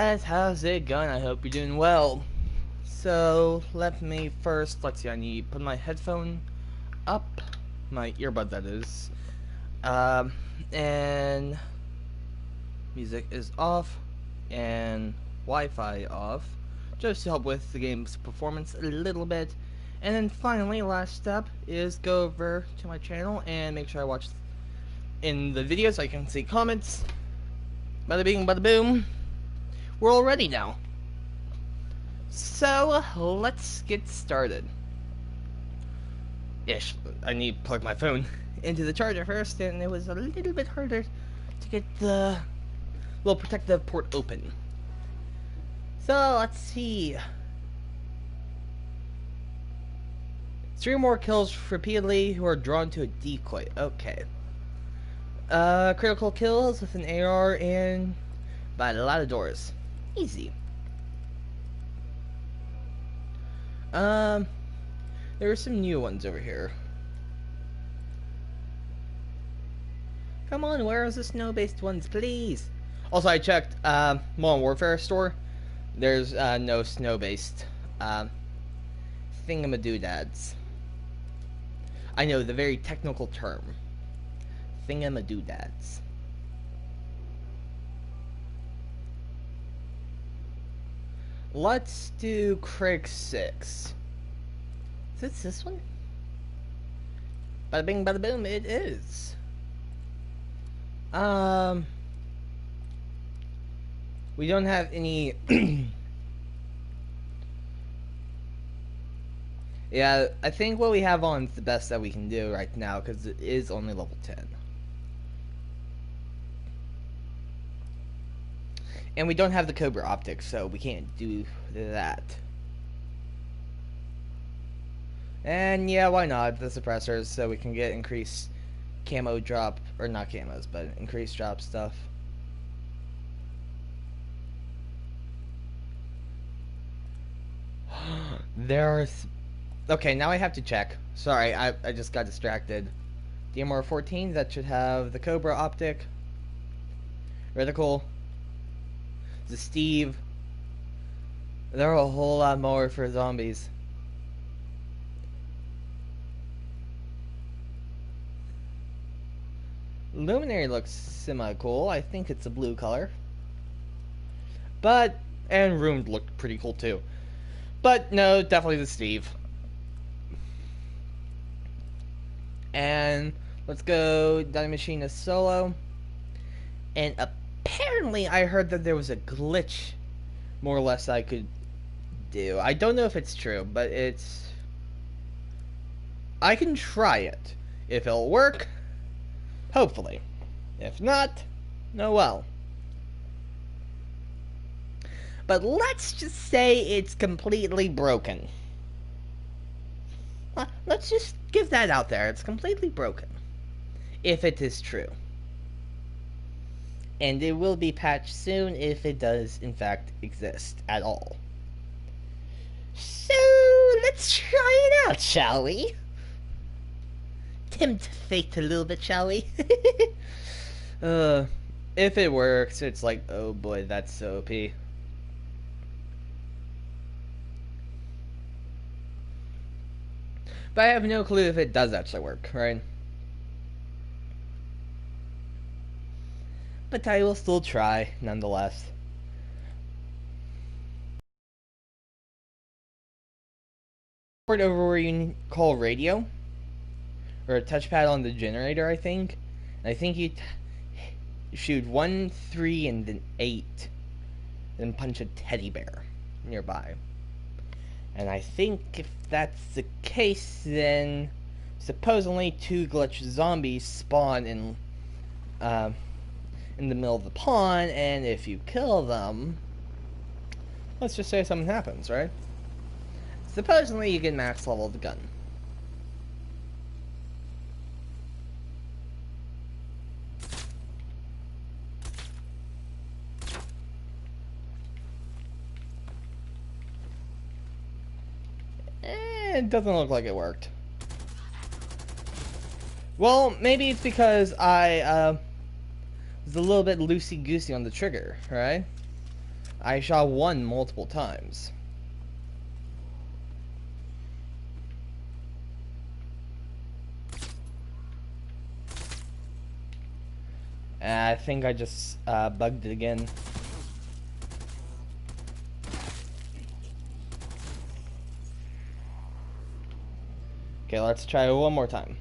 guys, how's it going? I hope you're doing well. So, let's see, I need to put my headphone up, my earbud that is, and music is off, and Wi-Fi off, just to help with the game's performance a little bit. And then finally, last step is go over to my channel and make sure I watch in the video so I can see comments. Bada bing, bada boom. We're all ready now. So, let's get started. Ish, I need to plug my phone into the charger first, and it was a little bit harder to get the little protective port open. So, let's see. 3 more kills repeatedly who are drawn to a decoy. Okay. Critical kills with an AR and by a lot of doors. Easy. There are some new ones over here. Come on, where are the snow-based ones, please? Also, I checked Modern Warfare store. There's no snow-based thingamadoodads. I know the very technical term. Thingamadoodads. Let's do Craig 6. Is it this one? Bada bing, bada boom, it is. We don't have any... Yeah, I think what we have on is the best that we can do right now, because it is only level 10. And we don't have the Cobra optics, so we can't do that. And yeah, why not? The suppressors, so we can get increased camo drop, or not camos, but increased drop stuff. There's... Okay, now I have to check. Sorry, I just got distracted. DMR 14, that should have the Cobra optic. Reticle. The Steve. There are a whole lot more for zombies. Luminary looks semi-cool. I think it's a blue color. But, and Roomed looked pretty cool too. But no, definitely the Steve. And let's go Dynamite Machine as solo. And apparently I heard that there was a glitch more or less I could do. I don't know if it's true, but it's... I can try it. If it'll work, hopefully. If not, no well. But let's just say it's completely broken. Let's just give that out there. It's completely broken. If it is true. And it will be patched soon if it does, in fact, exist at all. So, let's try it out, shall we? Tempt fate a little bit, shall we? If it works, it's like, oh boy, that's so OP. But I have no clue if it does actually work, right? But I will still try, nonetheless. Over where you call radio, or a touchpad on the generator, I think. And I think you shoot 1, 3, and then 8, then punch a teddy bear nearby. And I think if that's the case, then supposedly 2 glitch zombies spawn in the middle of the pond, and if you kill them, let's just say something happens, right? Supposedly you get max level of the gun. It doesn't look like it worked. Well, maybe it's because I was a little bit loosey-goosey on the trigger, right? I shot one multiple times. I think I just bugged it again. Okay, let's try it one more time.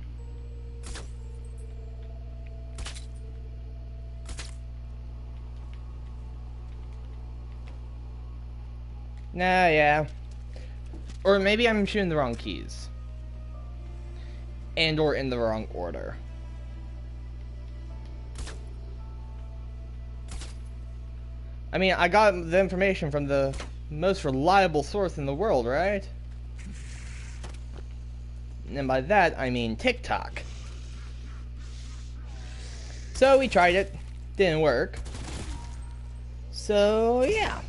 Nah, yeah. Or maybe I'm shooting the wrong keys. And or in the wrong order. I mean, I got the information from the most reliable source in the world, right? And by that, I mean TikTok. So we tried it. Didn't work. So, yeah.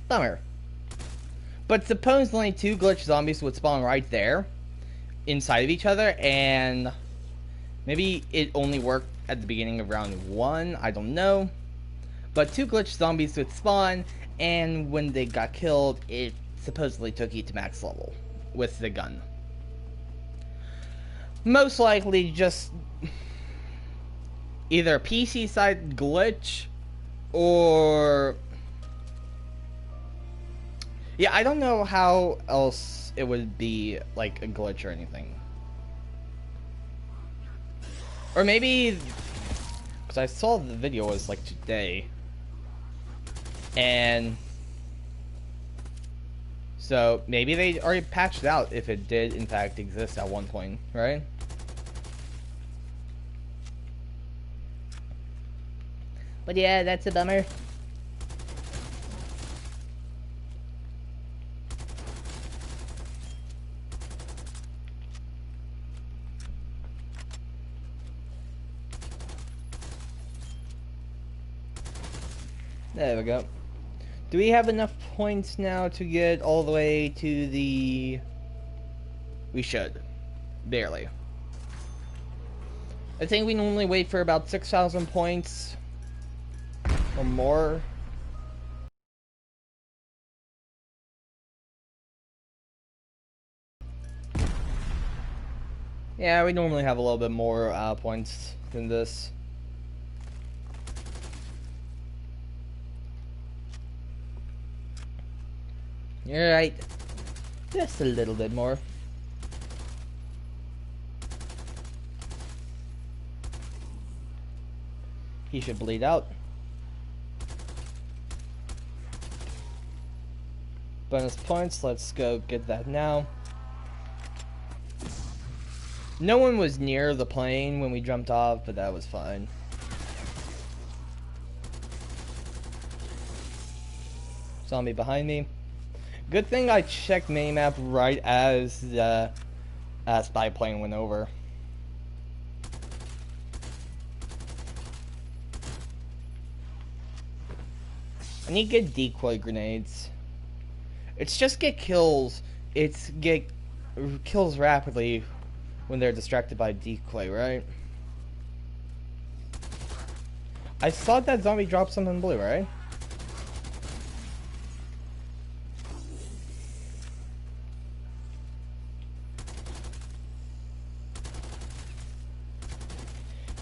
Bummer. But supposedly 2 glitch zombies would spawn right there. Inside of each other. And maybe it only worked at the beginning of round 1. I don't know. But 2 glitch zombies would spawn. And when they got killed, it supposedly took you to max level. With the gun. Most likely just either a PC side glitch or yeah, I don't know how else it would be like a glitch or anything. Or maybe because I saw the video was like today. And so maybe they already patched out if it did in fact exist at one point, right? But yeah, that's a bummer. There we go. Do we have enough points now to get all the way to the... We should. Barely. I think we normally wait for about 6,000 points. Or more. Yeah, we normally have a little bit more points than this. You're right. Just a little bit more. He should bleed out. Bonus points, let's go get that now. No one was near the plane when we jumped off, but that was fine. Zombie behind me. Good thing I checked minimap right as the spy plane went over. I need to get decoy grenades. It's just get kills. It's get kills rapidly when they're distracted by decoy, right? I saw that zombie drop something blue, right?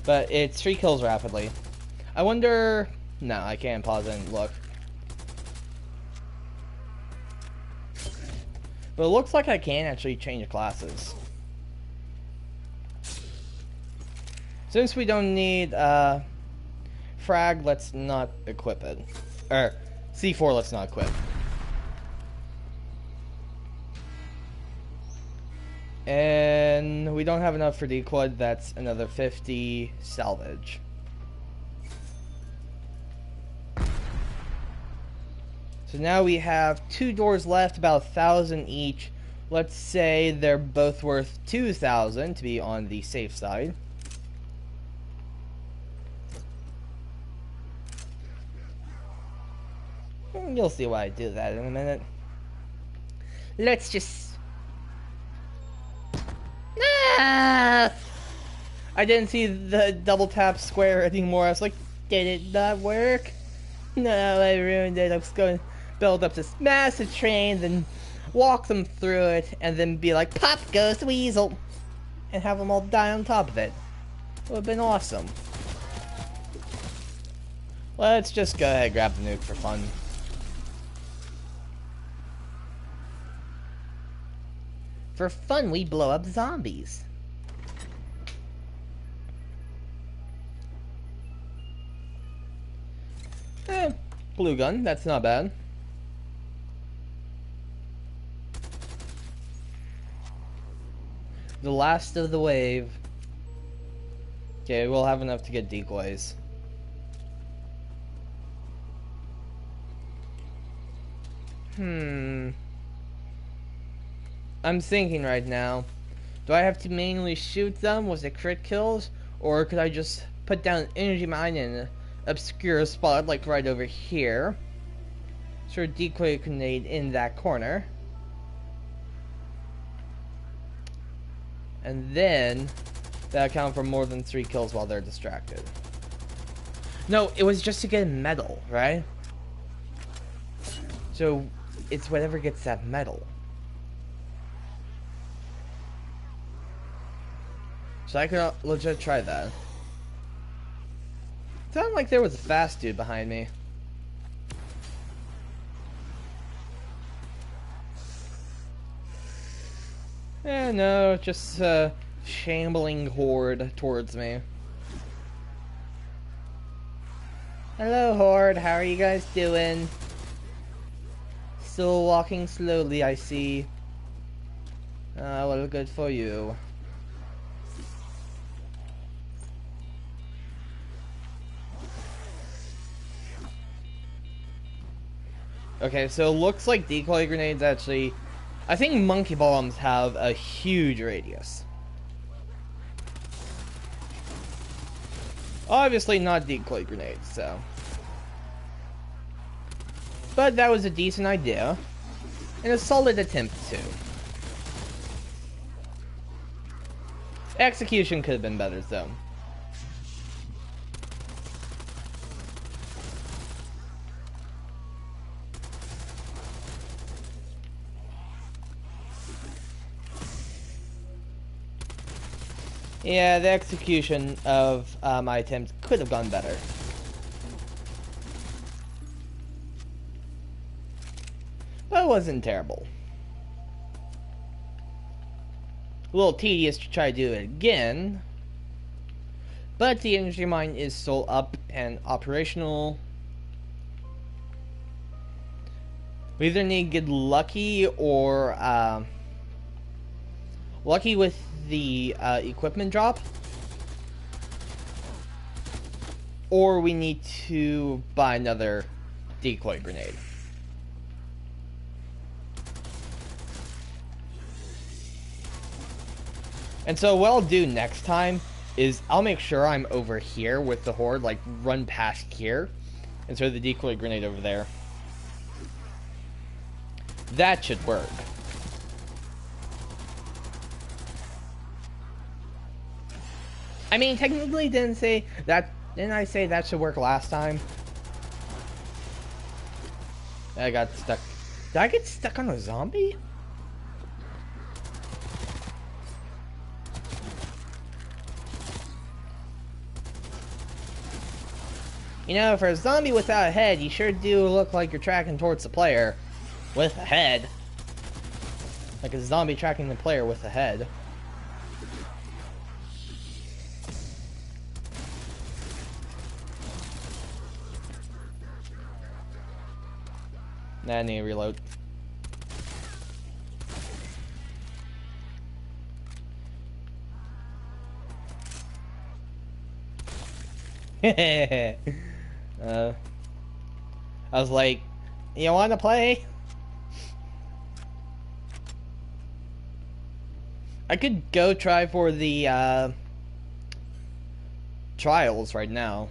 But it's 3 kills rapidly. I wonder... No, I can't pause and look. But it looks like I can actually change classes. Since we don't need frag, let's not equip it. Or C4, let's not equip. And we don't have enough for decoy. That's another 50 salvage. So now we have 2 doors left, about 1,000 each. Let's say they're both worth 2,000 to be on the safe side. You'll see why I do that in a minute. Let's just... Ah! I didn't see the double tap square anymore. I was like, did it not work? No, I ruined it. I was going to build up this massive train, then walk them through it, and then be like, pop goes the weasel! And have them all die on top of it. It would have been awesome. Let's just go ahead and grab the nuke for fun. For fun, we blow up zombies. Glue gun, that's not bad. The last of the wave. Okay, we'll have enough to get decoys. I'm thinking right now. Do I have to manually shoot them with the crit kills? Or could I just put down an energy mine in an obscure spot, like right over here? Sort of decoy grenade in that corner. And then that account for more than 3 kills while they're distracted. No, it was just to get metal, right? So it's whatever gets that metal. So I could legit try that. Sounded like there was a fast dude behind me. No, just shambling horde towards me. Hello, horde. How are you guys doing? Still walking slowly, I see. Well, good for you. Okay, so it looks like decoy grenades actually... I think monkey bombs have a huge radius. Obviously not decoy grenades, so... But that was a decent idea. And a solid attempt, too. Execution could have been better, though. Yeah, the execution of my attempts could have gone better. But it wasn't terrible. A little tedious to try to do it again. But the energy mine is still up and operational. We either need to get lucky or lucky with the equipment drop, or we need to buy another decoy grenade. And so what I'll do next time is I'll make sure I'm over here with the horde, like run past here, and throw the decoy grenade over there. That should work. I mean, technically didn't I say that should work last time? I got stuck. Did I get stuck on a zombie? You know, for a zombie without a head, you sure do look like you're tracking towards the player with a head. Like a zombie tracking the player with a head. Nah, I need to reload. I was like, you want to play? I could go try for the trials right now.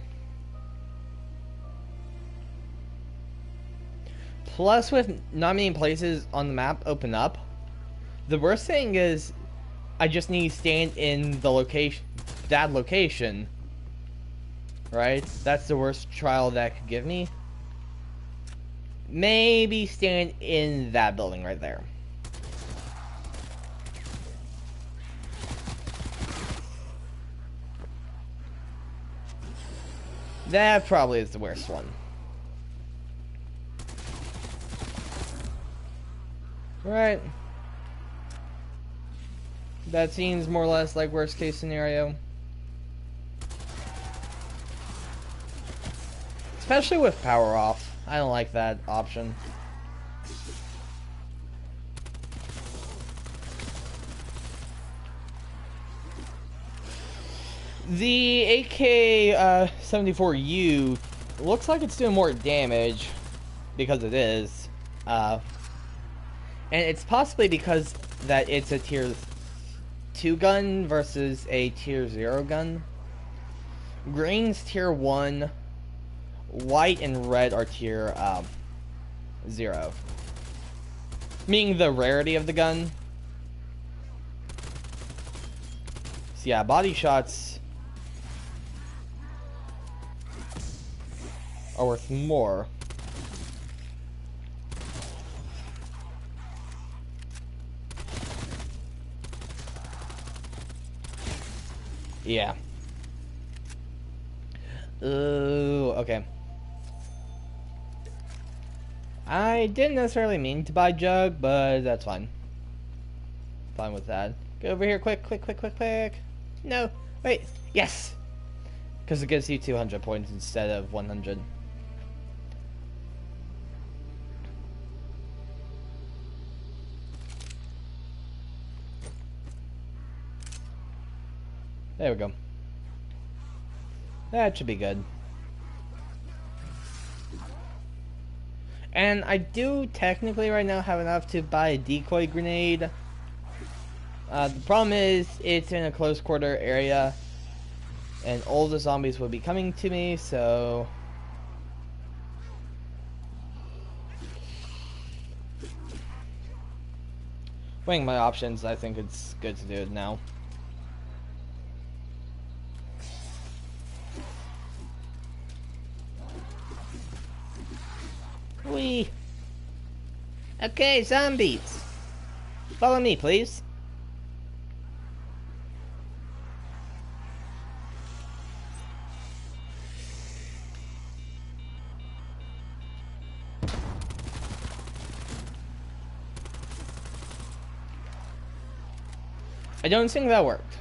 Plus, with not many places on the map open up, the worst thing is I just need to stand in the location, right? That's the worst trial that could give me. maybe stand in that building right there. That probably is the worst one. Right. That seems more or less like worst case scenario. Especially with power off. I don't like that option. The AK-74U looks like it's doing more damage because it is. And it's possibly because that it's a tier 2 gun versus a tier 0 gun. Green's tier 1. White and red are tier 0. Meaning the rarity of the gun. So yeah, body shots are worth more. Yeah. Ooh, okay. I didn't necessarily mean to buy Jug, but that's fine. Fine with that. Go over here, quick, quick, quick, quick, quick. No, wait, yes! Because it gives you 200 points instead of 100. There we go. That should be good. And I do technically right now have enough to buy a decoy grenade. The problem is it's in a close quarter area and all the zombies will be coming to me, so weighing my options, I think it's good to do it now. Wee. Okay, zombies. Follow me, please. I don't think that worked.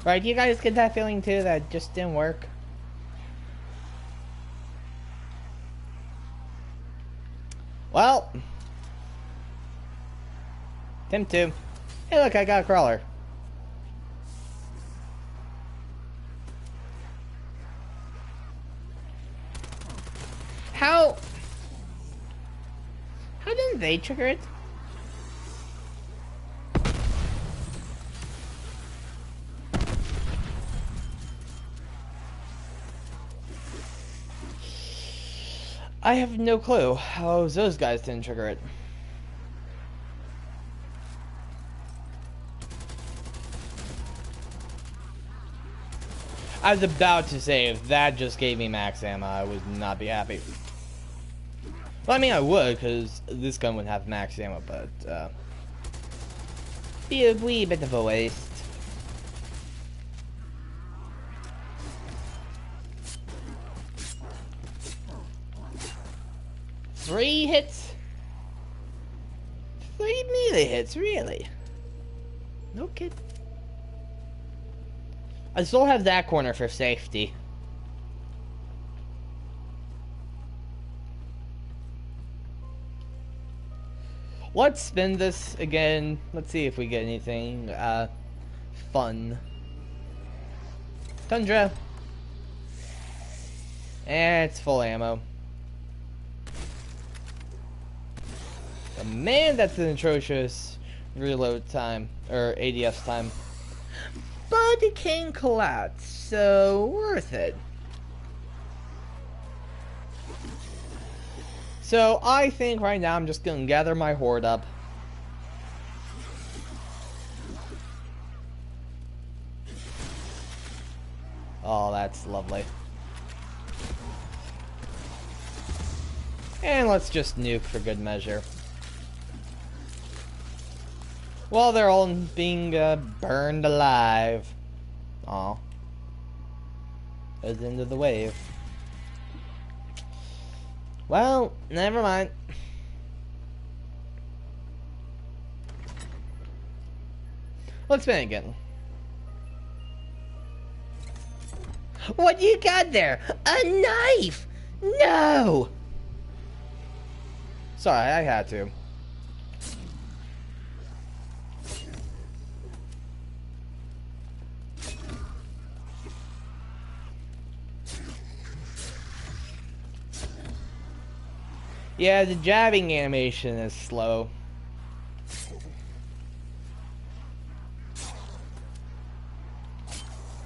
Right, you guys get that feeling too that just didn't work? Well, Tim too. Hey look, I got a crawler. How didn't they trigger it? I have no clue how those guys didn't trigger it. I was about to say, if that just gave me max ammo, I would not be happy. Well, I mean, I would, because this gun would have max ammo, but, be a wee bit of a waste. Three hits? 3 melee hits, really? No kid. I still have that corner for safety. Let's spin this again. Let's see if we get anything fun. Tundra. And it's full ammo. Man, that's an atrocious reload time, or ADS time. But it can collapse, so worth it. So I think right now I'm just gonna gather my horde up. Oh, that's lovely. And let's just nuke for good measure. While they're all being burned alive. Aw. Goes into the wave. Well, never mind. Let's spin again. What you got there? A knife! No! Sorry, I had to. Yeah, the jabbing animation is slow.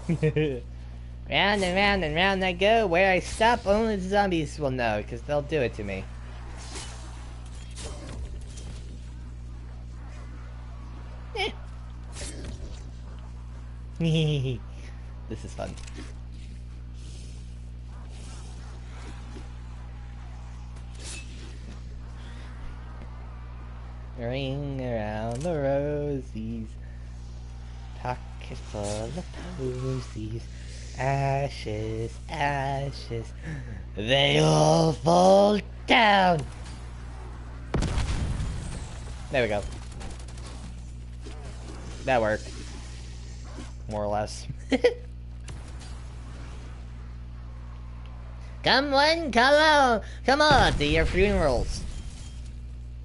Round and round I go. Where I stop, only the zombies will know, because they'll do it to me. This is fun. Ring around the rosies, pocket full of posies. Ashes, ashes, they all fall down. There we go. That worked. More or less. Come on, come on to your funerals.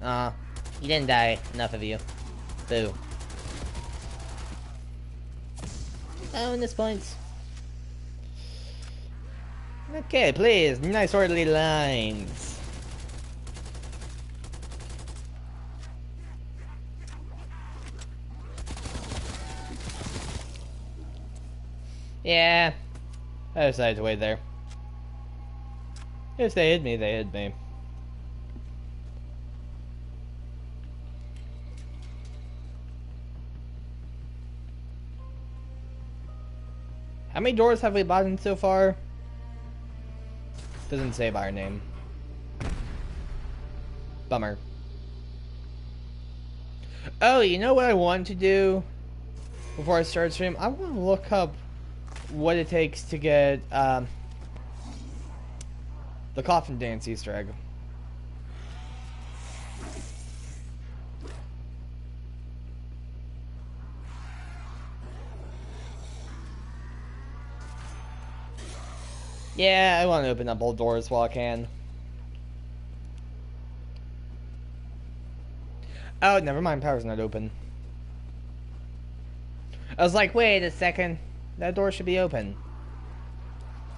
You didn't die. Enough of you. Boo. Bonus points. Okay, please. Nice orderly lines. Yeah. I decided to wait there. If they hit me, they hit me. How many doors have we bought in so far? Doesn't say by our name. Bummer. Oh, you know what I want to do before I start stream? I want to look up what it takes to get the coffin dance Easter egg. Yeah, I want to open up all doors while I can. Oh, never mind. Power's not open. I was like, wait a second. That door should be open.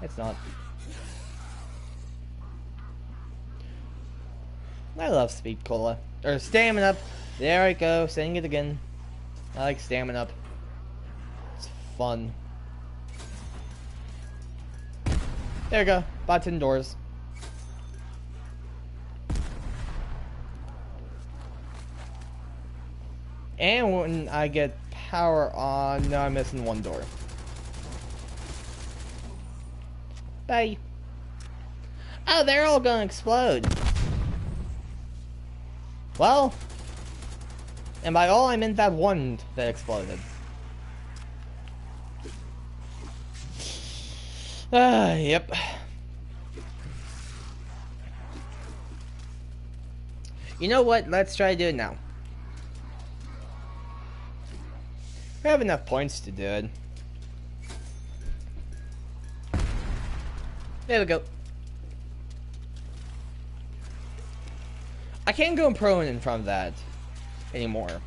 It's not. I love speed cola. Or stamina up. There I go. Saying it again. I like stamina up. It's fun. There we go. Bought 10 doors. And when I get power on, no, I'm missing one door. Bye. Oh, they're all gonna explode. Well, and by all I meant that one that exploded. Yep. You know what? Let's try to do it now. We have enough points to do it. There we go. I can't go prone in front of that anymore.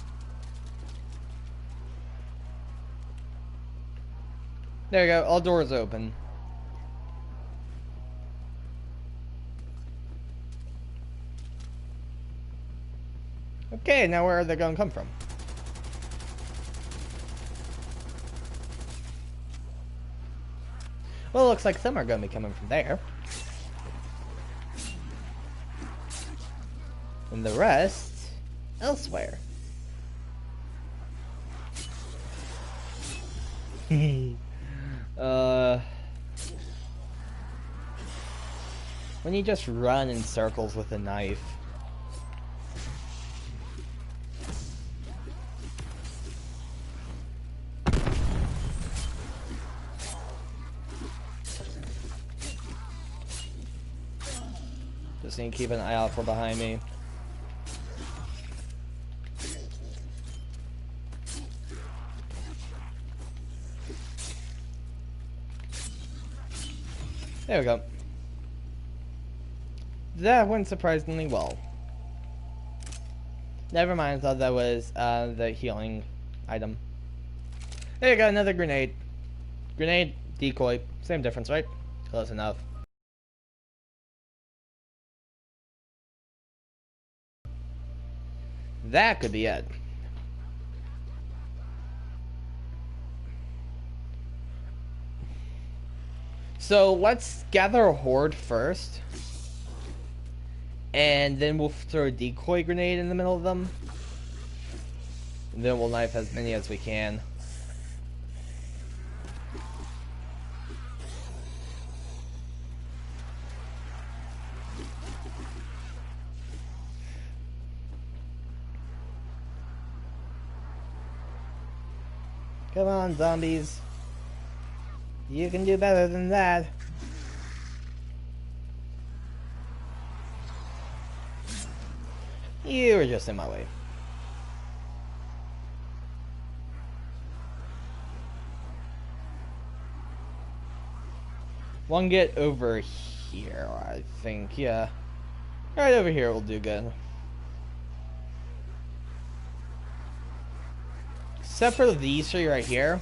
There we go. All doors open. Okay, now where are they going to come from? Well, it looks like some are going to be coming from there. And the rest, elsewhere. When you just run in circles with a knife. Just need to keep an eye out for behind me. There we go. That went surprisingly well. Never mind, I thought that was the healing item. There you go, another grenade. Grenade, decoy, same difference, right? Close enough. That could be it. So let's gather a horde first. And then we'll throw a decoy grenade in the middle of them. And then we'll knife as many as we can. Come on, zombies. You can do better than that. You were just in my way. One get over here, I think, yeah. Right over here will do good. Except for these three right here.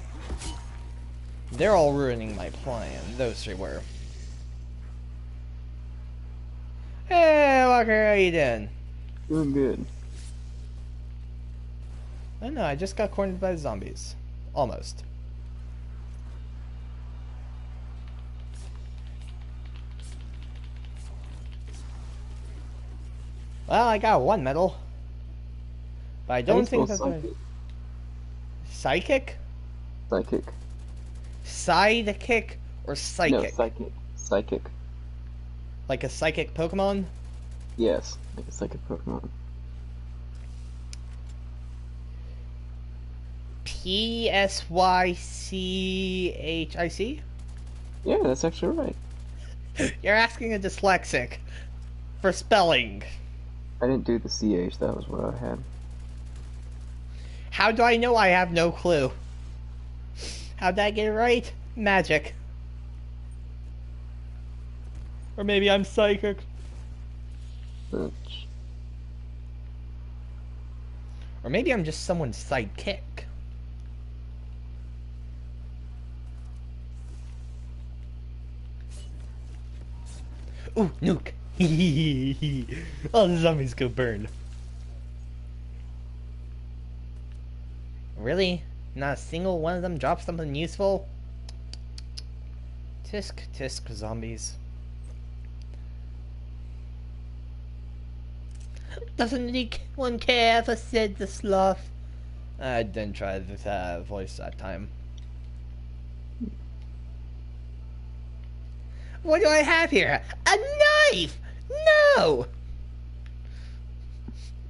They're all ruining my plan. Those three were. Hey, Walker, how you doing? Doing good. I don't know, I just got cornered by zombies. Almost. Well, I got one medal. But I don't think that's a... Psychic? Psychic. Sidekick or psychic? No, psychic. Psychic. Like a psychic Pokemon? Yes, like a psychic Pokemon. P-S-Y-C-H-I-C? Yeah, that's actually right. You're asking a dyslexic for spelling. I didn't do the CH, that was what I had. How do I know? I have no clue. How'd I get it right? Magic. Or maybe I'm psychic. Which... Or maybe I'm just someone's sidekick. Ooh, nuke. All the zombies go burn. Really? Not a single one of them dropped something useful? Tisk, tisk, zombies. Doesn't anyone care if I said the sloth? I didn't try the voice that time. What do I have here? A knife! No!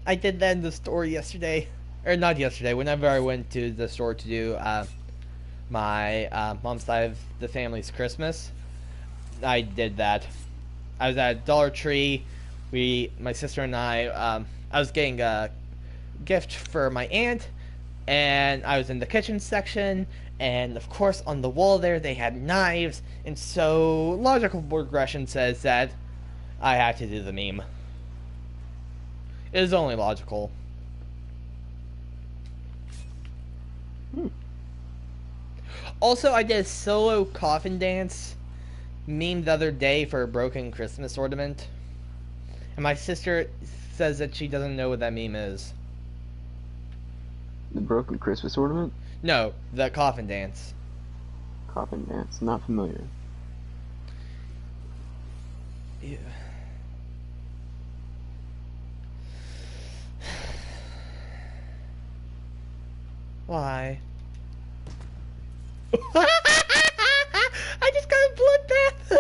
I did that in the store yesterday. Or not yesterday, whenever I went to the store to do my mom's side of the family's Christmas. I did that. I was at Dollar Tree. My sister and I was getting a gift for my aunt, and I was in the kitchen section, and of course on the wall there they had knives, and so logical progression says that I have to do the meme. It is only logical. Also, I did a solo coffin dance meme the other day for a broken Christmas ornament. And my sister says that she doesn't know what that meme is. The broken Christmas ornament? No, the coffin dance. Coffin dance, not familiar. Yeah. Why? I just got a bloodbath!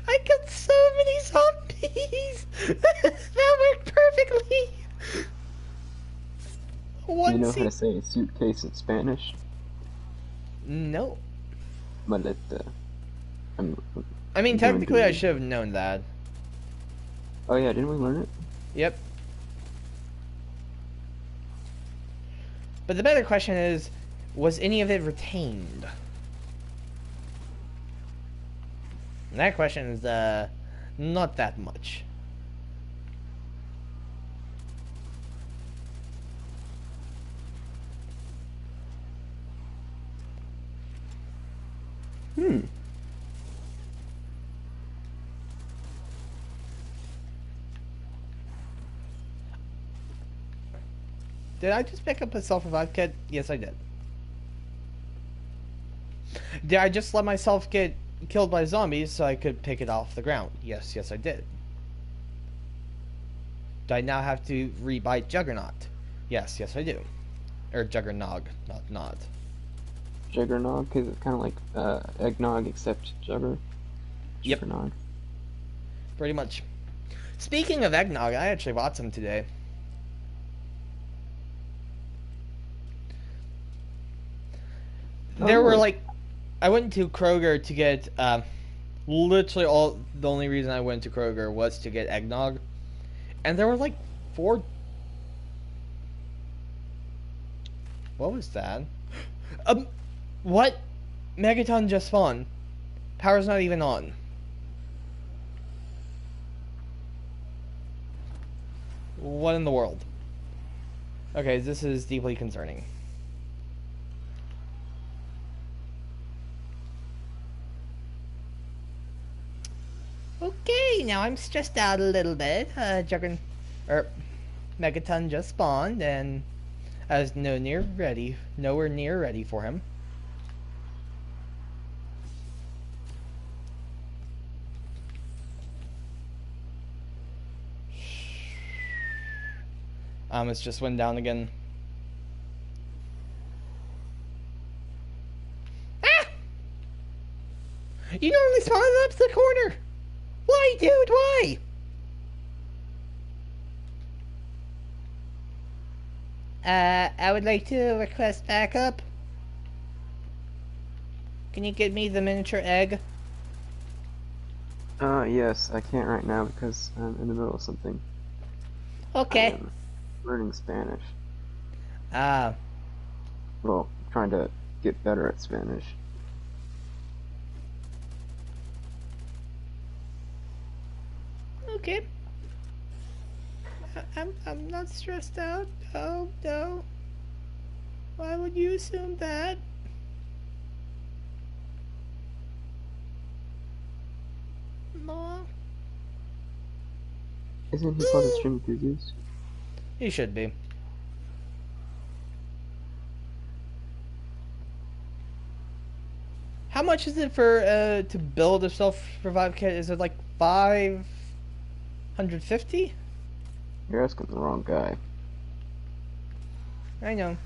I killed so many zombies! how to say suitcase in Spanish? No. Maleta. I'm, I mean, I'm going technically, I to. should have known that. Oh yeah, didn't we learn it? Yep. But the better question is, was any of it retained? And that question is, not that much. Hmm. Did I just pick up a self-revive kit? Yes, I did. Did I just let myself get killed by zombies so I could pick it off the ground? Yes, yes, I did. Do I now have to rebite Juggernaut? Yes, yes, I do. Or Juggernog, not Nod. Juggernog, because it's kind of like eggnog except jugger. Yep. Juggernog. Pretty much. Speaking of eggnog, I actually bought some today. Oh, There were really? like, I went to Kroger to get, literally the only reason I went to Kroger was to get eggnog. And there were like 4. What was that? What? Megaton just spawned. Power's not even on. What in the world? Okay, this is deeply concerning. Okay, now I'm stressed out a little bit. Megaton just spawned, and I was nowhere near ready for him. It just went down again. Ah! You normally spawn up the corner. Why, dude? Why? I would like to request backup. Can you get me the miniature egg? Yes, I can't right now because I'm in the middle of something. I Okay. am learning Spanish. Ah. Well, trying to get better at Spanish. Okay. I'm not stressed out. Oh no. Why would you assume that? No. Isn't he part of Stream Enthusiast? He should be. How much is it for to build a self-revive kit? Is it like 550? You're asking the wrong guy. I know.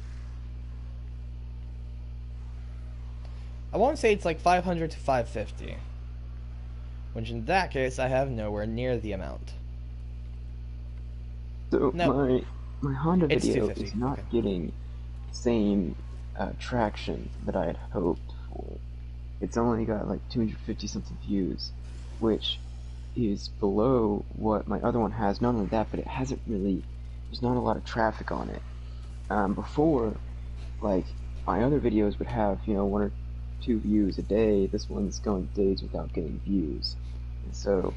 I won't say it's like 500 to 550. Which in that case, I have nowhere near the amount. So No, my Honda it's video 250. is not Okay. getting the same traction that I had hoped for. It's only got like 250 something views, which is below what my other one has. Not only that, but it hasn't really. There's not a lot of traffic on it. Before, like my other videos would have 1 or 2 views a day. This one's going days without getting views, and so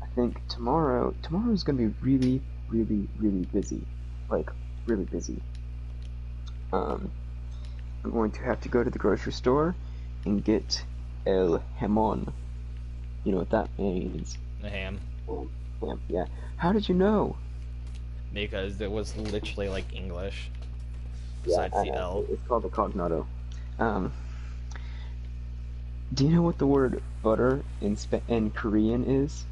I think tomorrow's gonna be really, really, really busy, like really busy. Um, I'm going to have to go to the grocery store and get El Jamon. You know what that means? The ham. Yeah. How did you know? Because it was literally like English. Yeah, Besides the L. it's called a cognato. Um, do you know what the word butter in Korean is?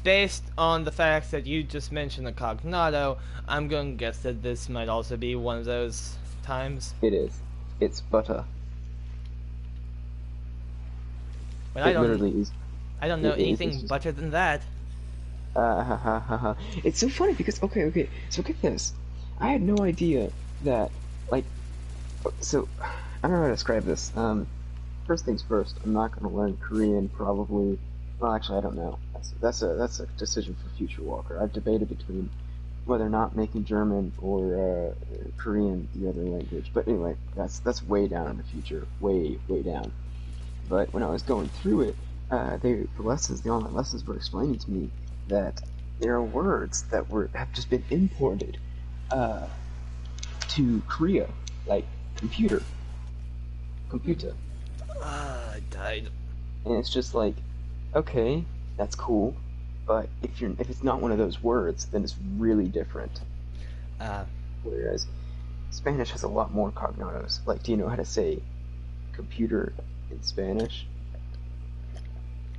Based on the fact that you just mentioned the cognato, I'm going to guess that this might also be one of those times. It is. It's butter. But It literally is. I don't know It is. anything It's just. better than that. Ha ha ha ha. It's so funny because okay. So get this. I had no idea that, like, so, I don't know how to describe this. First things first, I'm not going to learn Korean probably. Well, actually, I don't know. That's a decision for future Walker. I've debated between whether or not making German or Korean the other language. But anyway, that's way down in the future, way down. But when I was going through it, the online lessons were explaining to me that there are words that have just been imported uh, to Korea, like computer, I died. and it's just like, okay, that's cool, but if it's not one of those words, then it's really different. Uh, Whereas Spanish has a lot more cognatos. Like, do you know how to say computer in Spanish?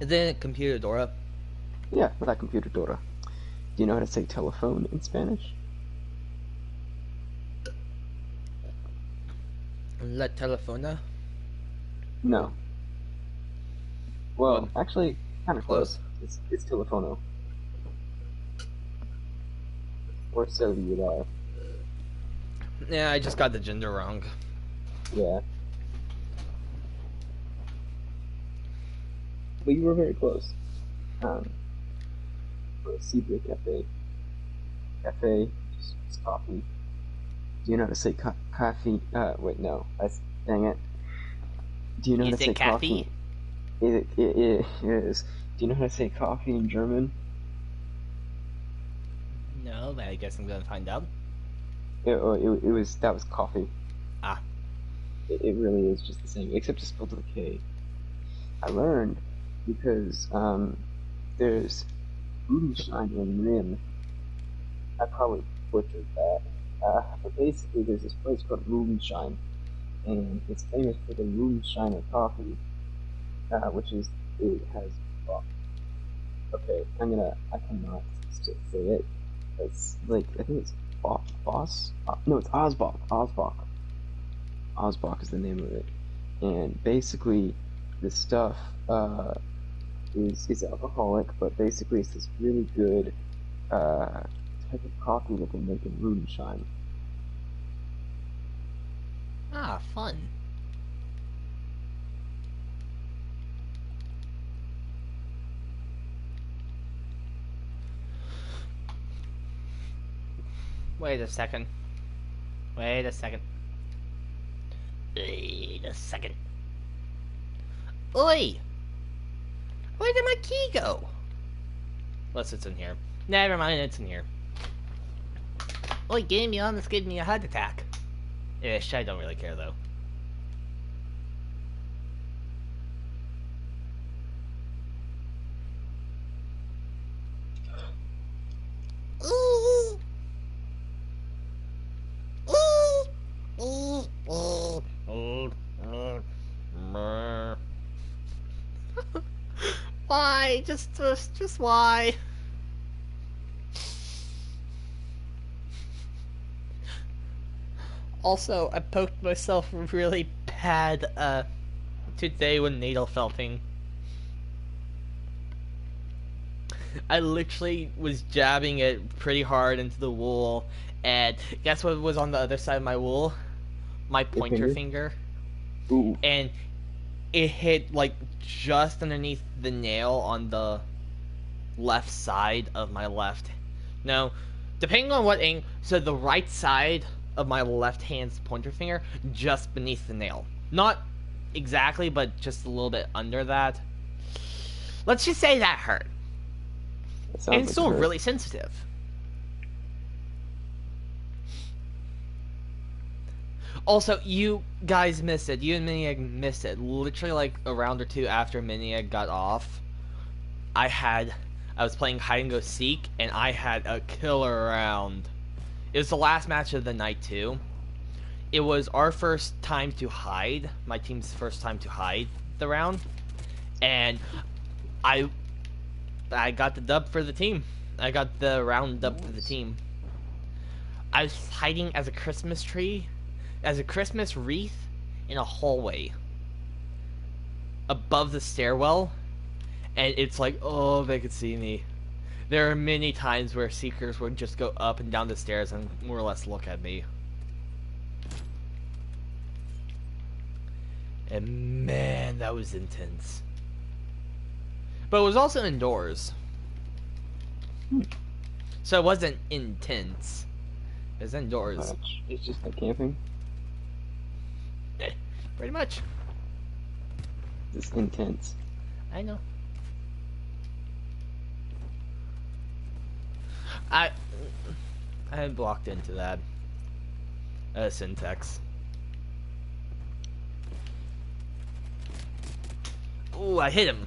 is it computer Dora? Yeah, la computadora. Do you know how to say telephone in Spanish? La telefona? No. Well, Well, actually, kind of close. close. It's telefono, or cellular. Yeah, I just got the gender wrong. Yeah, but you were very close. Um, for a Cibre cafe, just coffee. Do you know how to say coffee? Wait, no. Dang it. Do you know how to Is say it coffee? Kathy? It is. Do you know how to say coffee in German? No, but I guess I'm gonna find out. That was coffee. Ah, It really is just the same, except it's spelled with a K. I learned because there's Rubenstein and Rim. I probably butchered that. But basically, there's this place called Rubenstein, and it's famous for the Rubensteiner coffee, which is it has. Well, okay, I cannot say it. It's like I think it's Boss. No, it's Osbach. Osbach is the name of it, and basically, this stuff is alcoholic, but basically it's this really good type of coffee that they make in Rubenstein. fun. Wait a second. Wait a second. Wait a second. Oi! Where did my key go? Unless it's in here. Never mind, it's in here. Oi, getting me on this gave me a heart attack. Ish, I don't really care though. Ooh. Ooh. Ooh. Ooh. Ooh. Ooh. Why? Just why? Also, I poked myself really bad today when needle felting. I literally was jabbing it pretty hard into the wool, and guess what was on the other side of my wool? My Your pointer finger? finger. Ooh. And it hit like just underneath the nail on the left side of my left. No, depending on what angle. So the right side of my left hand's pointer finger, just beneath the nail. Not exactly, but just a little bit under that. Let's just say that hurt. That And sounds it's like it still hurt. really sensitive. Also, you guys missed it. You and Miniag missed it. Literally, like a round or two after Miniag got off, I was playing hide and go seek, and I had a killer round. It was the last match of the night too. It was our first time to hide, my team's first time to hide the round, and I I got the dub for the team. I got the round dub for the Nice. team. I was hiding as a Christmas tree, as a Christmas wreath in a hallway above the stairwell, and it's like, oh, they could see me. There are many times where Seekers would just go up and down the stairs and more or less look at me. And man, that was intense. But it was also indoors. So it wasn't intense. It was indoors. It's just like camping. Pretty much. It's intense. I know. I blocked into that syntax. Ooh, I hit him.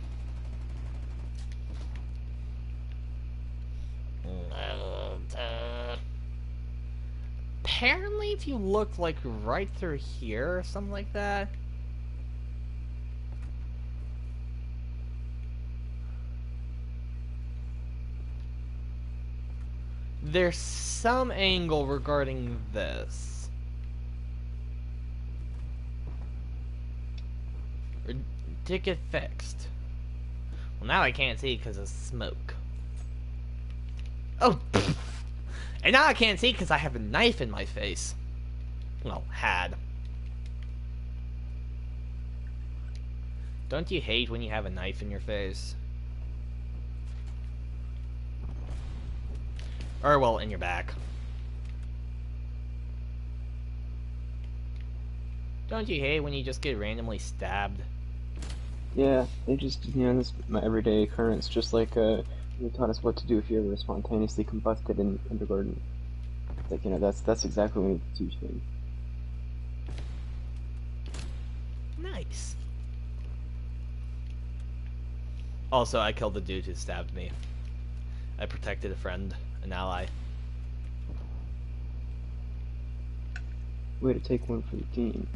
Apparently, if you look like right through here or something like that. There's some angle regarding this. Or did it get fixed? Well, now I can't see because of smoke. Oh! Pfft. And now I can't see because I have a knife in my face. Well, had. Don't you hate when you have a knife in your face? Or, well, in your back. Don't you hate when you just get randomly stabbed? Yeah, they just, this is my everyday occurrence, just like, they taught us what to do if you ever spontaneously combusted in kindergarten. It's like, that's exactly what we need to teach them. Nice. Also, I killed the dude who stabbed me. I protected a friend, an ally. Way to take one for the team.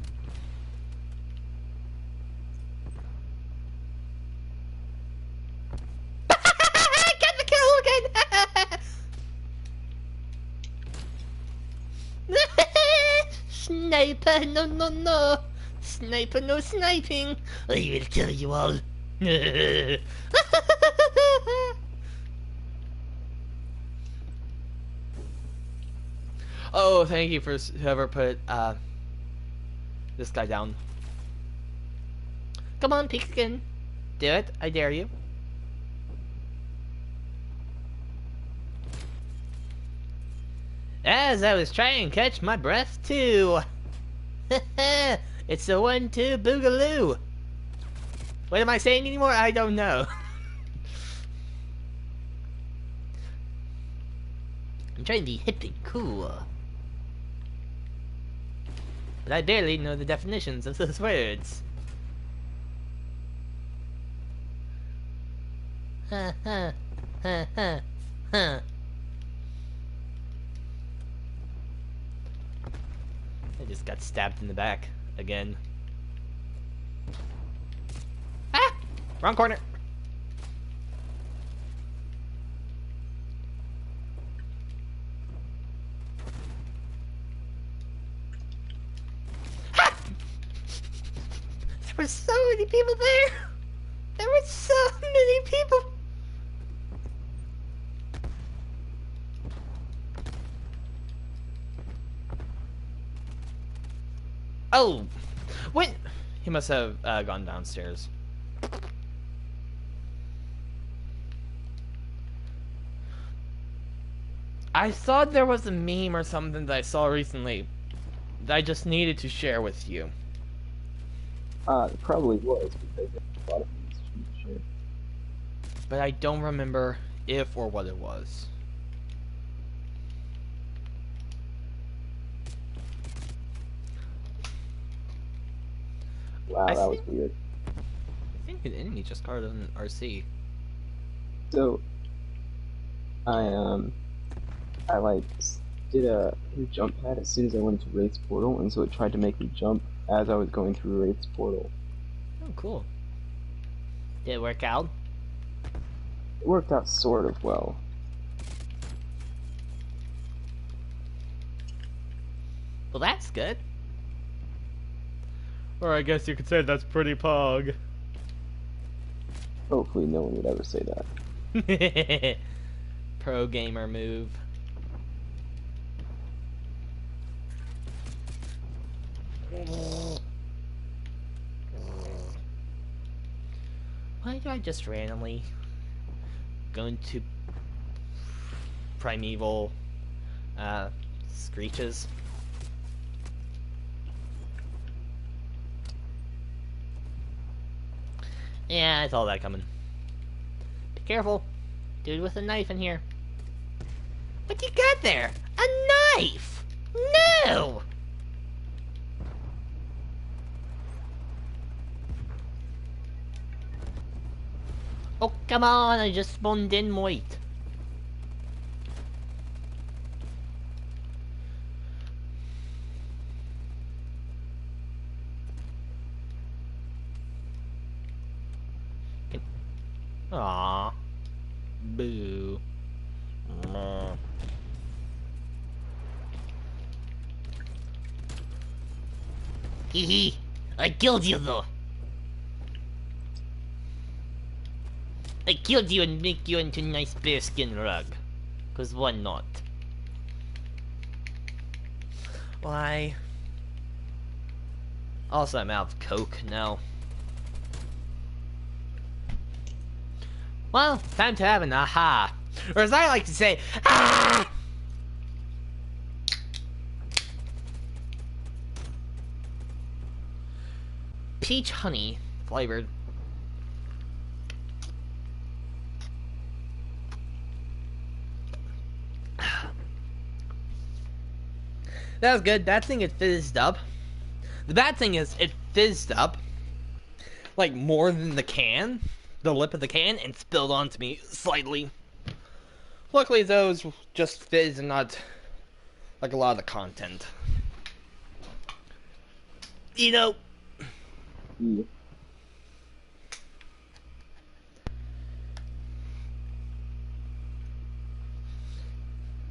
Get the kill again! Sniper, no, no, no. Sniper, no sniping. I will kill you all. Oh, thank you for whoever put this guy down. Come on, pigskin. Do it. I dare you. As I was trying to catch my breath, too. It's the 1-2 boogaloo. What am I saying anymore? I don't know. I'm trying to be hip and cool. But I barely know the definitions of those words. Ha ha ha ha ha. I just got stabbed in the back again. Ah! Wrong corner. Ah! There were so many people there. There were so many people. Oh, when he must have gone downstairs. I thought there was a meme or something that I saw recently that I just needed to share with you. It probably was, because there's a lot of things to share. But I don't remember if or what it was. Wow, that was weird. I think an enemy just caught an RC. So, I like did a jump pad as soon as I went into Wraith's portal, and so it tried to make me jump as I was going through Wraith's portal. Oh, cool. Did it work out? It worked out sort of well. Well, that's good. Or I guess you could say that's pretty pog. Hopefully no one would ever say that. Pro gamer move. Why do I just randomly go into primeval screeches? Yeah, I saw that coming. Be careful. Dude with a knife in here. What you got there? A knife! No! Oh, come on, I just spawned in, wait. Aww. Boo. Hee hee. I killed you though. I killed you and make you into a nice bearskin rug. Cause why not? Why? Also, I'm out of coke now. Well, time to have an aha. Or as I like to say, ah! Peach honey flavored. That was good. That thing, it fizzed up. The bad thing is, it fizzed up like more than the can, the lip of the can, and spilled onto me slightly. Luckily, those just fizz and not like a lot of the content. You know. Yeah.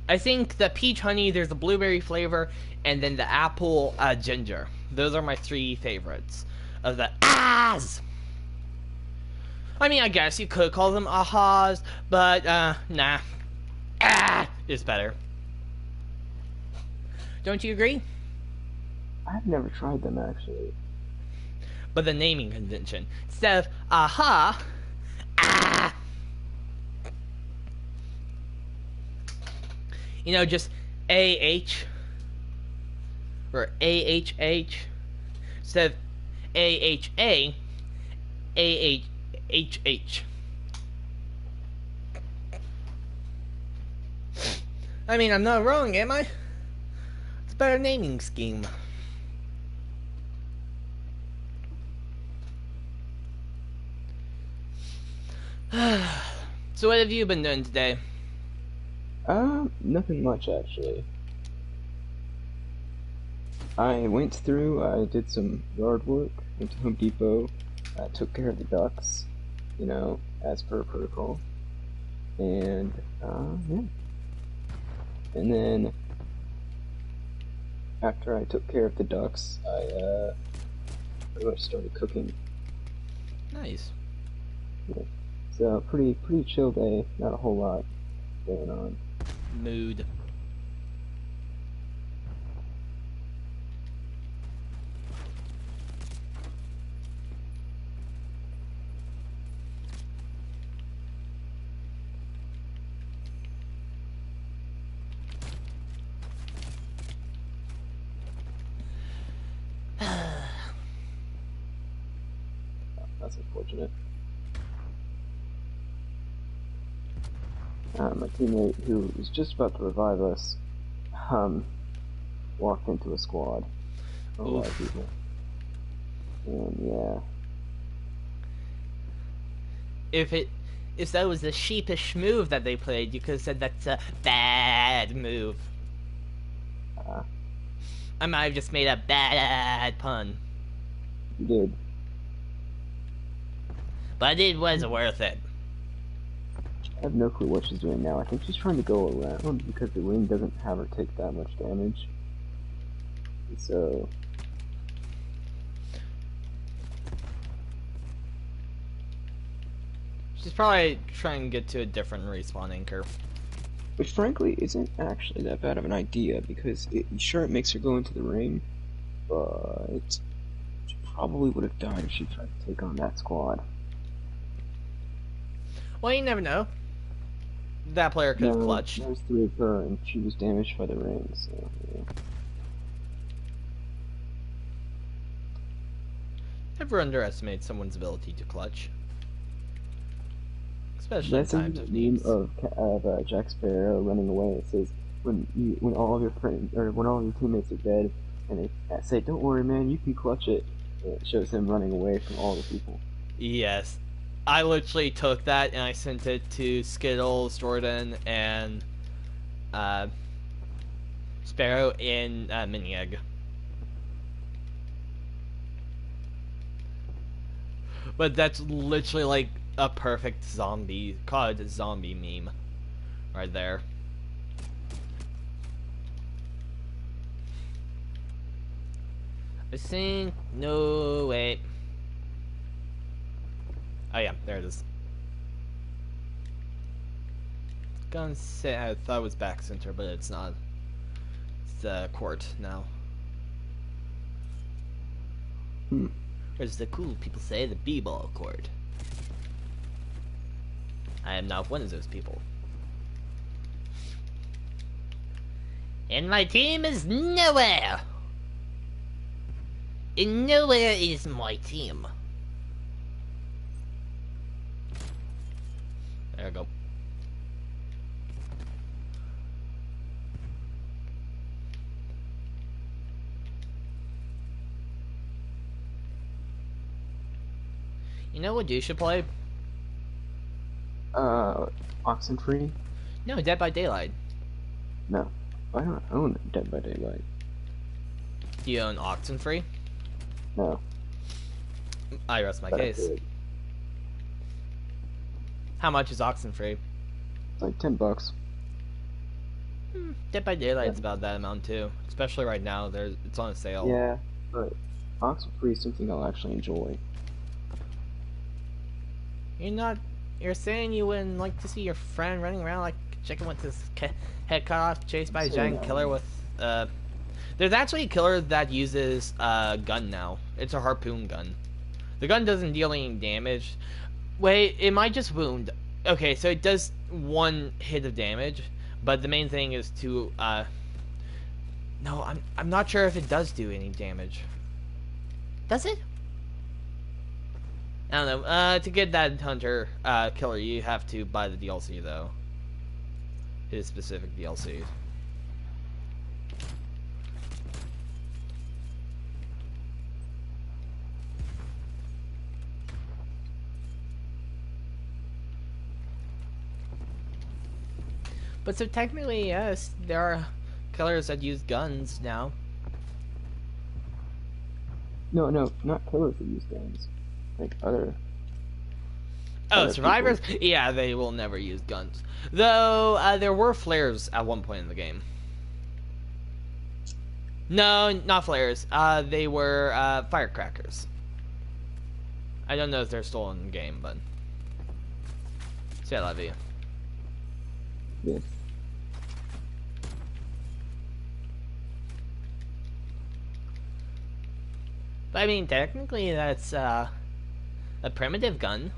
I think the peach honey, there's the blueberry flavor, and then the apple ginger. Those are my three favorites of the ahs. I mean, I guess you could call them ahas, but nah. Ah is better. Don't you agree? I've never tried them actually. But the naming convention, instead of aha, ah. You know, just AH or AHH instead of AHA, AHHH. I mean, I'm not wrong, am I? It's a better naming scheme. So what have you been doing today? Nothing much actually. I went through, I did some yard work, went to Home Depot, took care of the ducks, you know, as per protocol. And, yeah. And then, after I took care of the ducks, I, pretty much started cooking. Nice. Yeah. So, pretty chill day, not a whole lot going on. Mood. That's unfortunate. My teammate, who was just about to revive us, walked into a squad of a lot of people. And yeah. If that was a sheepish move that they played, you could have said that's a bad move. I might have just made a bad pun. You did. But it was worth it. I have no clue what she's doing now. I think she's trying to go around because the wing doesn't have her take that much damage. So... She's probably trying to get to a different respawn anchor. which frankly isn't actually that bad of an idea because sure it makes her go into the ring, but she probably would have died if she tried to take on that squad. Well, you never know. That player could have No, clutched. there's three of her, and she was damaged by the ring, so yeah. Never underestimate someone's ability to clutch. Especially in That's times a of meme needs. of Jack Sparrow running away. It says when all of your friends or when all of your teammates are dead, and they say, "Don't worry, man, you can clutch it." And it shows him running away from all the people. Yes. I literally took that and I sent it to Skittles, Jordan, and uh, Sparrow in Mini Egg. But that's literally like a perfect zombie COD zombie meme right there. I think no wait. Oh yeah, there it is. Gonna say I thought it was back center, but it's not. It's court now. Hmm. Or as the cool people say, the b-ball court. I am not one of those people. And my team is nowhere. And nowhere is my team. There we go. You know what you should play? Oxenfree? No, Dead by Daylight. No, I don't own Dead by Daylight. Do you own Oxenfree? No, I rest my but I case. could. How much is Oxenfree? It's like $10. Dead by Daylight's about that amount too. Especially right now, it's on a sale. Yeah, but Oxenfree is something I'll actually enjoy. You're saying you wouldn't like to see your friend running around like a chicken with his head cut off, chased by a giant killer with, There's actually a killer that uses a gun now. It's a harpoon gun. The gun doesn't deal any damage. Wait, it might just wound. Okay, so it does one hit of damage, but the main thing is to, No, I'm not sure if it does do any damage. Does it? I don't know. To get that hunter killer, you have to buy the DLC though. His specific DLC. But so technically, yes, there are killers that use guns now. No, not killers that use guns. Like Oh, other survivors? people. Yeah, they will never use guns. Though, there were flares at one point in the game. No, not flares. They were, firecrackers. I don't know if they're still in the game, but... Say I love you. Yes. But I mean, technically that's, a primitive gun.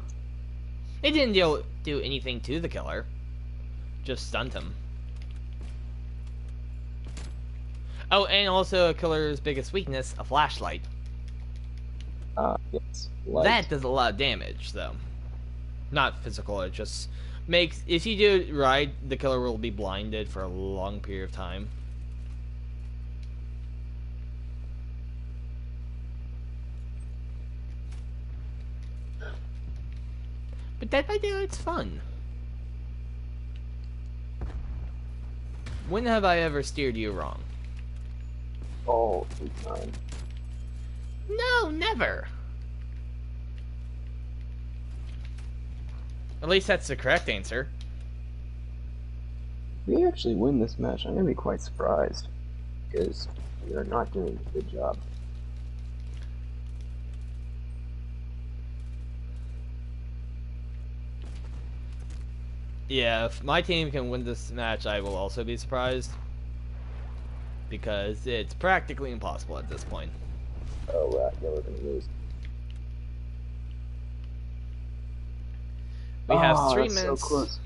It didn't do anything to the killer. Just stunned him. Oh, and also a killer's biggest weakness, a flashlight. Yes. Light. That does a lot of damage, though. Not physical, it just makes... If you do it right, the killer will be blinded for a long period of time. But Dead by Daylight's fun. When have I ever steered you wrong? All the time. No, never. At least that's the correct answer. If we actually win this match, I'm gonna be quite surprised because we are not doing a good job. Yeah, if my team can win this match, I will also be surprised. Because it's practically impossible at this point. Oh, right. Yeah, we're gonna lose. We have Oh, 3 that's so minutes. close.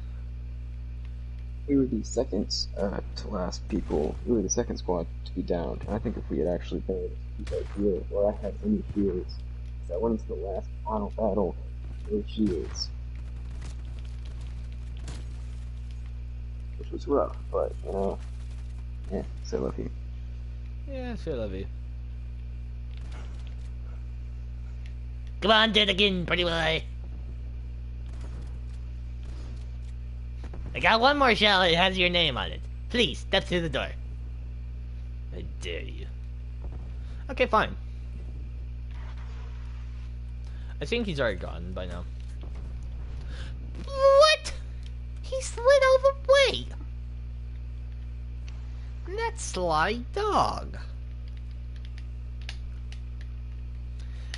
We were the second to last people. We were the second squad to be down. And I think if we had actually been able to keep our shield, or I had any shields, because I went into the last final battle with no shields, which was rough, but yeah, so lucky. Yeah, I feel love you. Come on, do it again, pretty boy. I got one more shell. It has your name on it. Please, step through the door. I dare you. Okay, fine. I think he's already gone by now. What? He slid all the way. That sly dog.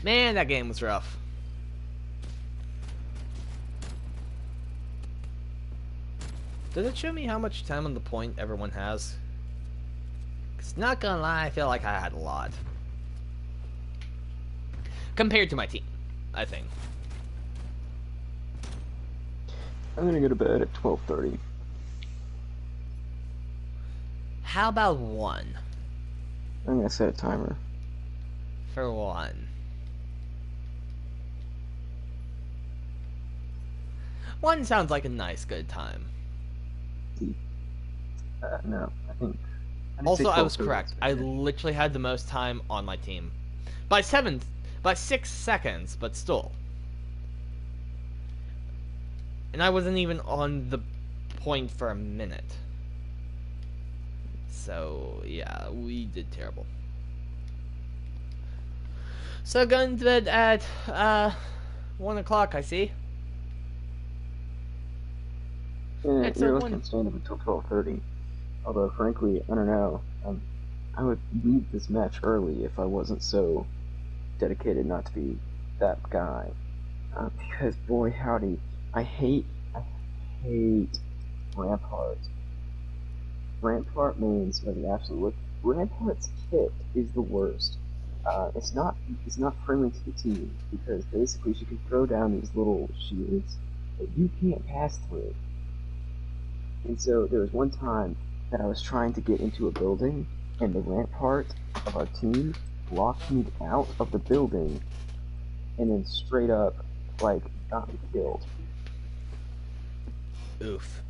Man, that game was rough. Does it show me how much time on the point everyone has? 'Cause not gonna lie, I feel like I had a lot. Compared to my team, I think. I'm gonna go to bed at 12:30. How about 1? I'm gonna set a timer. For 1. 1 sounds like a nice, good time. No, I think. Also, I was correct. I literally had the most time on my team. By 6 seconds, but still. And I wasn't even on the point for a minute. So, yeah, we did terrible. So, going to bed at, 1 o'clock, I see. Yeah, It's you're a lucky 1. I'm staying up until 12:30. Although, frankly, I don't know. I would leave this match early if I wasn't so dedicated not to be that guy. Because, boy, howdy, I hate Rampart. Rampart mains are the absolute worst. Rampart's kit is the worst. It's not friendly to the team because basically she can throw down these little shields that you can't pass through. And so there was one time that I was trying to get into a building, and the Rampart of our team blocked me out of the building, and then straight up, like, got me killed. Oof.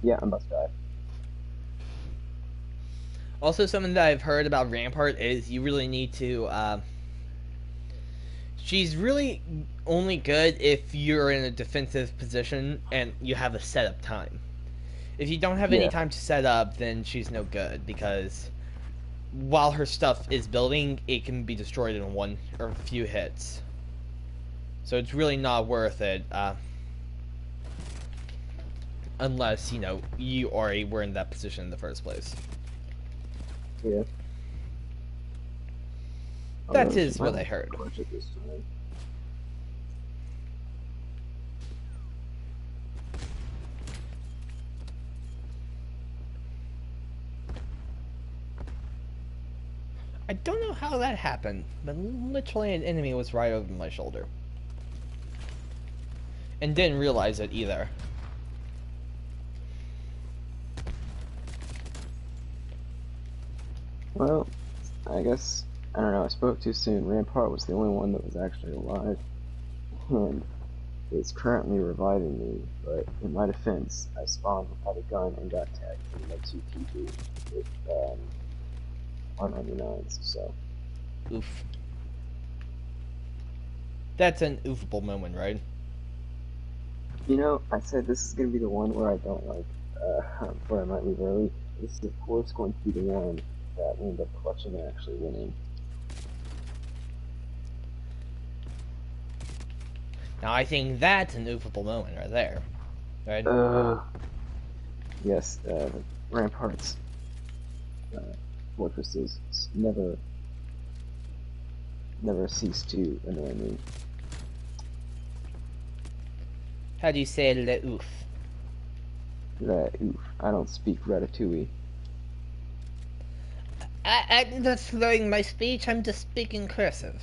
Yeah, I'm about to die. Also, something that I've heard about Rampart is you really need to, she's really only good if you're in a defensive position and you have a setup time. If you don't have any Yeah. time to set up, then she's no good because while her stuff is building, it can be destroyed in one or a few hits. So it's really not worth it, unless, you already were in that position in the first place. Yeah. That is what I heard. Clutch it this time. I don't know how that happened, but literally an enemy was right over my shoulder. And didn't realize it either. Well, I guess, I don't know, I spoke too soon. Rampart was the only one that was actually alive, and is currently reviving me, but in my defense, I spawned without a gun and got tagged from like 2 people with, R99s, so. Oof. That's an oofable moment, right? I said this is gonna be the one where I don't like, where I might leave early. This is of course going to be the one that we end up clutching and actually winning. Now I think that's an oofable moment right there. Right? Yes, Rampart's fortresses never cease to annoy me. How do you say le ouf? Oof, I don't speak Ratatouille. I'm not slurring my speech, I'm just speaking cursive.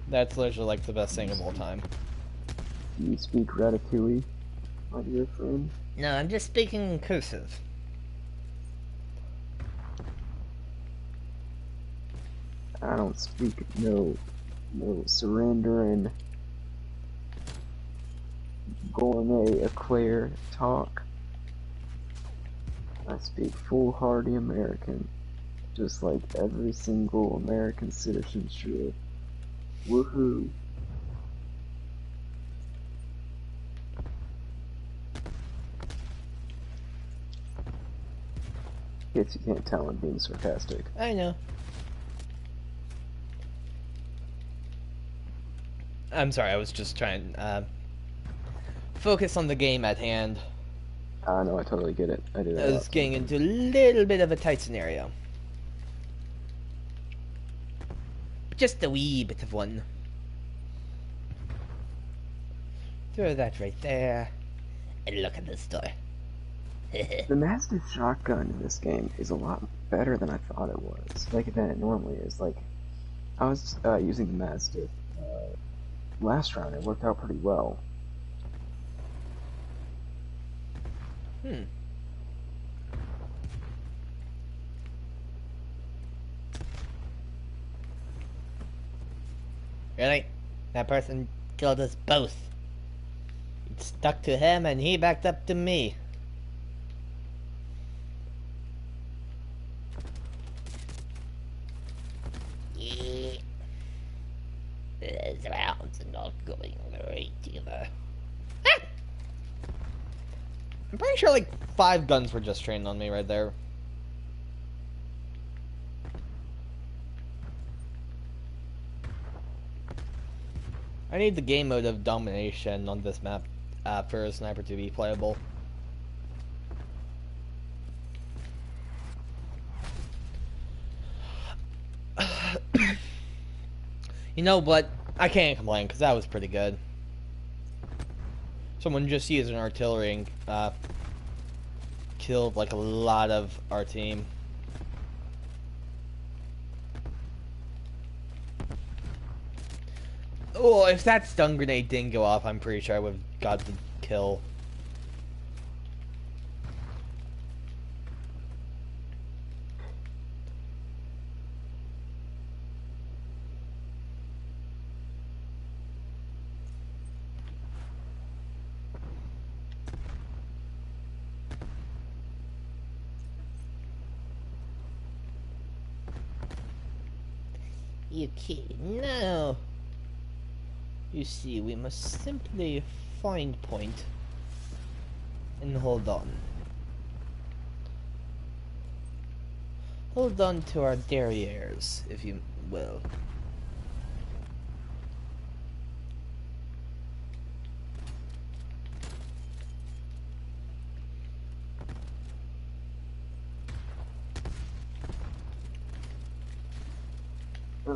That's literally like the best thing of all time. Do you speak Ratatouille, my dear friend? No, I'm just speaking in cursive. I don't speak no surrendering gourmet eclair talk. I speak foolhardy American, just like every single American citizen should. Woohoo! Guess you can't tell I'm being sarcastic. I know. I'm sorry, I was just trying to focus on the game at hand. I know, I totally get it. I do that I a was lot. getting into a little bit of a tight scenario. Just a wee bit of one. Throw that right there. And look at this door. The Mastiff shotgun in this game is a lot better than I thought it was. Like, than it normally is. Like, I was using the Mastiff last round. It worked out pretty well. Really? That person killed us both. It stuck to him and he backed up to me. Yeah. These rounds are not going right either. Ah! I'm pretty sure like 5 guns were just trained on me right there. I need the game mode of domination on this map for a sniper to be playable. You know what? I can't complain because that was pretty good. Someone just used an artillery and killed like a lot of our team. Oh, if that stun grenade didn't go off, I'm pretty sure I would have got the kill. You kidding? No. You see, we must simply find point and hold on. Hold on to our derrieres, if you will.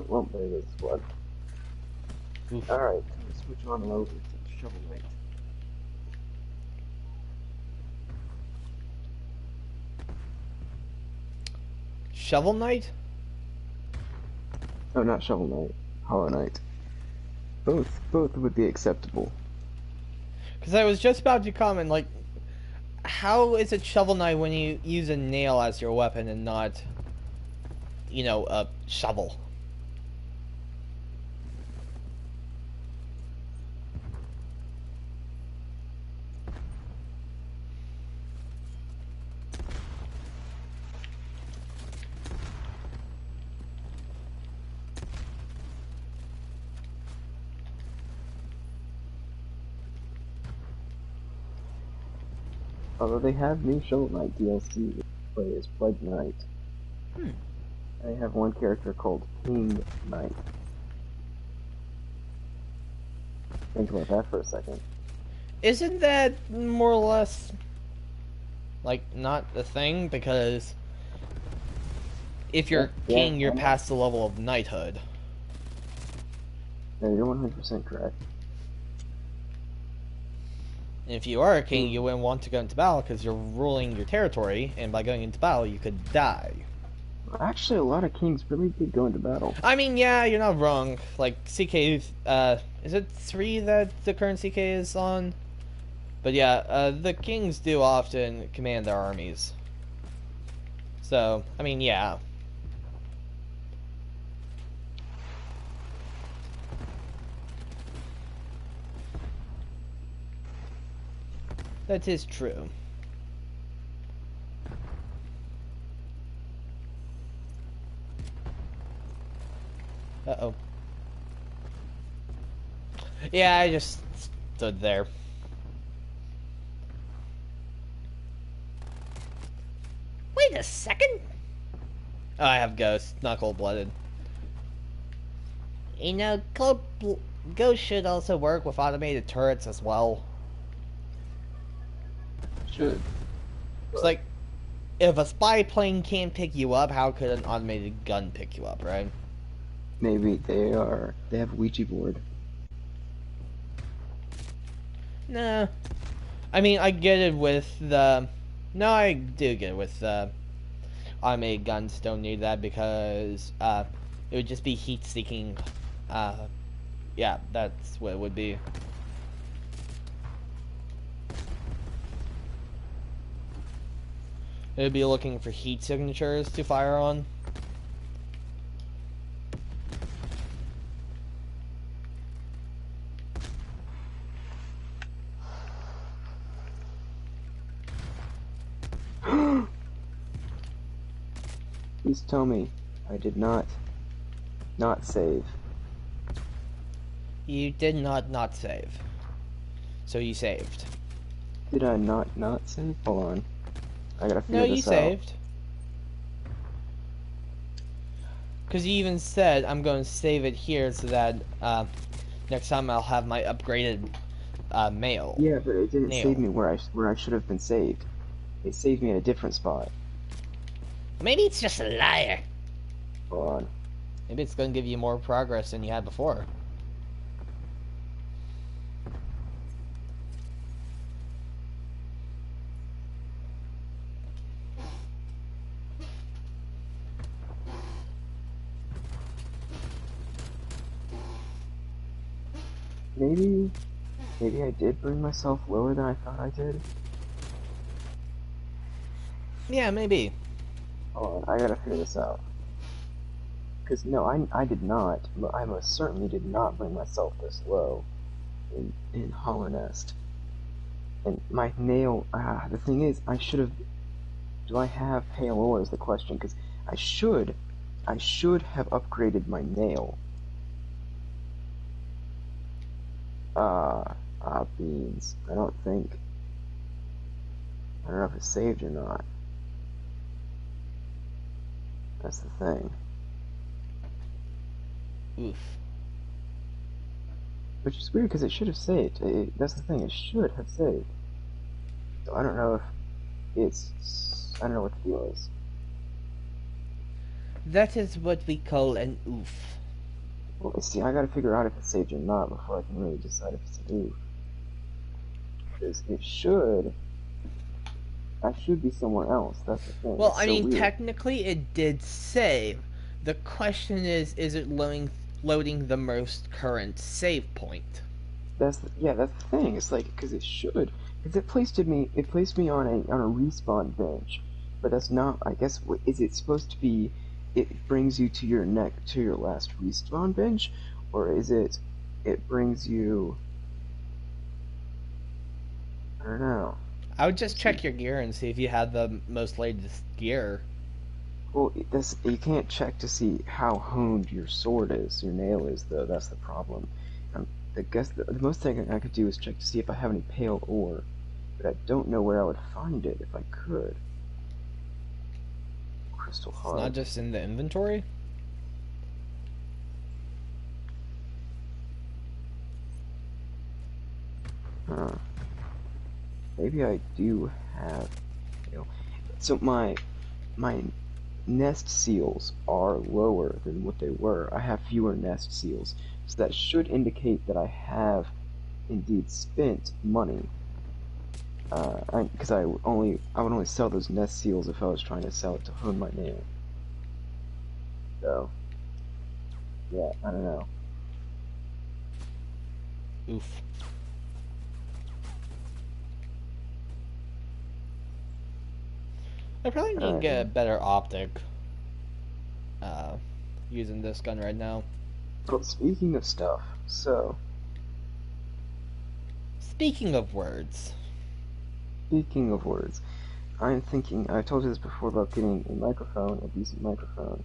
Well, there goes the squad. Alright, switch on and over to Shovel Knight. Shovel Knight? Oh, not Shovel Knight. Hollow Knight. Both would be acceptable. Because I was just about to comment, like, how is it Shovel Knight when you use a nail as your weapon and not, you know, a shovel? Although they have new Shovel Knight DLC, which play as Plague Knight. And they have one character called King Knight. Think about that for a second. Isn't that more or less, like, not a thing? Because if you're king, you're past the level of knighthood. No, you're 100% correct. And if you are a king, you wouldn't want to go into battle because you're ruling your territory, and by going into battle, you could die. Actually, a lot of kings really did go into battle. I mean, yeah, you're not wrong. Like, CK, is it 3 that the current CK is on? But yeah, the kings do often command their armies. So, I mean, yeah. That is true. Uh-oh. Yeah, I just stood there. Wait a second! Oh, I have Ghost, not Cold-Blooded. You know, Ghost should also work with automated turrets as well. Should. It's like, if a spy plane can't pick you up, how could an automated gun pick you up, right? Maybe they have a Ouija board. Nah. I mean, I get it with the... No, I do get it with the automated guns. Don't need that because it would just be heat-seeking. Yeah, that's what it would be. It would be looking for heat signatures to fire on. Please tell me I did not save. You did not save. So you saved. Did I not save? Hold on. I gotta figure No, you this out. saved. Because you even said, I'm going to save it here so that next time I'll have my upgraded mail. Yeah, but it didn't save me where I should have been saved. It saved me at a different spot. Maybe it's just a liar. Hold on. Maybe it's going to give you more progress than you had before. Maybe I did bring myself lower than I thought I did. Yeah, maybe. Hold on, I gotta figure this out. Because, no, I did not. I most certainly did not bring myself this low in Hollow Nest. And my nail, the thing is, I should have... Do I have Pale Ore is the question, because I should have upgraded my nail. Beans. I don't know if it's saved or not. That's the thing. Oof. Which is weird because it should have saved. That's the thing, it should have saved. So I don't know if I don't know what the deal is. That is what we call an oof. Well, see, I gotta figure out if it's saved or not before I can really decide if it's an oof. Because I should be somewhere else, that's the thing. Well, it's I so mean, weird. technically it did save. The question is it loading the most current save point? That's the thing. It's like, because it should. Because it placed me on a respawn bench. But that's not, I guess, is it supposed to be, it brings you to your last respawn bench? Or is it brings you, I don't know. I would just check your gear and see if you had the most latest gear. Well, you can't check to see how honed your sword is, your nail is, though. That's the problem. I guess the most thing I could do is check to see if I have any pale ore, but I don't know where I would find it if I could. Crystal heart. It's not just in the inventory? Huh. Maybe I do have, so my nest seals are lower than what they were. I have fewer nest seals, So that should indicate that I have indeed spent money. Because I would only sell those nest seals if I was trying to sell it to hone my nail. So, yeah, I don't know. Oof. I probably need to get a better optic using this gun right now. Well, speaking of stuff, so... Speaking of words, I'm thinking, I told you this before about getting a microphone, a decent microphone,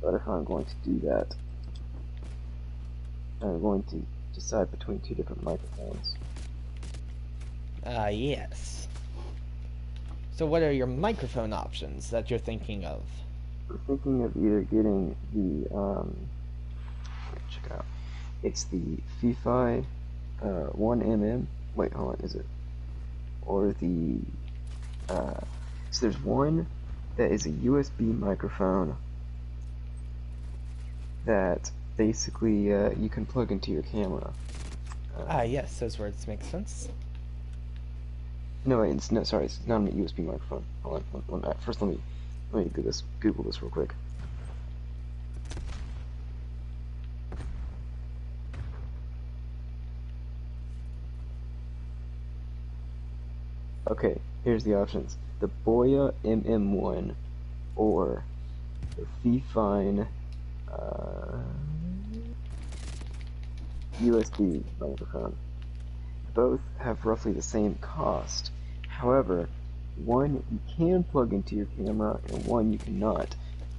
but if I'm going to do that, I'm going to decide between two different microphones. yes. So what are your microphone options that you're thinking of? I'm thinking of either getting the, check it out. It's the FiFi 1mm. Wait, hold on, is it? Or the, so there's one that is a USB microphone that basically you can plug into your camera. Yes, those words make sense. No, wait, it's not a USB microphone. Hold on, first let me Google this real quick. Okay, here's the options: the Boya MM1 or the Fifine USB microphone. Both have roughly the same cost. However, one you can plug into your camera and one you cannot.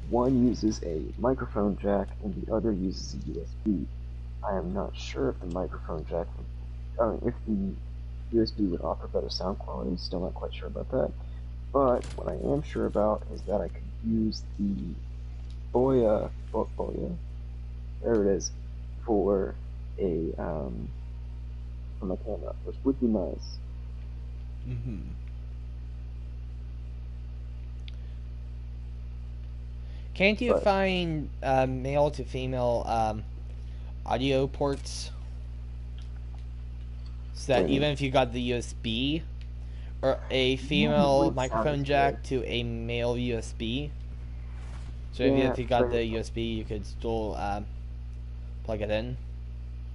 One uses a microphone jack and the other uses a USB. I am not sure if the microphone jack if the USB would offer better sound quality. Still not quite sure about that. But what I am sure about is that I could use the Boya, there it is, for a for my camera, which would be nice. Mm-hmm. Can't you find male to female audio ports? So that even if you got the USB or a female microphone jack to a male USB, so if you got the USB, you could still plug it in.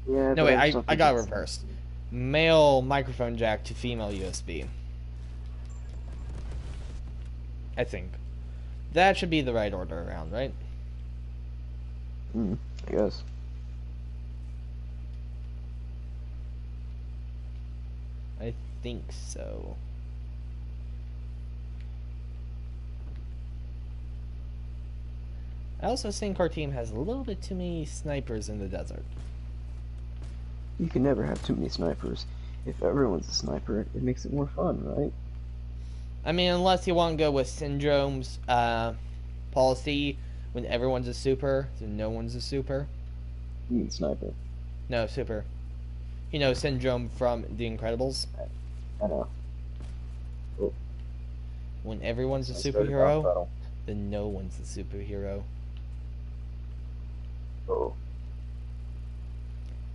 Yeah. No, wait, I got it reversed. Male microphone jack to female USB. I think that should be the right order around, right? I guess. I think so. I also think our team has a little bit too many snipers in the desert. You can never have too many snipers. If everyone's a sniper, it makes it more fun, right? I mean, unless you want to go with Syndrome's policy, when everyone's a super, so no one's a super. You mean sniper? No, super. You know Syndrome from The Incredibles? I know. Oh. When everyone's a superhero, then no one's a superhero. Oh.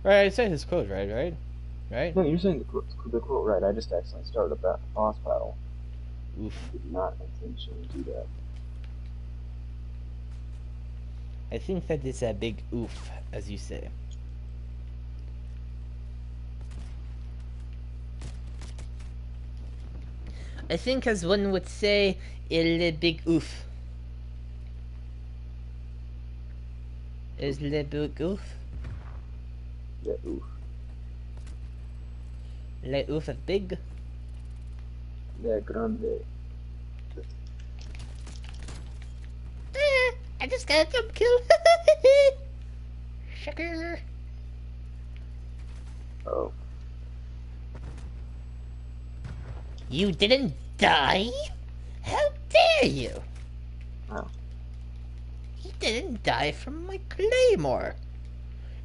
Right, I said his quote, right? No, you're saying the quote right. I just accidentally started a boss battle. Oof. I did not intentionally do that. I think that is a big oof, as you say. I think, as one would say, a big oof. Is le big oof? Yeah, oof. Le oof is big? Le grande. I just got a jump kill. Sugar. Oh. You didn't die? How dare you? Oh. He didn't die from my claymore.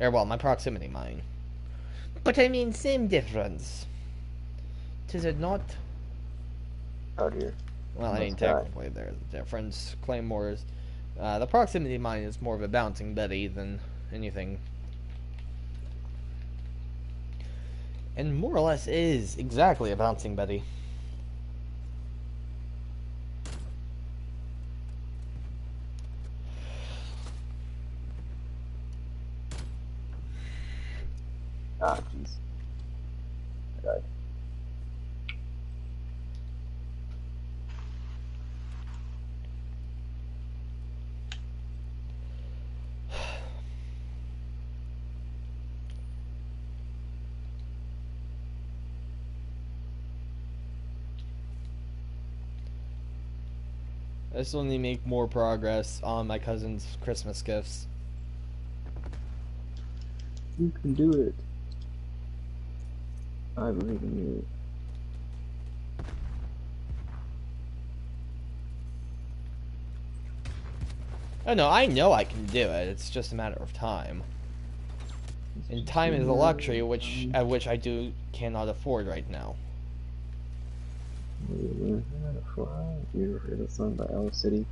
Or, well, my proximity mine. But I mean, same difference. Is it not? Oh dear. Well, I mean, technically there's a difference. Claymores, the proximity mine is more of a bouncing Betty than anything. And more or less is exactly a bouncing Betty. Ah, jeez. I died. I still need to make more progress on my cousin's Christmas gifts. You can do it. I believe in you. Oh no, I know I can do it. It's just a matter of time. And time is a luxury which I cannot afford right now. You ever heard of a song by Owl City?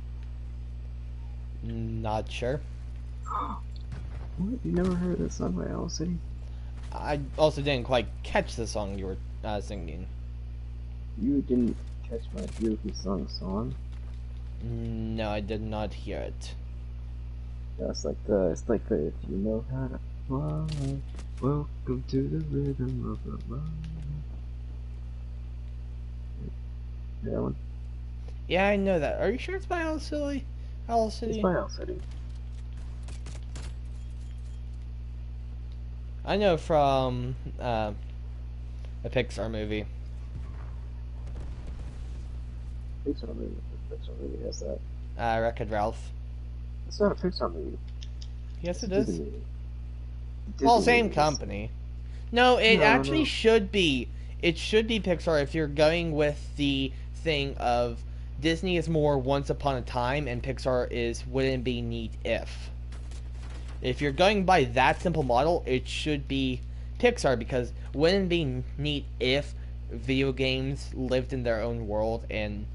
Not sure. What? You never heard of that song by Owl City? I also didn't quite catch the song you were singing. You didn't catch my beautifully song? No, I did not hear it. Yeah, it's like the if you know how to fly, welcome to the rhythm of the life. That one? Yeah, I know that. Are you sure it's by Owl City? Owl City? It's by Owl City. I know from a Pixar movie. Pixar movie has that. Wreck-It Ralph. It's not a Pixar movie. Yes, It's it a is. Disney movie. Well, Disney same movie. company. No, it actually No. should be. It should be Pixar if you're going with the thing of Disney is more once upon a time and Pixar is wouldn't be neat if. If you're going by that simple model, it should be Pixar because wouldn't be neat if video games lived in their own world and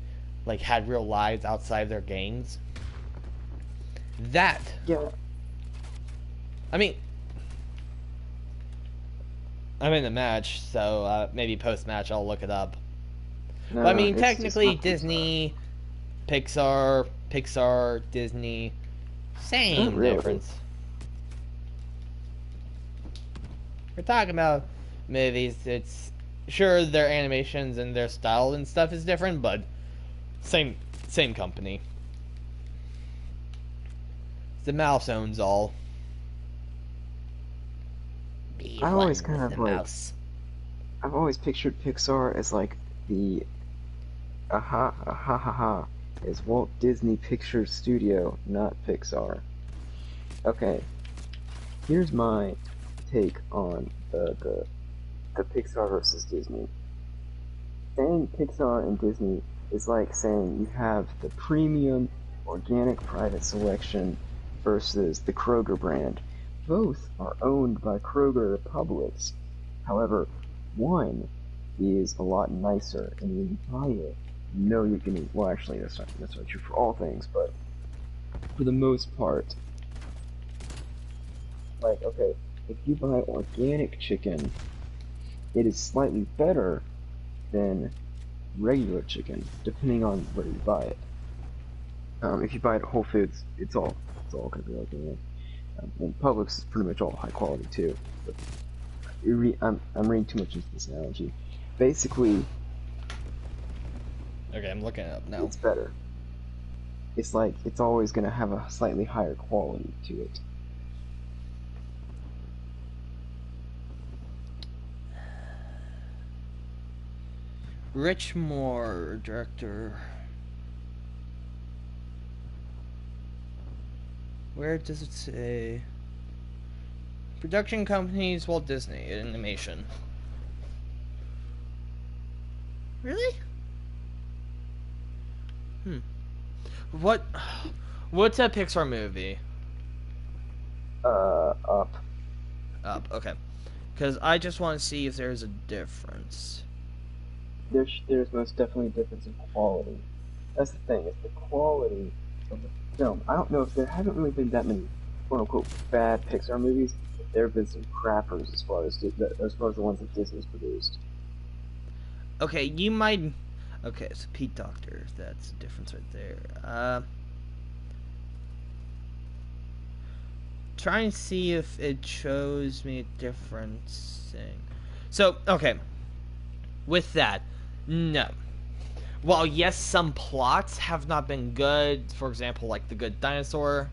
like had real lives outside their games. That. Yeah. I mean, I'm in the match, so maybe post match I'll look it up. No, But I mean, it's technically, not Disney, Pixar, Disney, Not same really. difference. We're talking about movies. It's sure their animations and their style and stuff is different, but same company. The mouse owns all. Be I one always kind with of the like mouse. I've always pictured Pixar as like the ha is Walt Disney Pictures Studio, not Pixar. Okay, here's my take on the Pixar versus Disney. Saying Pixar and Disney is like saying you have the premium organic private selection versus the Kroger brand. Both are owned by Kroger Publix. However, one is a lot nicer, and when you buy it, you know you're getting. Well, actually, that's not true for all things, but for the most part, like okay, if you buy organic chicken, it is slightly better than regular chicken, depending on where you buy it. If you buy it at Whole Foods, it's all gonna be organic. And Publix is pretty much all high quality too. But I'm reading too much into this analogy. Basically, Okay, I'm looking it up now. it's better. It's like it's always gonna have a slightly higher quality to it. Rich Moore, director. Where does it say? Production companies, Walt Disney Animation. Really? What? What's a Pixar movie? Up. Up. Okay. Because I just want to see if there's a difference. There's most definitely a difference in quality. That's the thing. It's the quality of the film. I don't know if there haven't really been that many quote unquote bad Pixar movies, there have been some crappers as far as the ones that Disney's produced. Okay, you might. Okay, so Pete Doctor, that's the difference right there. Try and see if it shows me a difference thing. So, okay, with that, no. While yes, some plots have not been good. For example, like The Good Dinosaur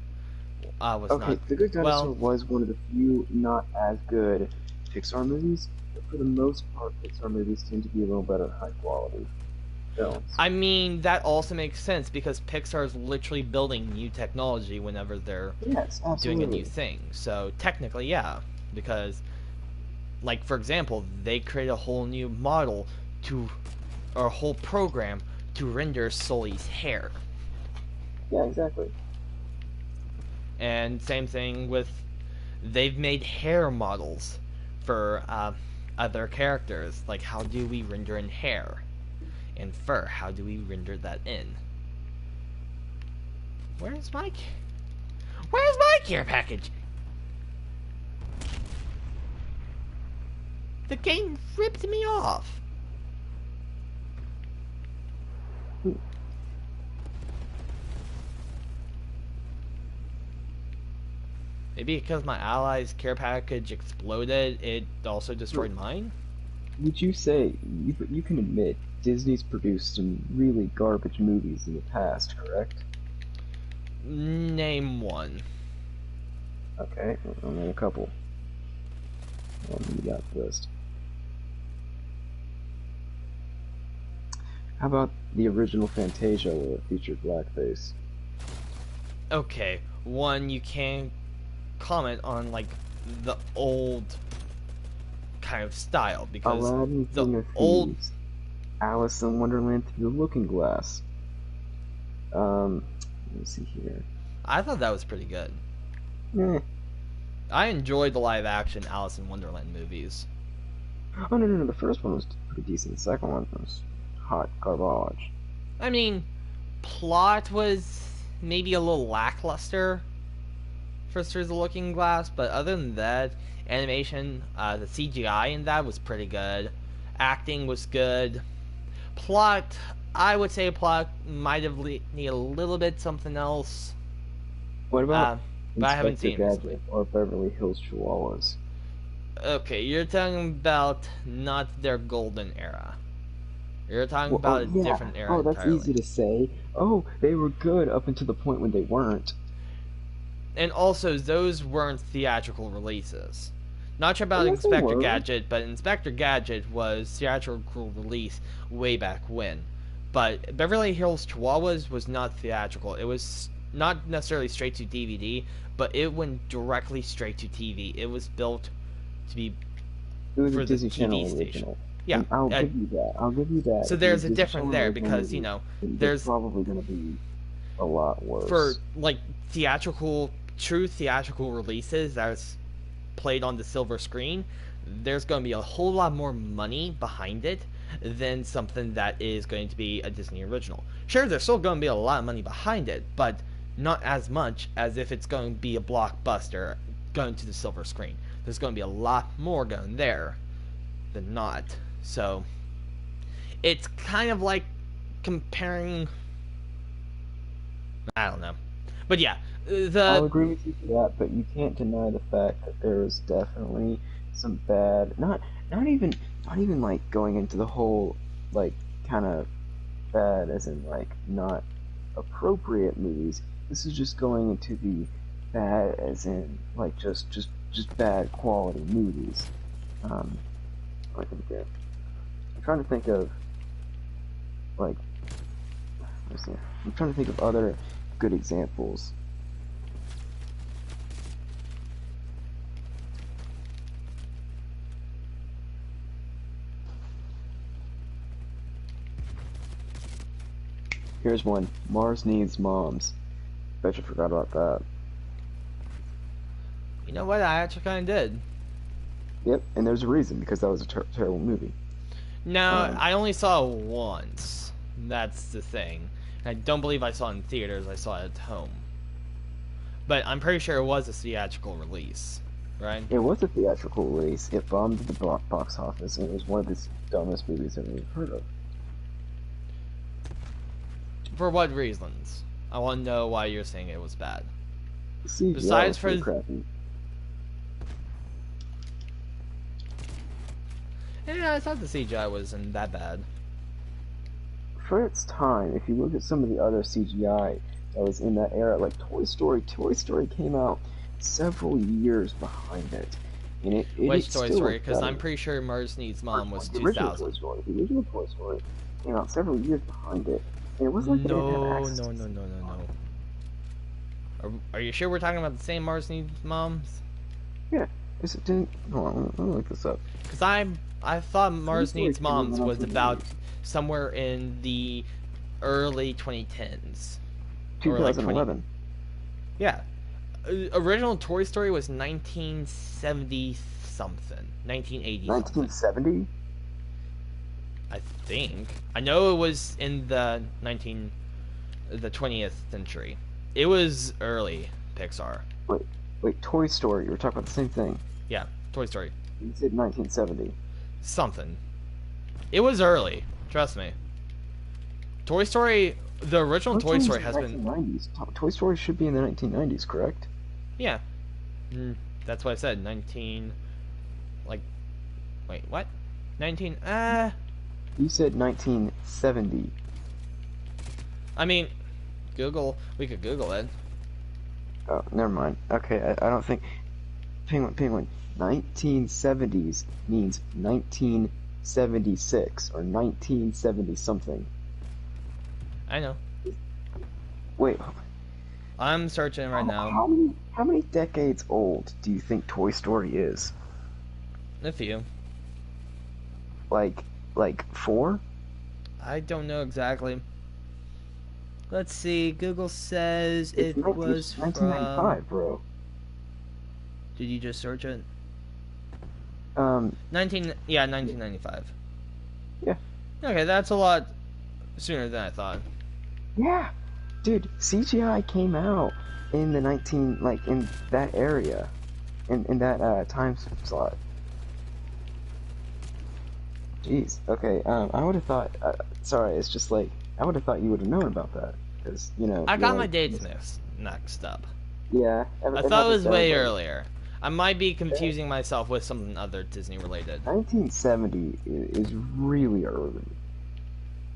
was not Okay, The Good well. Dinosaur was one of the few not as good Pixar movies, but for the most part, Pixar movies tend to be a little better high quality films. I mean, that also makes sense because Pixar is literally building new technology whenever they're Yes, doing a new absolutely. thing. So technically, yeah, because like for example, they create a whole new model to or a whole program to render Sully's hair. Yeah, exactly. And same thing with they've made hair models for other characters. Like how do we render in hair and fur? How do we render that in? Where's my care package? The game ripped me off. Maybe because my ally's care package exploded, it also destroyed mine? Would you say you can admit Disney's produced some really garbage movies in the past, correct? Name one. Okay, only a couple. You got this. How about the original Fantasia where it featured blackface? Okay, one, you can't comment on, like, the old kind of style, because Aladdin the King of old... Thieves, Alice in Wonderland Through the Looking Glass. Let me see here. I thought that was pretty good. Eh. I enjoyed the live-action Alice in Wonderland movies. Oh no, the first one was pretty decent. The second one was hot garbage. I mean, plot was maybe a little lackluster for Through the Looking Glass, but other than that, animation, the CGI in that was pretty good. Acting was good. Plot, I would say plot might have need a little bit something else. What about But I haven't Inspector seen it recently. Gadget or Beverly Hills Chihuahuas? Okay, you're talking about not their golden era. You're talking Well, oh about a yeah. different era Oh, that's entirely. easy to say. Oh, they were good up until the point when they weren't. And also, those weren't theatrical releases. Not sure about Yes, they Inspector were. Gadget, but Inspector Gadget was theatrical release way back when. But Beverly Hills Chihuahuas was not theatrical. It was not necessarily straight to DVD, but it went directly straight to TV. It was built to be It was a for the Disney TV Channel station. original. Yeah. And I'll give you that. I'll give you that. So If it was there's a a Disney difference Channel there original because, movie, they're there's probably going to be a lot for worse. like true theatrical releases that's played on the silver screen, there's going to be a whole lot more money behind it than something that is going to be a Disney original. Sure, there's still going to be a lot of money behind it, but not as much as if it's going to be a blockbuster going to the silver screen. There's going to be a lot more going there than not. So it's kind of like comparing. I don't know, but yeah, I'll the agree with you for that, but you can't deny the fact that there is definitely some bad, not even like going into the whole like kind of bad as in like not appropriate movies. This is just going into the bad as in like just bad quality movies. I think I'm trying to think of like let's see. I'm trying to think of other good examples. Here's one. Mars Needs Moms. Bet you forgot about that. you know what I actually kind of did. Yep, and there's a reason because that was a terrible movie. No, Um, I only saw it once. That's the thing. I don't believe I saw it in theaters. I saw it at home. But I'm pretty sure it was a theatrical release, right? It was a theatrical release. It bombed the box office, and it was one of the dumbest movies I've ever heard of. For what reasons? I want to know why you're saying it was bad. The CGI Besides was for pretty crappy. Yeah, I thought the CGI wasn't that bad. For its time, if you look at some of the other CGI that was in that era, like Toy Story came out several years behind it. And Which it Toy still Story? looked Because better. I'm pretty sure Mars Needs Mom was The original 2000. Toy Story. The original Toy Story came out several years behind it. And it wasn't like they didn't have access to No. Are you sure we're talking about the same Mars Needs Moms? Yeah. Is it didn't hold on, let me look this up. Because I thought Mars Story Needs came out Moms in was 1980s. about somewhere in the early 2010s. Or like 2011. Yeah. Original Toy Story was 1970 something. 1980 something. 1970? I think. I know it was in the 20th century. It was early Pixar. Wait, Toy Story. You were talking about the same thing. Yeah, Toy Story. You said 1970. Something. It was early. Trust me. Toy Story, the original Toy Story has been... 1990s. Toy Story should be in the 1990s, correct? Yeah. That's what I said. 19... Like... Wait, what? 19... You said 1970. I mean... Google... We could Google it. Oh, never mind. Okay, I don't think... Penguin. 1970s means 1976 or 1970 something. I know. Wait, I'm searching right now. How many decades old do you think Toy Story is? A few. Like 4? I don't know exactly. Let's see. Google says It's it was 1995, from... bro. Did you just search it? 1995. Yeah. Okay, that's a lot sooner than I thought. Yeah, dude, CGI came out in the in that area, in that time slot. Jeez. Okay. I would have thought. Sorry, it's just like I would have thought you would have known about that because I got my like, dates mixed up. Yeah. I thought it was way earlier. I might be confusing myself with something other Disney related. 1970 is really early.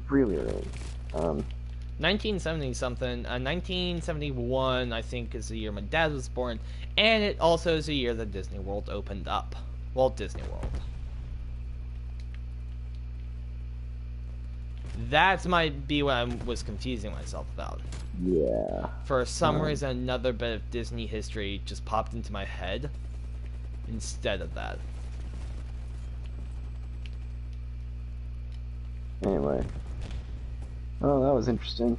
Really early. 1970 something. 1971, I think, is the year my dad was born, and it also is the year that Disney World opened up. Walt Disney World. That might be what I was confusing myself about. Yeah. For some reason, another bit of Disney history just popped into my head instead of that. Anyway. Oh, that was interesting.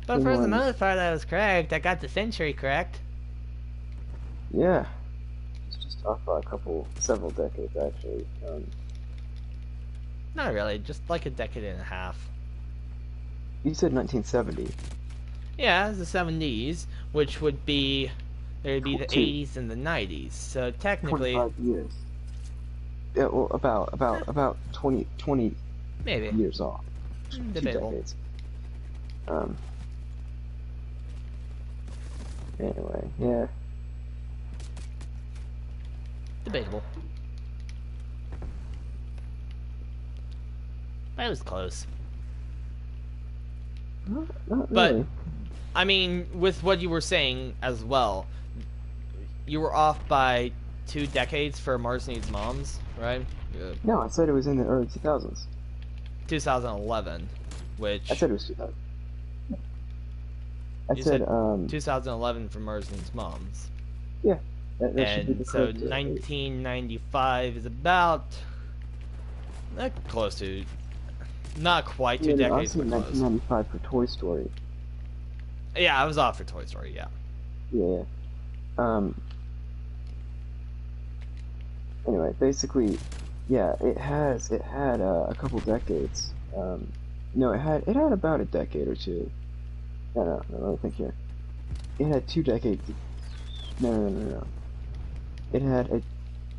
But for the most part, I was correct. I got the century correct. Yeah. It's just off by several decades, actually. Not really, just like a decade and a half. You said 1970. Yeah, it's the 70s, which would be... There'd be the 22. 80s and the 90s. So technically... 25 years. Yeah, well, about 20 maybe. years off. Debatable. 2 decades. Anyway, yeah. Debatable. That was close. Not But, really. I mean, with what you were saying as well, you were off by 2 decades for Mars Needs Moms, right? No, I said it was in the early 2000s. 2011, which... I said it was 2000. I You said, 2011 for Mars Needs Moms. yeah. That should be the And so correct 1995 is about... close to... Not quite 2 yeah, decades, I said but close. 1995 for Toy Story. Yeah, I was off for Toy Story, yeah. Yeah. Anyway, basically, yeah, it had a couple decades. No, it had about a decade or two. No, let me think here. it had 2 decades. No. It had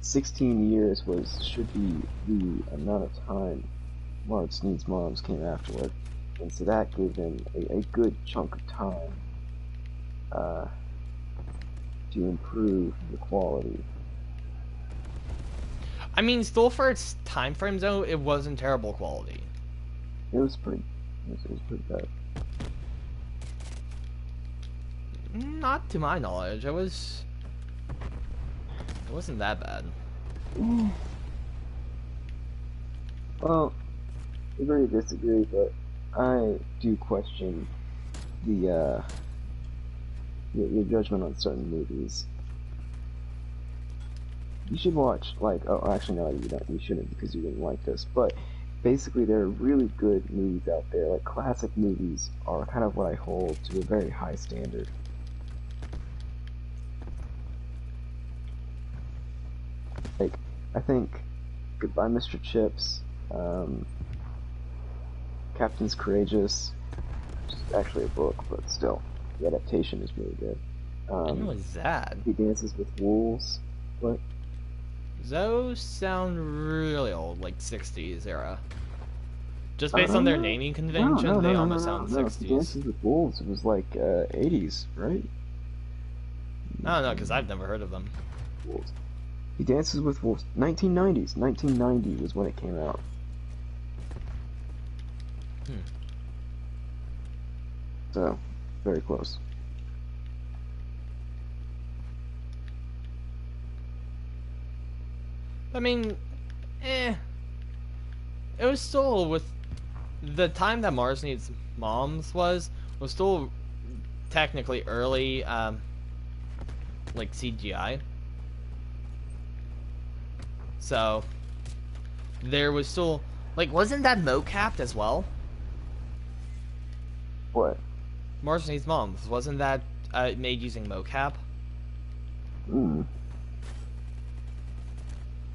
16 years should be the amount of time Marge Needs Moms came afterward, and so that gave them a good chunk of time uh, to improve the quality. I mean, still for its time frame though, it wasn't terrible quality. It was pretty. It was pretty bad. Not to my knowledge. It wasn't that bad. Well, I very disagree, but I do question the your judgment on certain movies. You should watch, like, oh, actually no, you don't. You shouldn't because you didn't like this. But basically, there are really good movies out there. Like classic movies are kind of what I hold to a very high standard. Like, I think Goodbye, Mr. Chips, Captain's Courageous, which is actually a book, but still, the adaptation is really good. When was that? He Dances with Wolves. What? Those sound really old, like 60s era. Just based on their naming convention, they almost sound 60s. He Dances with Wolves, it was like 80s, right? I don't know, because I've never heard of them. Wolves. He Dances with Wolves. 1990s. 1990 was when it came out. So, very close. I mean, it was still, with the time that Mars Needs Moms was still technically early, like CGI. So, there was still, like, wasn't that mocapped as well? What? Mars Needs Moms, wasn't that made using mocap?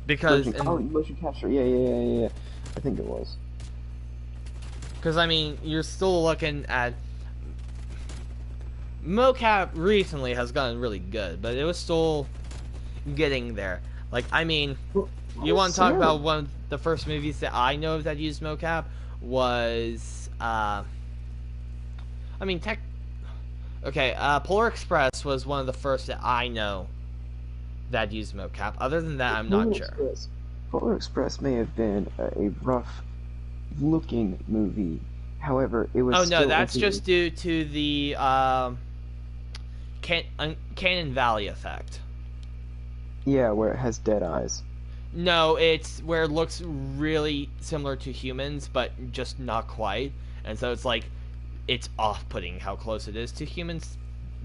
Because motion capture. Yeah. I think it was. Because I mean, you're still looking at mocap recently has gotten really good, but it was still getting there. Like, I mean, you want to talk about one of the first movies that I know of that used mocap was I mean, Polar Express was one of the first that I know that used mocap. Other than that, I'm not sure. Polar Express may have been a rough-looking movie. However, it was. Oh no, that's just due to the Cannon Valley effect. Yeah, where it has dead eyes. No, it's where it looks really similar to humans, but just not quite. And so it's like, it's off-putting how close it is to humans,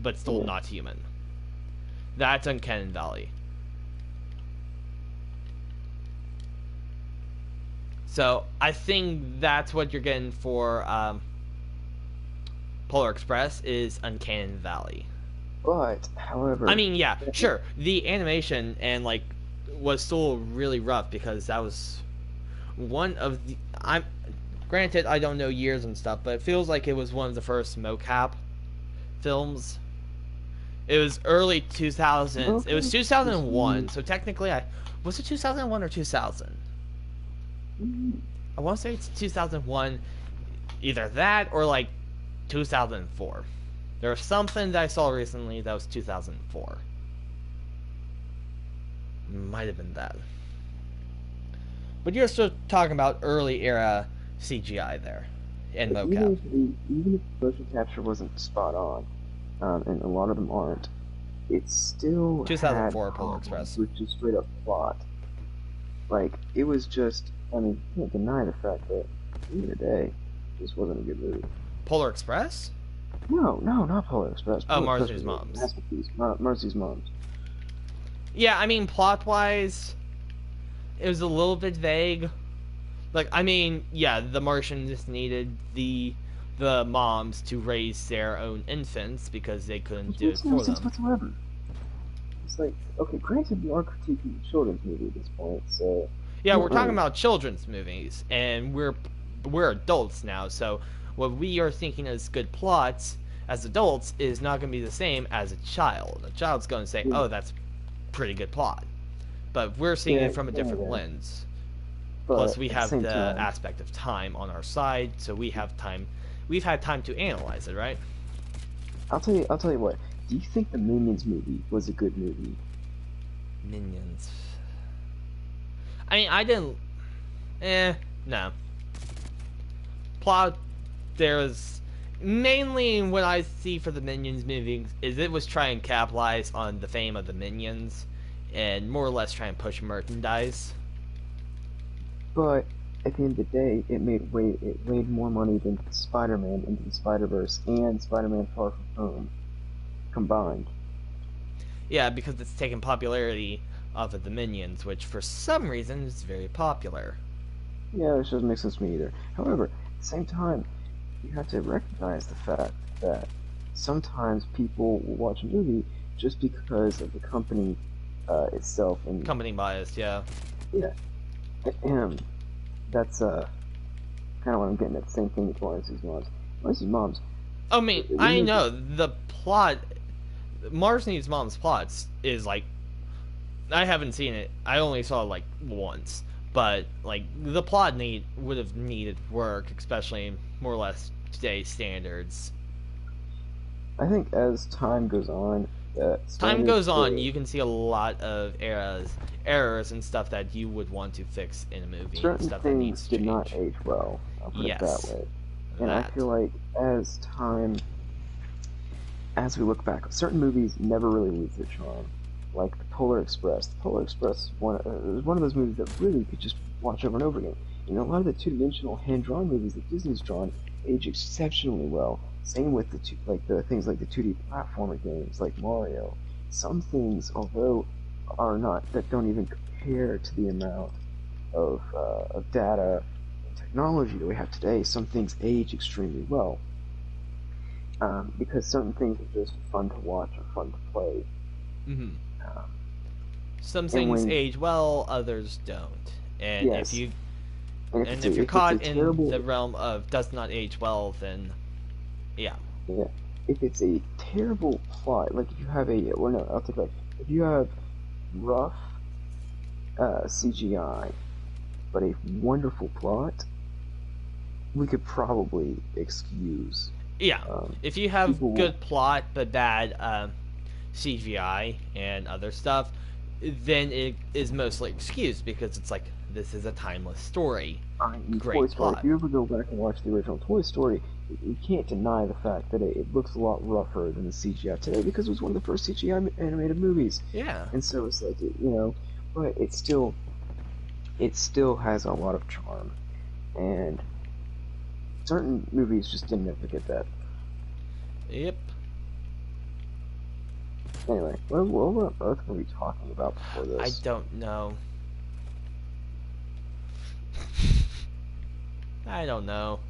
but still not human. That's Uncanny Valley. So I think that's what you're getting for Polar Express is Uncanny Valley. But, however, I mean, yeah, sure, the animation and like was still really rough because that was one of the. Granted, I don't know years and stuff, but it feels like it was one of the first mocap films. It was early 2000s. Okay. It was 2001, so technically, was it 2001 or 2000? I want to say it's 2001, either that or like 2004. There was something that I saw recently that was 2004. Might have been that. But you're still talking about early era CGI there and mocap. Even if motion capture wasn't spot on, and a lot of them aren't, it still 2004 Polar Express, which is straight up plot. Like, it was just, I mean, you can't deny the fact that even today, this wasn't a good movie. Polar Express? No, not Polar Express. Oh, Marcy's Moms. Marcy's Moms. Yeah, I mean, plot-wise, it was a little bit vague. Like, I mean, yeah, the Martians needed the moms to raise their own infants because they couldn't do it for them. Whatsoever. It's like, okay, granted, we are critiquing a children's movie at this point, so... Yeah, we're talking about children's movies, and we're adults now, so what we are thinking as good plots as adults is not going to be the same as a child. A child's going to say, Yeah, "Oh, that's pretty good plot," but we're seeing yeah, it from a yeah, different yeah. lens. Plus, But we at the have same the time, aspect of time on our side, so we have time. We've had time to analyze it, right? I'll tell you what. Do you think the Minions movie was a good movie? Minions. I mean, I didn't. No. Plot. There's mainly what I see for the Minions movie is it was trying to capitalize on the fame of the Minions, and more or less try and push merchandise. But at the end of the day, it made more money than Spider-Man Into the Spider-Verse and Spider-Man Far From Home combined. Yeah, because it's taken popularity off of the Minions, which for some reason is very popular. Yeah, this doesn't make sense to me either. However, at the same time, you have to recognize the fact that sometimes people will watch a movie just because of the company itself, and Company biased, yeah. yeah, and that's kind of what I'm getting at. The same thing with Lawrence's Moms. Lawrence's Moms, I mean, we I make know the plot. Mars Needs Mom's plots is like I haven't seen it. I only saw it like once, but like the plot would have needed work, especially more or less today's standards. I think as time goes on, Time standards goes on, for you can see a lot of errors and stuff that you would want to fix in a movie, certain stuff that things needs to did not change. age well. I'll put it that Yes, way. And I that. feel like as time, as we look back, certain movies never really lose their charm. Like the Polar Express. The Polar Express was one of those movies that really could just watch over and over again. You know, a lot of the two-dimensional hand-drawn movies that Disney's drawn age exceptionally well. Same with like the things like the 2D platformer games like Mario. Some things, although are not that don't even compare to the amount of data and technology that we have today, some things age extremely well because certain things are just fun to watch or fun to play. Mm-hmm. Um, Some and things when age well, others don't. And if yes, you and and if you're if it's a caught in terrible the realm of does not age well, then yeah. yeah, if it's a terrible plot, like if you have a well no, I'll take that. If you have rough CGI but a wonderful plot, we could probably excuse Yeah. um, If you have people. good plot but bad CGI and other stuff, then it is mostly excused because it's like this is a timeless story. In Toy Great Story, if plot. you ever go back and watch the original Toy Story, you can't deny the fact that it looks a lot rougher than the CGI today because it was one of the first CGI animated movies, Yeah. and so it's like but it still has a lot of charm, and certain movies just didn't ever get that. Yep. Anyway, what were on earth were we talking about before I this? don't know. I don't know.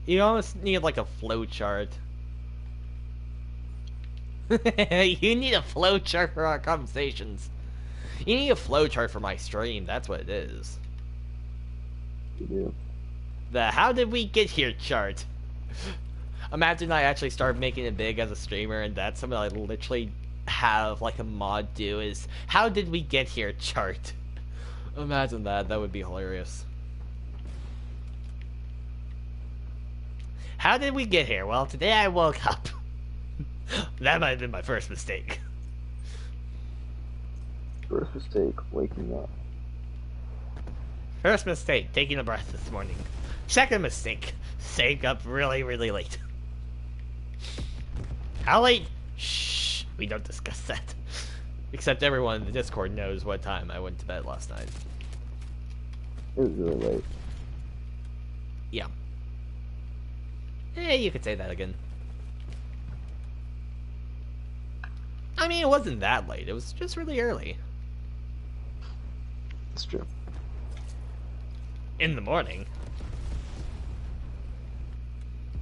You almost need like a flow chart. You need a flow chart for our conversations. You need a flow chart for my stream. That's what it is. You do. The how did we get here chart. Imagine I actually start making it big as a streamer, and that's something I literally have like a mod do is how did we get here chart. Imagine that. That would be hilarious. How did we get here? Well, today I woke up. That might have been my first mistake. First mistake, waking up. First mistake, taking a breath this morning. Second mistake, staying up really, really late. How late? Shh, we don't discuss that. Except everyone in the Discord knows what time I went to bed last night. It was really late. Yeah. You could say that again. I mean, it wasn't that late. It was just really early. It's true. In the morning.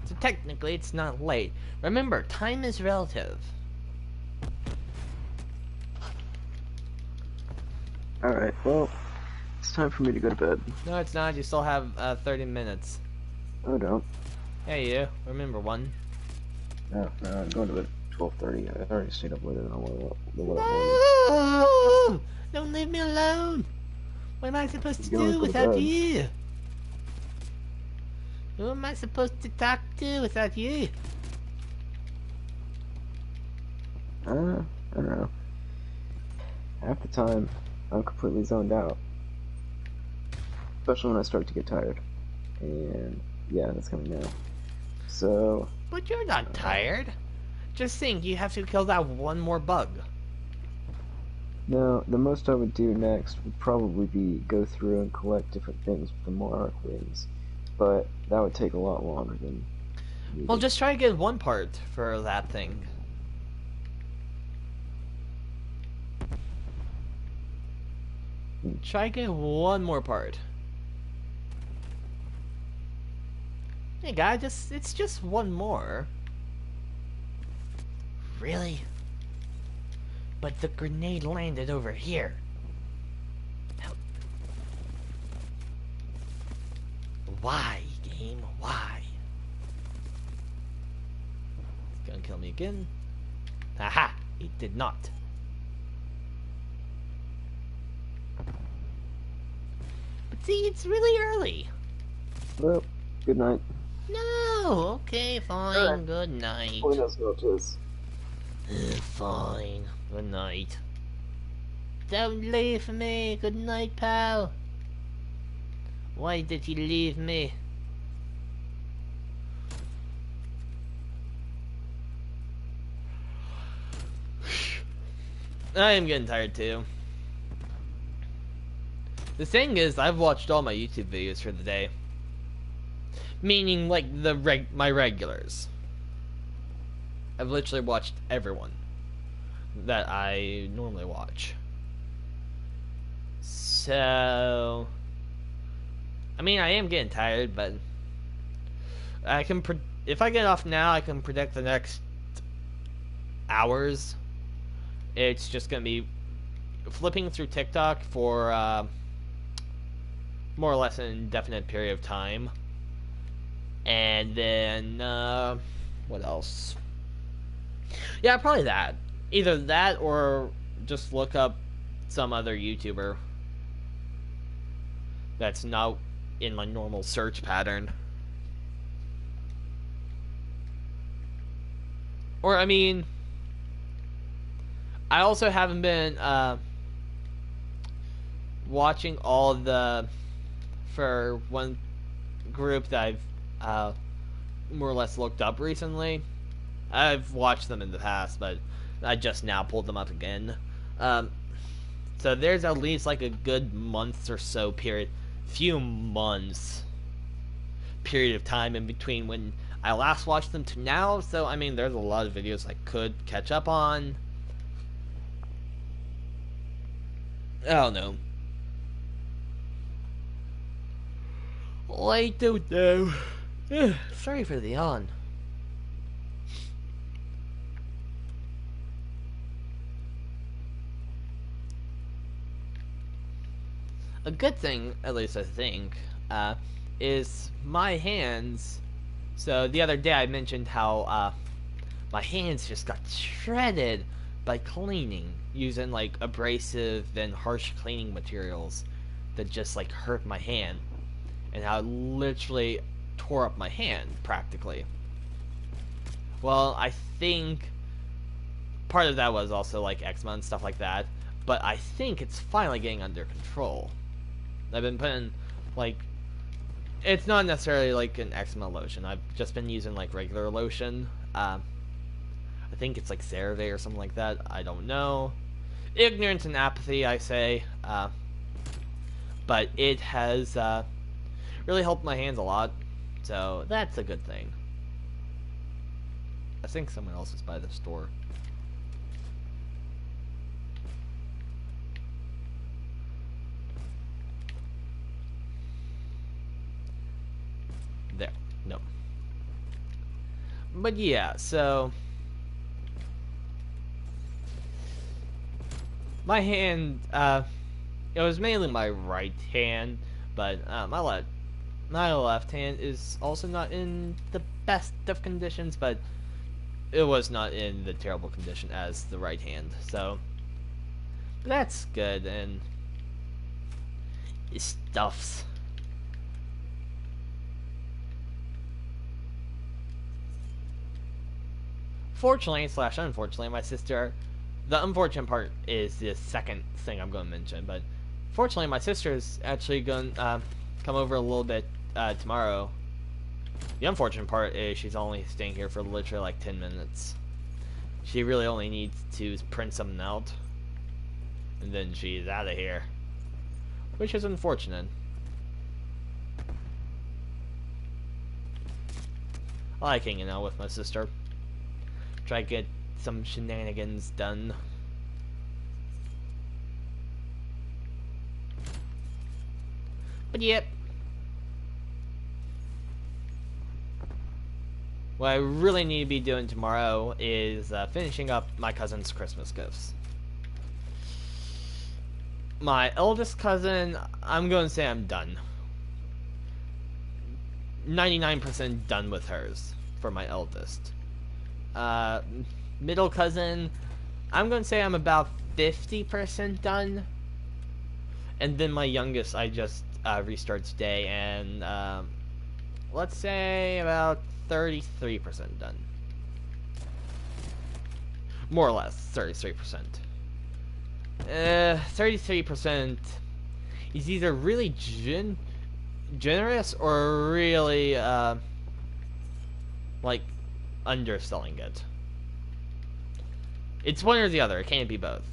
So technically, it's not late. Remember, time is relative. Alright, well, it's time for me to go to bed. No, it's not. You still have 30 minutes. Oh, don't. Hey, you. Remember one? No, I'm going to bed at 12:30. I already stayed up later than I wanted. No! Don't leave me alone! What am I supposed to You always do go to without bed. you? Who am I supposed to talk to without you? I don't know. Half the time, I'm completely zoned out. Especially when I start to get tired. And yeah, that's coming now. So, But you're not uh, tired. Just think, you have to kill that one more bug. no, the most I would do next would probably be go through and collect different things with the Monarch wings. But that would take a lot longer than Well, needed. just try to get one part for that thing. Hmm. Try to get one more part. Hey, guy, it's just one more. Really? But the grenade landed over here. Why, game? Why? It's gonna kill me again. Haha! It did not. But see, it's really early. Well, good night. No! Okay, Alright. fine. Good night. Buenas noches. Fine. Good night. Don't leave me. Good night, pal. Why did you leave me? I am getting tired too. The thing is, I've watched all my YouTube videos for the day. Meaning, like, my regulars. I've literally watched everyone that I normally watch. So, I mean, I am getting tired, but I can if I get off now, I can predict the next hours. It's just gonna be flipping through TikTok for more or less an indefinite period of time, and then what else? Yeah, probably that. Either that or just look up some other YouTuber that's not in my normal search pattern. Or, I mean, I also haven't been watching all the. For one group that I've more or less looked up recently. I've watched them in the past, but I just now pulled them up again. Um, so there's at least like a good month or so few months period of time in between when I last watched them to now. So I mean, there's a lot of videos I could catch up on. I don't know. I don't know. Sorry for the yawn. A good thing, at least I think, is my hands. So the other day I mentioned how my hands just got shredded by cleaning using like abrasive and harsh cleaning materials that just like hurt my hand, and how it literally tore up my hand practically. Well, I think part of that was also like eczema and stuff like that, but I think it's finally getting under control. I've been putting like it's not necessarily like an eczema lotion. I've just been using like regular lotion. I think it's like CeraVe or something like that. I don't know. Ignorance and apathy, I say. But it has really helped my hands a lot. So that's a good thing. I think someone else is by the store. There. No. But yeah, so my hand, it was mainly my right hand, but my left, My left hand is also not in the best of conditions, but it was not in the terrible condition as the right hand. So that's good, and it stuffs. Fortunately slash unfortunately, my sister. The unfortunate part is the second thing I'm going to mention, but fortunately, my sister is actually going to come over a little bit tomorrow. The unfortunate part is she's only staying here for literally like 10 minutes. She really only needs to print something out, and then she's out of here, which is unfortunate. I like hanging out with my sister. Try to get some shenanigans done. But yep. What I really need to be doing tomorrow is finishing up my cousin's Christmas gifts. My eldest cousin, I'm going to say I'm done. 99% done with hers for my eldest. Middle cousin, I'm going to say I'm about 50% done. And then my youngest, I just restarted today, and let's say about 33% done. More or less, 33%. 33% is either really generous or really, like, underselling it. It's one or the other, it can't be both.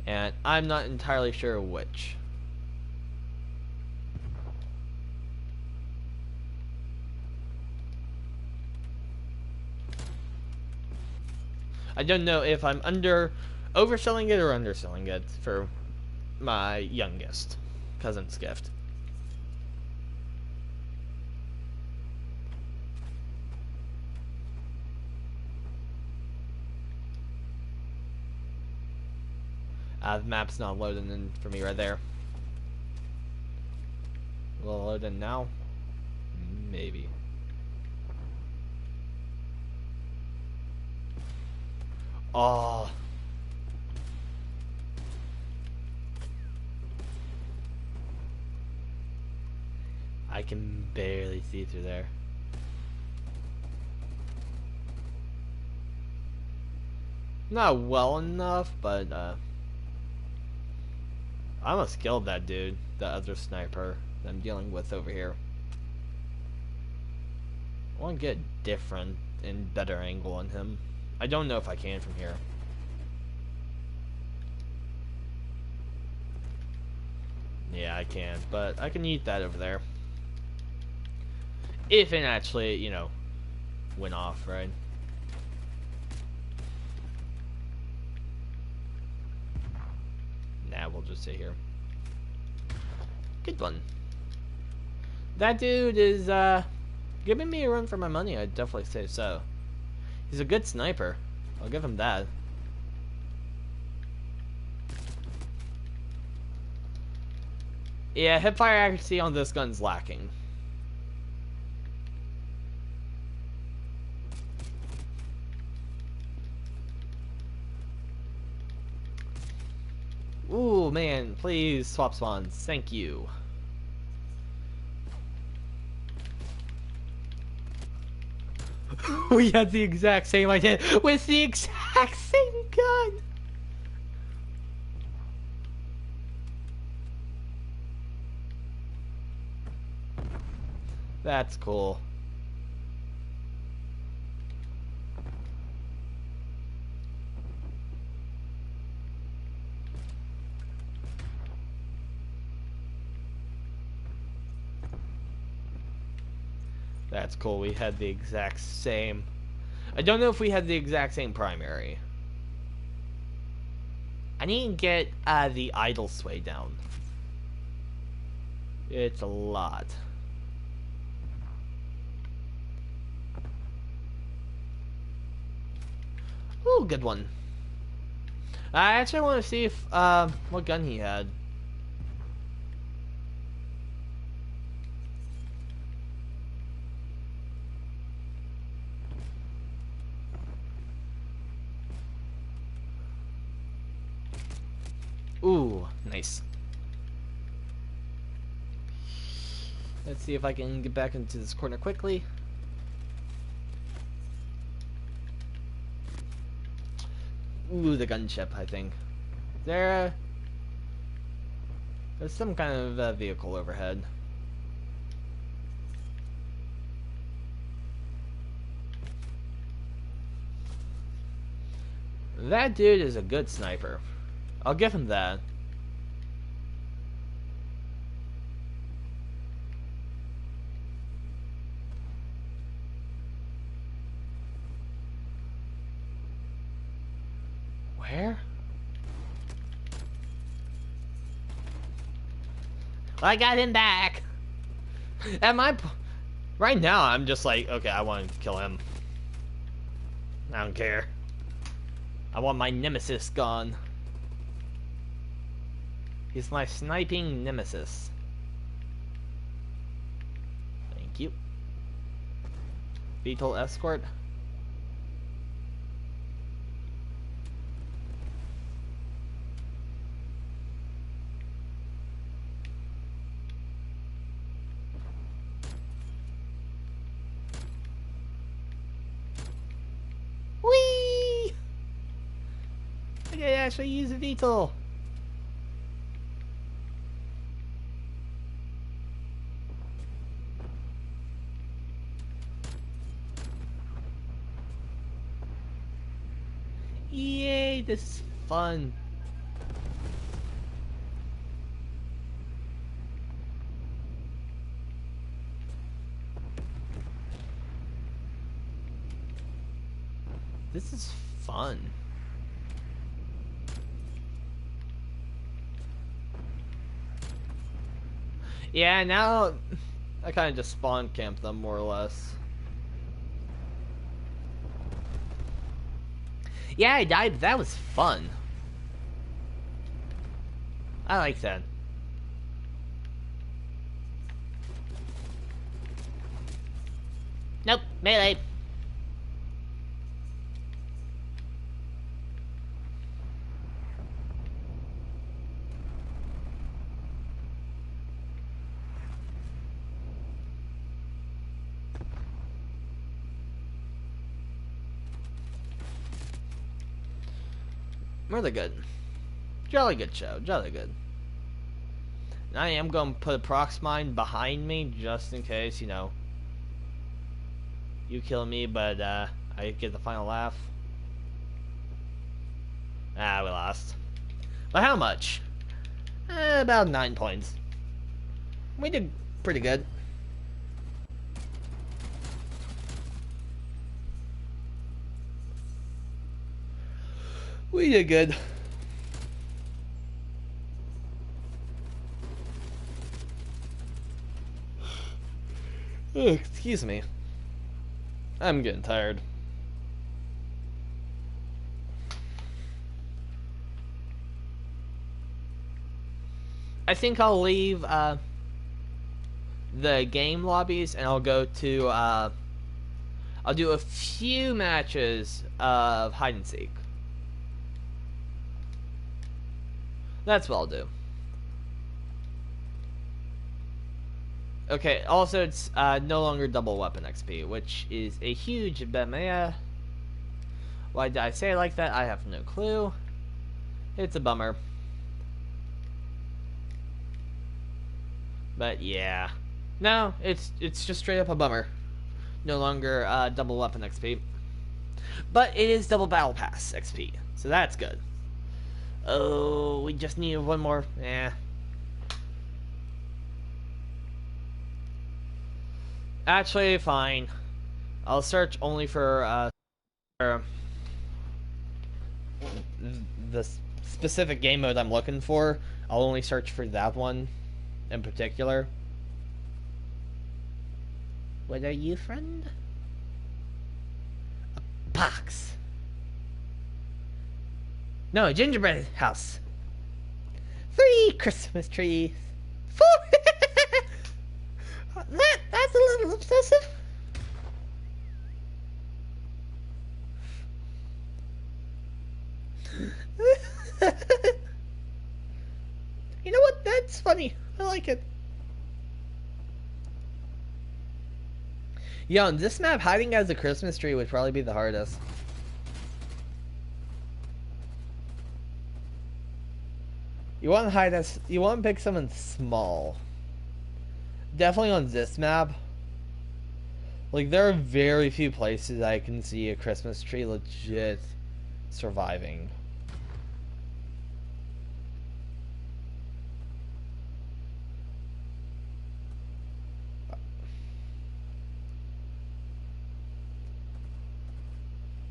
And I'm not entirely sure which. I don't know if I'm overselling it or underselling it for my youngest cousin's gift. The map's not loading in for me right there. Will it load in now? Maybe. Oh. I can barely see through there. Not well enough, but I almost killed that dude, the other sniper that I'm dealing with over here. I want to get a different and better angle on him. I don't know if I can from here. Yeah, I can't, but I can eat that over there. If it actually, you know, went off, right? Nah, we'll just sit here. Good one. That dude is, giving me a run for my money, I'd definitely say so. He's a good sniper. I'll give him that. Yeah, hipfire accuracy on this gun's lacking. Ooh, man, please swap spawns. Thank you. We had the exact same idea with the exact same gun. That's cool. That's cool. We had the exact same. I don't know if we had the exact same primary. I need to get the idle sway down. It's a lot. Ooh, good one. I actually want to see if what gun he had. Nice. Let's see if I can get back into this corner quickly. Ooh, the gunship, I think. There's some kind of vehicle overhead. That dude is a good sniper. I'll give him that. Where? I got him back. Right now, I'm just like, okay, I want to kill him. I don't care. I want my nemesis gone. He's my sniping nemesis. Thank you. Beetle escort. Whee! I can actually use a Beetle. Yay, this is fun. This is fun. Yeah, now I kind of just spawn camp them more or less. Yeah, I died, but that was fun. I like that. Nope, melee. Really good. Jolly good show. Jolly good. And I am going to put a prox mine behind me just in case, you know, you kill me, but I get the final laugh. Ah, we lost. But how much? About 9 points. We did pretty good. We did good. Ugh, excuse me. I'm getting tired. I think I'll leave the game lobbies and I'll go to I'll do a few matches of hide and seek. That's what I'll do. Okay, also it's no longer double weapon XP, which is a huge bummer. Why did I say it like that? I have no clue. It's a bummer. But yeah. No, it's just straight up a bummer. No longer double weapon XP. But it is double battle pass XP, so that's good. Oh, we just need one more. Eh. Actually, fine. I'll search only for the specific game mode I'm looking for. I'll only search for that one in particular. What are you, friend? A box. No, a gingerbread house. 3 Christmas trees. 4. That's a little obsessive. It's funny. I like it. Yo, on this map, hiding as a Christmas tree would probably be the hardest. You want to hide as... You want to pick someone small. Definitely on this map. Like, there are very few places I can see a Christmas tree legit surviving.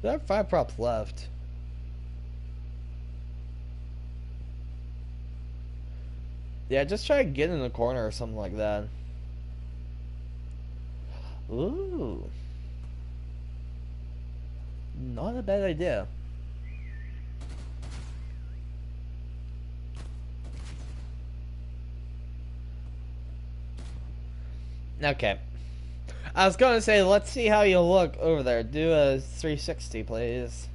There are 5 props left. Yeah, just try to get in the corner or something like that. Ooh. Not a bad idea. Okay. I was gonna say, let's see how you look over there. Do a 360, please.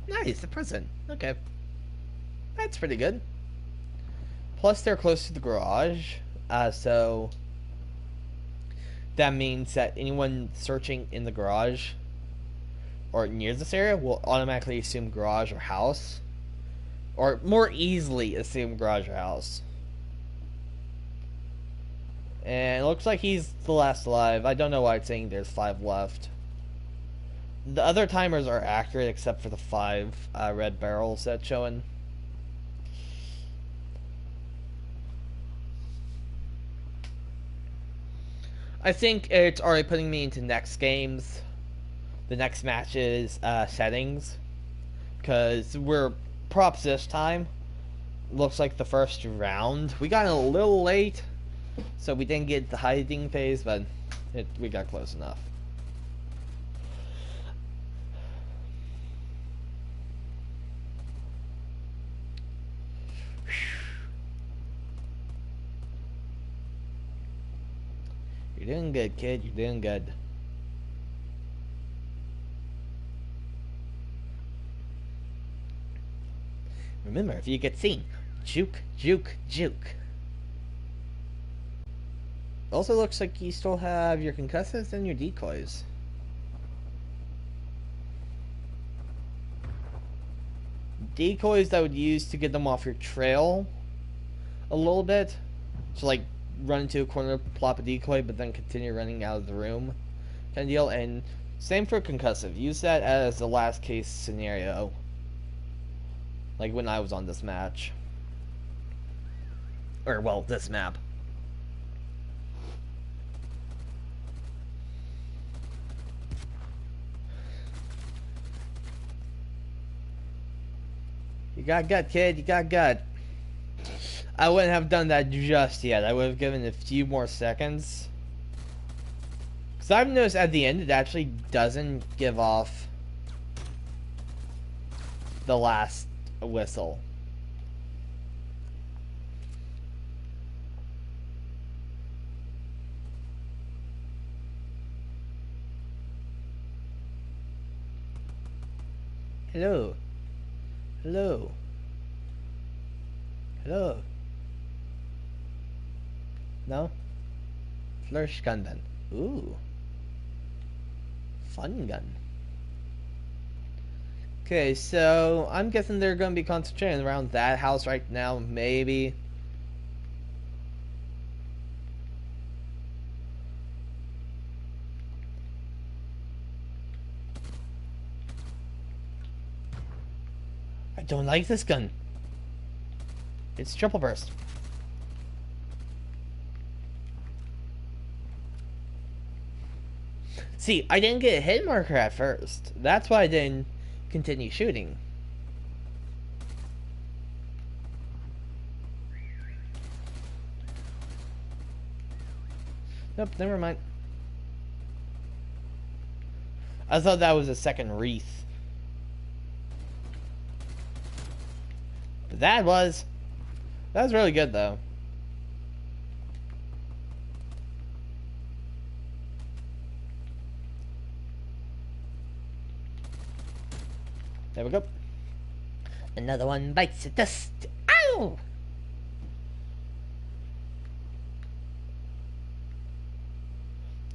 Nice, the present. Okay. That's pretty good. Plus, they're close to the garage, so that means that anyone searching in the garage or near this area will automatically assume garage or house, or more easily assume garage or house. And it looks like he's the last alive. I don't know why it's saying there's 5 left. The other timers are accurate except for the 5 red barrels that's showing. I think it's already putting me into next games, the next match's settings, because we're props this time. Looks like the first round. We got a little late, so we didn't get the hiding phase, but we got close enough. You're doing good, kid. You're doing good. Remember, if you get seen, juke, juke, juke. Also looks like you still have your concussives and your decoys. Decoys that would use to get them off your trail a little bit. So like run into a corner, plop a decoy, but then continue running out of the room kind of deal. And same for concussive. Use that as the last case scenario. Like when I was on this match. Or, well, this map. You got gut, kid. You got gut. I wouldn't have done that just yet. I would have given a few more seconds. Because I've noticed at the end it actually doesn't give off the last whistle. Hello. Hello. Hello. No? Flourish gun then. Ooh. Fun gun. Okay, so I'm guessing they're going to be concentrating around that house right now, maybe. I don't like this gun. It's triple burst. See, I didn't get a hit marker at first. That's why I didn't continue shooting. Nope, never mind. I thought that was a second wreath. But that was really good though. There we go. Another one bites the dust. No!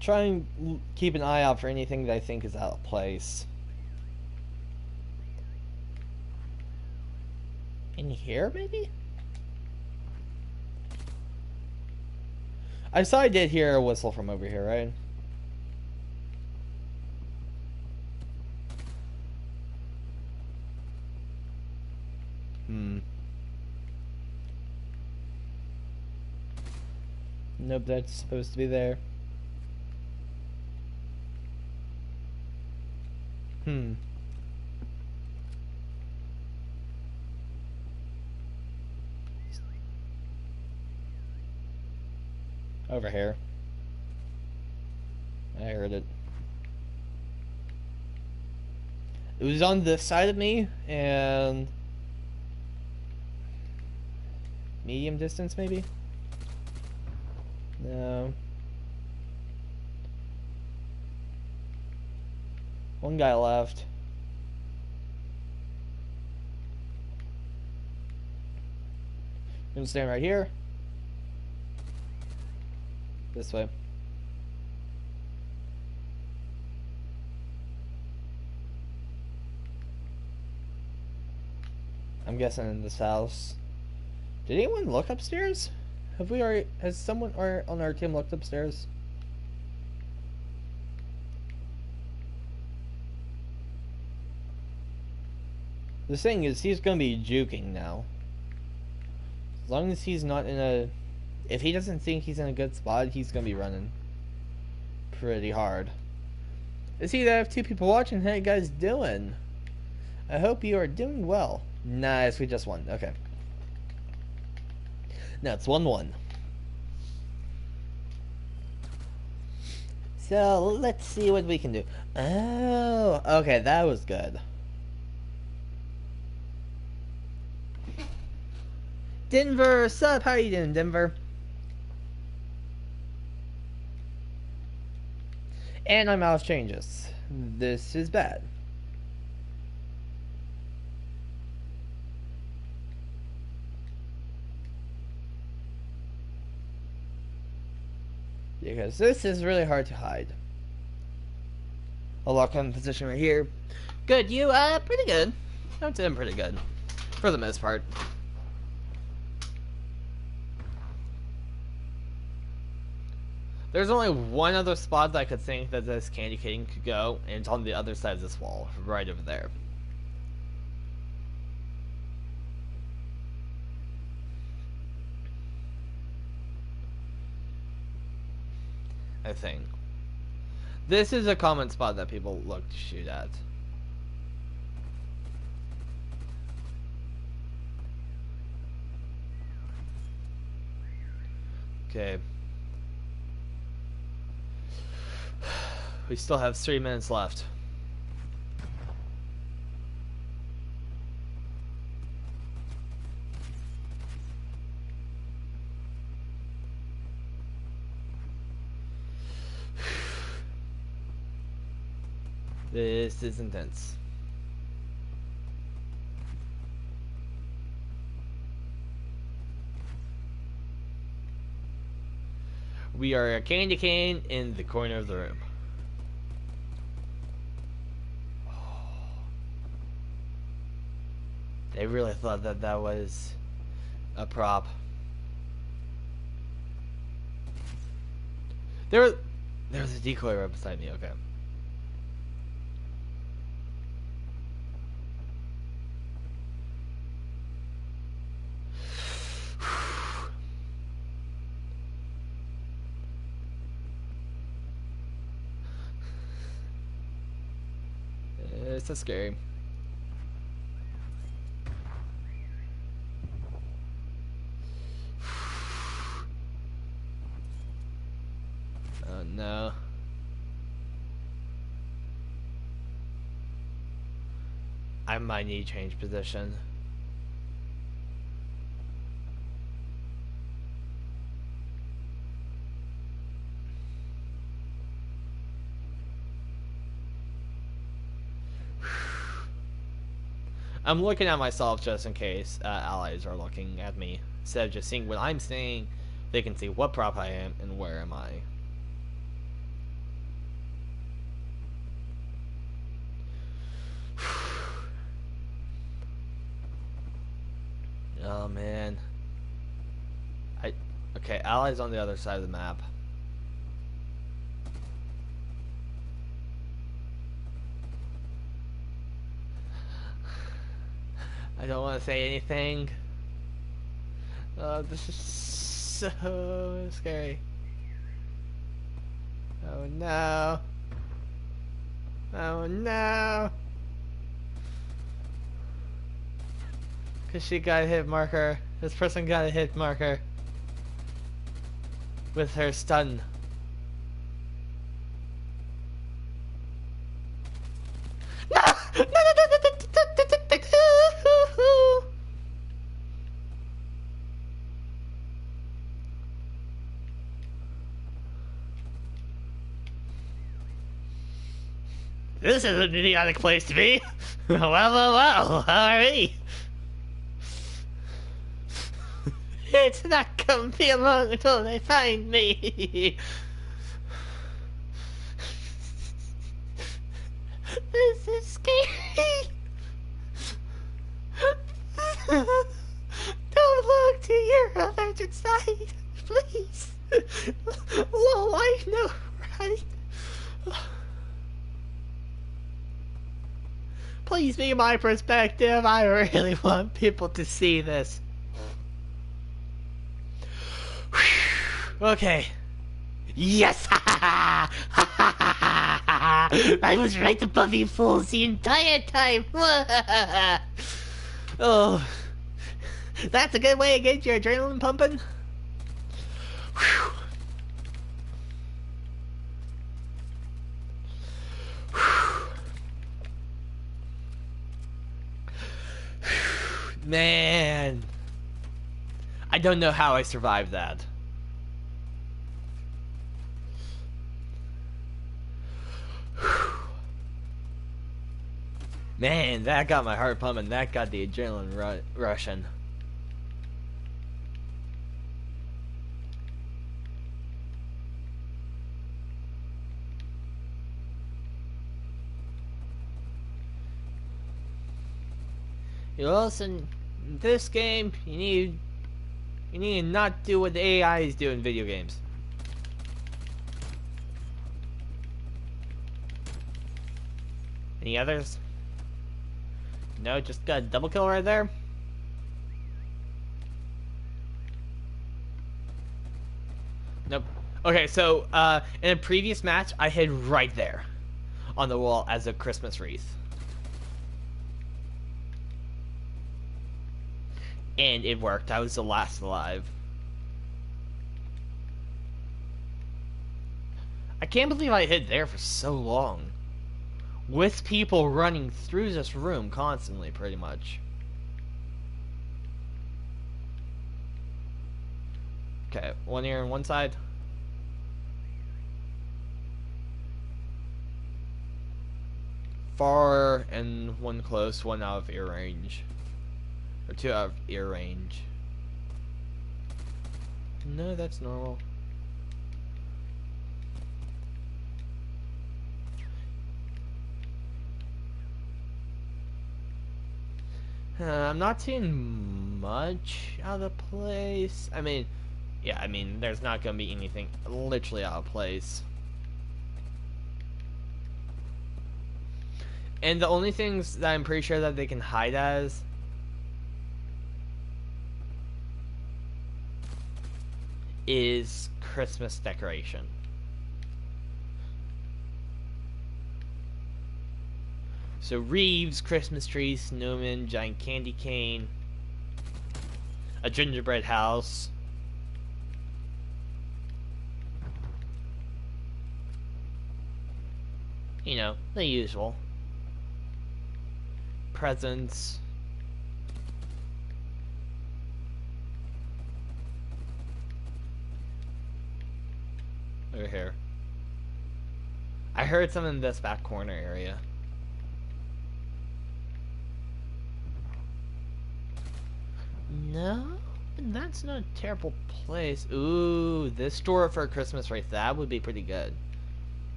Try and keep an eye out for anything that I think is out of place. In here, maybe? I saw I did hear a whistle from over here, right? Nope, that's supposed to be there. Over here. I heard it. It was on this side of me, and... medium distance, maybe? No. One guy left. I'm gonna stand right here. This way. I'm guessing in this house. Did anyone look upstairs? Have we already... has someone on our team looked upstairs? The thing is, he's gonna be juking now. As long as he's not in a... if he doesn't think he's in a good spot, he's gonna be running pretty hard. I see that I have 2 people watching. How you guys doing? I hope you are doing well. Nice, we just won. Okay. Now it's 1-1. So, let's see what we can do. Oh, okay, that was good. Denver, sup? How you doing, Denver? And my mouse changes. This is bad. Because this is really hard to hide. I'll lock on the position right here. Good, you? Pretty good. I'm doing pretty good. For the most part. There's only one other spot that I could think that this candy cane could go, and it's on the other side of this wall, right over there. I think. This is a common spot that people look to shoot at. Okay. We still have 3 minutes left. This is intense. We are a candy cane in the corner of the room. They really thought that that was a prop. There's a decoy right beside me. Okay. It's so scary. Oh no. I might need to change position. I'm looking at myself just in case allies are looking at me. Instead of just seeing what I'm seeing, they can see what prop I am and where am I. Oh man. Okay, allies on the other side of the map. I don't want to say anything. Oh, this is so scary. Oh no. Oh no. Cause she got a hit marker. This person got a hit marker. With her stun. No! No, no, no, no, no, no. This is an idiotic place to be. Well, alright. It's not gonna be long until they find me. This is scary. Don't look to your other side, please. Low life, no, right? Please be my perspective. I really want people to see this. Okay. Yes! I was right above you fools the entire time. Oh, that's a good way to get your adrenaline pumping. Man, I don't know how I survived that. Man, that got my heart pumping. That got the adrenaline rushing. You also, in this game, you need to not do what the AIs do in video games. Any others? No, just got a double kill right there. Nope. Okay, so in a previous match, I hid right there on the wall as a Christmas wreath. And it worked. I was the last alive. I can't believe I hid there for so long. With people running through this room constantly, pretty much. Okay, one here on one side. Far and one close, one out of ear range. Or two out of ear range. No, that's normal. I'm not seeing much out of place. I mean, yeah, I mean, there's not gonna be anything literally out of place. And the only things that I'm pretty sure that they can hide as is Christmas decoration. So Reeves, Christmas tree, snowman, giant candy cane, a gingerbread house. You know, the usual. Presents. Over here. I heard some in this back corner area. No, that's not a terrible place. Ooh, this store for Christmas right? That would be pretty good.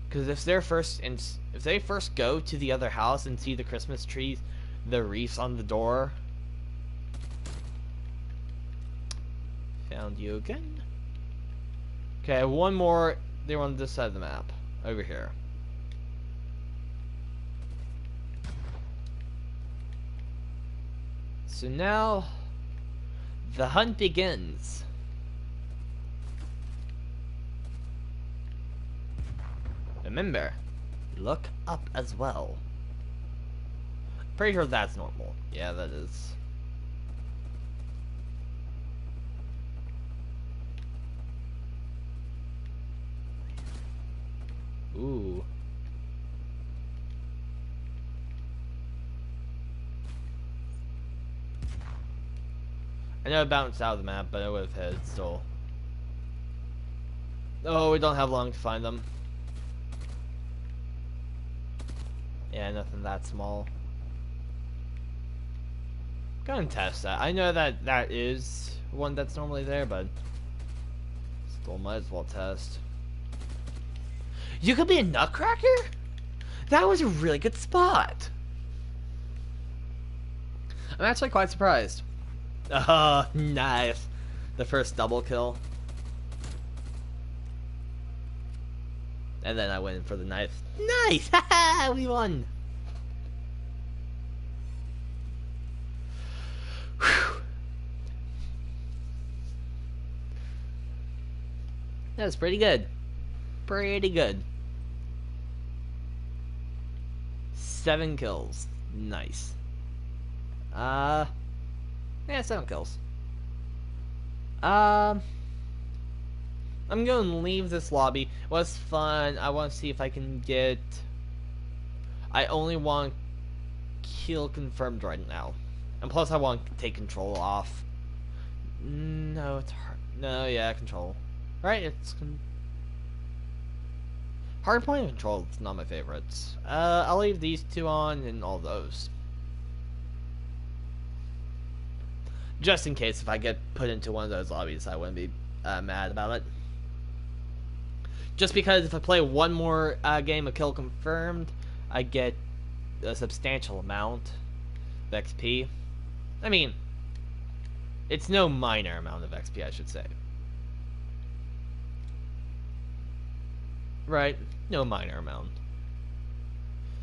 Because if they first go to the other house and see the Christmas trees, the wreaths on the door. Found you again. Okay, one more. They're on this side of the map, over here. So now, the hunt begins. Remember, look up as well. Pretty sure that's normal. Yeah, that is. Ooh. I know it bounced out of the map, but I would have hit it still. Oh, we don't have long to find them. Yeah, nothing that small. Go and test that. I know that that is one that's normally there, but still might as well test. You could be a nutcracker? That was a really good spot. I'm actually quite surprised. Oh, nice. The first double kill. And then I went in for the knife. Nice! Haha, we won! Whew. That was pretty good. Pretty good. 7 kills. Nice. Yeah, 7 kills. I'm going to leave this lobby. It was fun. I want to see if I can get... I only want kill confirmed right now. And plus I want to take control off. No, it's hard. No, yeah, control. Right, it's... Hardpoint control is not my favorites. I'll leave these two on and all those. Just in case if I get put into one of those lobbies, I wouldn't be mad about it. Just because if I play one more game of kill confirmed, I get a substantial amount of XP. I mean, it's no minor amount of XP, I should say. Right? No minor amount.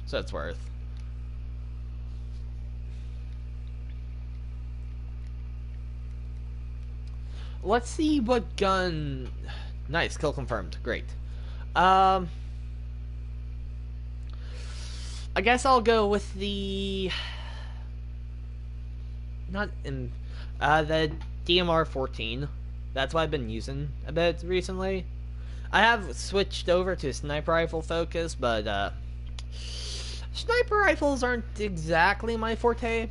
So it's worth. Let's see what gun... Nice, kill confirmed. Great. I guess I'll go with the... Not in... the DMR-14. That's what I've been using a bit recently. I have switched over to sniper rifle focus, but, sniper rifles aren't exactly my forte.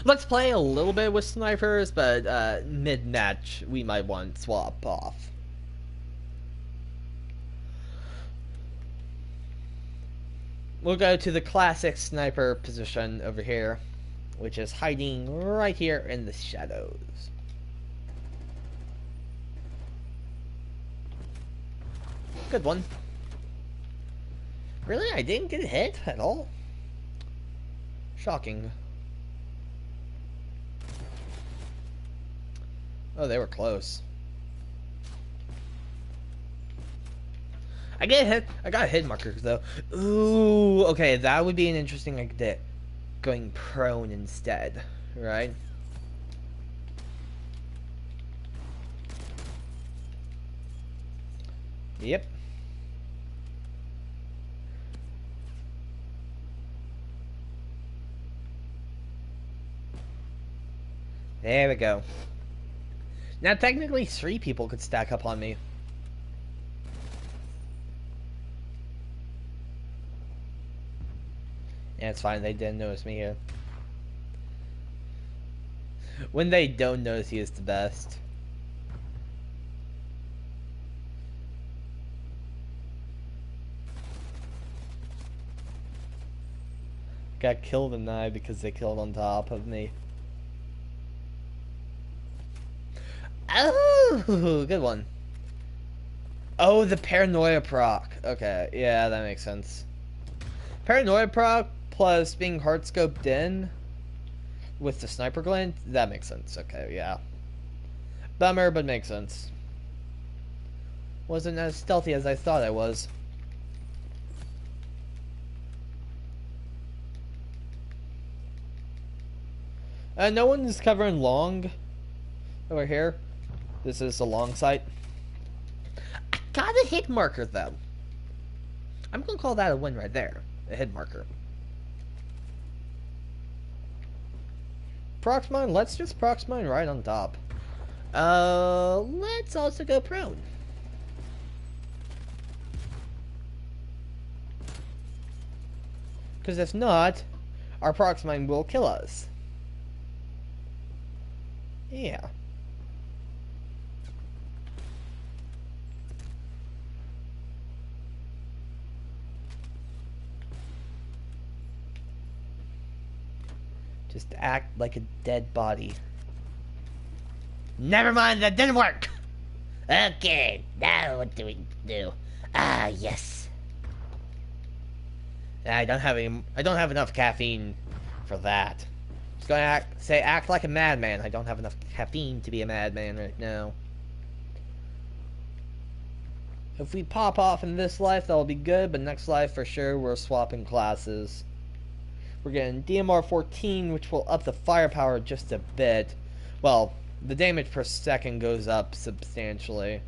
Let's play a little bit with snipers, but mid-match we might want to swap off. We'll go to the classic sniper position over here, which is hiding right here in the shadows. Good one. Really? I didn't get hit at all? Shocking. Oh, they were close. I got a hit marker though. Ooh, okay, that would be an interesting idea. Going prone instead, right? Yep. There we go. Now technically 3 people could stack up on me. Yeah, it's fine. They didn't notice me here. When they don't notice you, it's the best. Got killed and I because they killed on top of me. Oh, good one. Oh, the paranoia proc. Okay, yeah, that makes sense. Paranoia proc plus being hard scoped in with the sniper glint, that makes sense. Okay, yeah. Bummer, but makes sense. Wasn't as stealthy as I thought I was. No one's covering long over here. This is a long site. I got a hit marker though. I'm gonna call that a win right there. A hit marker. Prox mine, let's just prox mine right on top. Let's also go prone. Because if not, our prox mine will kill us. Yeah. Just act like a dead body. Never mind, that didn't work! Okay, now what do we do? Ah, yes. I don't have enough caffeine for that. Just gonna act like a madman. I don't have enough caffeine to be a madman right now. If we pop off in this life, that'll be good, but next life for sure we're swapping classes. We're getting DMR 14, which will up the firepower just a bit. Well, the damage per second goes up substantially.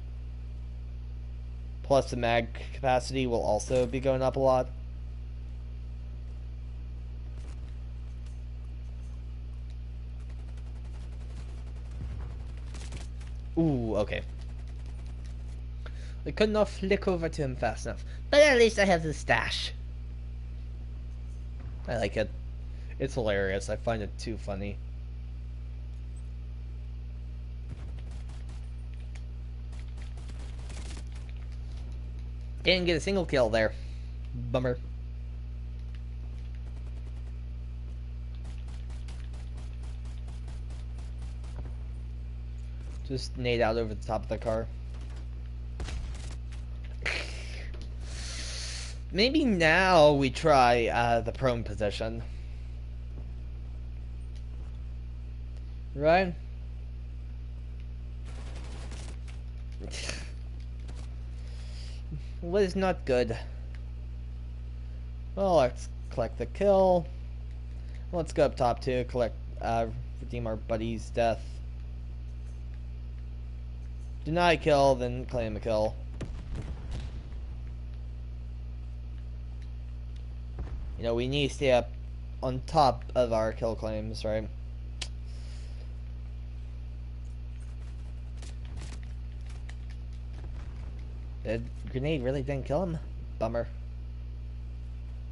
Plus the mag capacity will also be going up a lot. Ooh, okay. I could not flick over to him fast enough. But at least I have the stash. I like it. It's hilarious. I find it too funny. Didn't get a single kill there. Bummer. Just nade out over the top of the car. Maybe now we try the prone position. Right? Was not good. Well, let's collect the kill. Let's go up top too, redeem our buddy's death. Deny kill, then claim a kill. You know, we need to stay up on top of our kill claims, right? The grenade really didn't kill him? Bummer.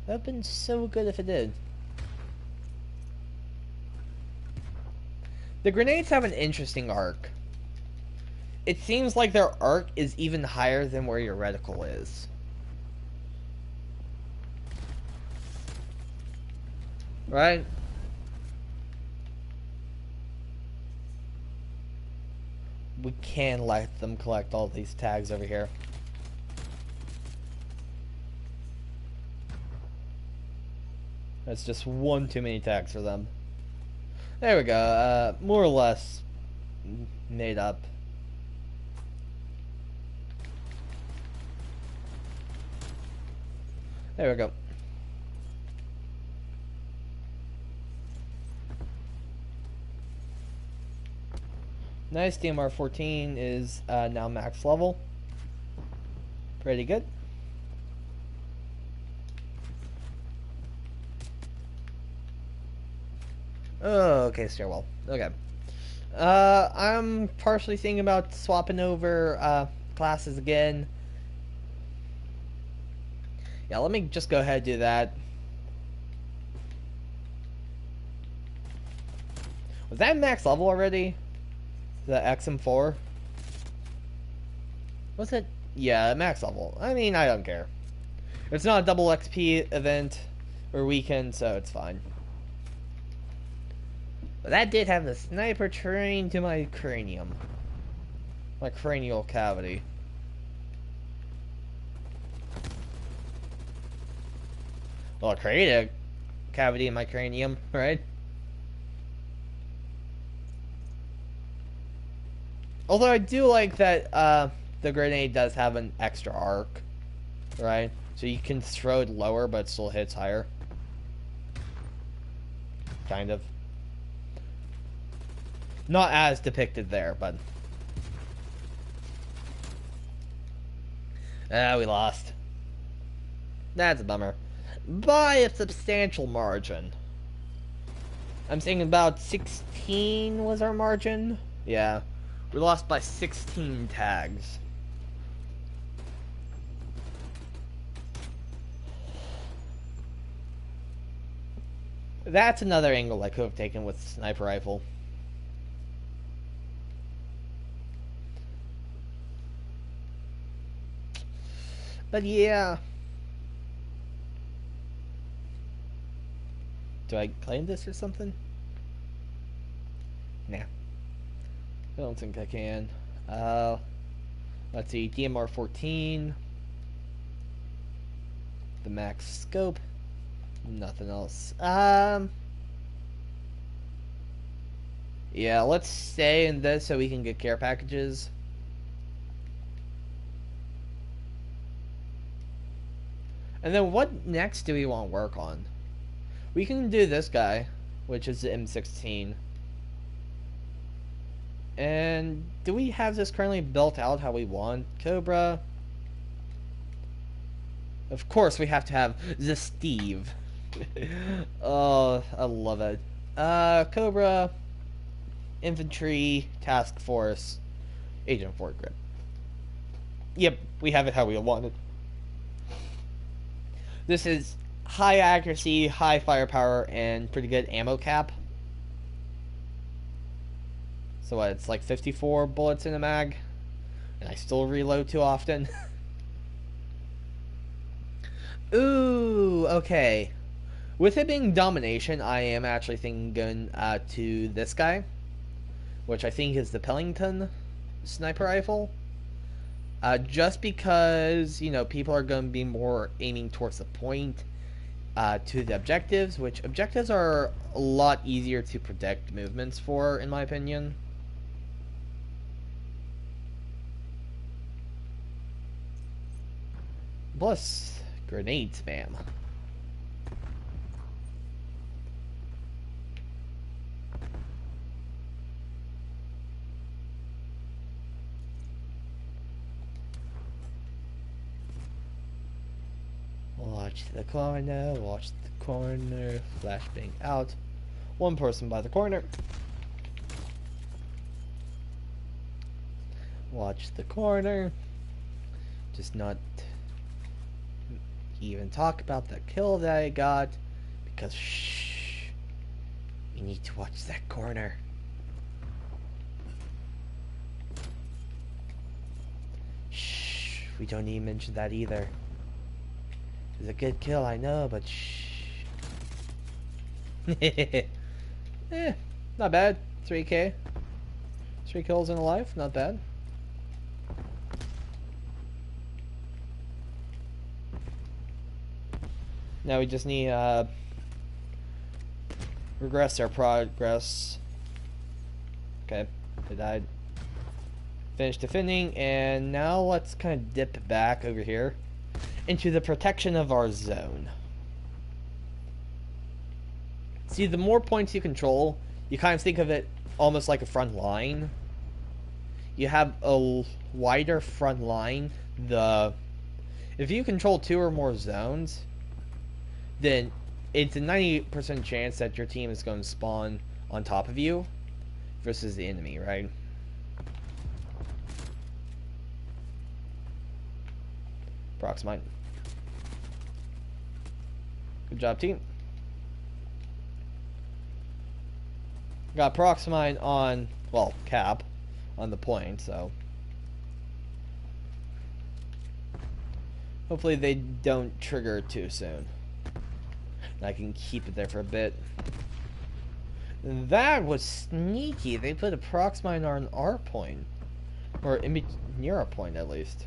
That would have been so good if it did. The grenades have an interesting arc. It seems like their arc is even higher than where your reticle is. Right? We can let them collect all these tags over here. That's just one too many tags for them. There we go. More or less made up. There we go. Nice, DMR 14 is now max level. Pretty good. Oh, okay, stairwell. Okay. I'm partially thinking about swapping over classes again. Yeah, let me just go ahead and do that. Was that max level already? The XM4? Was it? Yeah, max level. I mean, I don't care. It's not a double XP event, or weakened, so it's fine. But that did have the sniper trained to my cranium. My cranial cavity. Well, it created a cavity in my cranium, right? Although I do like that the grenade does have an extra arc, right? So you can throw it lower, but it still hits higher. Kind of. Not as depicted there, but... we lost. That's a bummer. By a substantial margin. I'm saying about 16 was our margin? Yeah. We lost by 16 tags. That's another angle I could have taken with sniper rifle. But yeah. Do I claim this or something? Nah. I don't think I can. Let's see. DMR 14. The max scope. Nothing else. Yeah, let's stay in this so we can get care packages. And then what next do we want to work on? We can do this guy, which is the M16. And do we have this currently built out how we want? Cobra. Of course we have to have the Steve. Oh, I love it. Cobra, Infantry, Task Force, Agent Foregrip. Yep, we have it how we want it. This is high accuracy, high firepower, and pretty good ammo cap. So what, it's like 54 bullets in a mag, and I still reload too often. Ooh, okay. With it being domination, I am actually thinking to this guy, which I think is the Pellington sniper rifle. Just because, you know, people are going to be more aiming towards the point to the objectives, which objectives are a lot easier to predict movements for, in my opinion. Plus, grenade spam. Watch the corner, flashbang out. One person by the corner. Watch the corner. Just not even talk about the kill that I got, because shh, we need to watch that corner. Shh, we don't even mention that either. It's a good kill, I know, but shh. Not bad. 3k. 3 kills in a life, not bad. Now we just need regress our progress. Okay, they died. Finished defending, and now let's kind of dip back over here into the protection of our zone. See, the more points you control, you kind of think of it almost like a front line. You have a wider front line. If you control 2 or more zones, then it's a 90% chance that your team is going to spawn on top of you versus the enemy, right? Proxmine. Good job, team. Got Proxmine on, well, cap on the point, so hopefully they don't trigger too soon. I can keep it there for a bit. That was sneaky. They put a prox mine on our point. Or near our point, at least.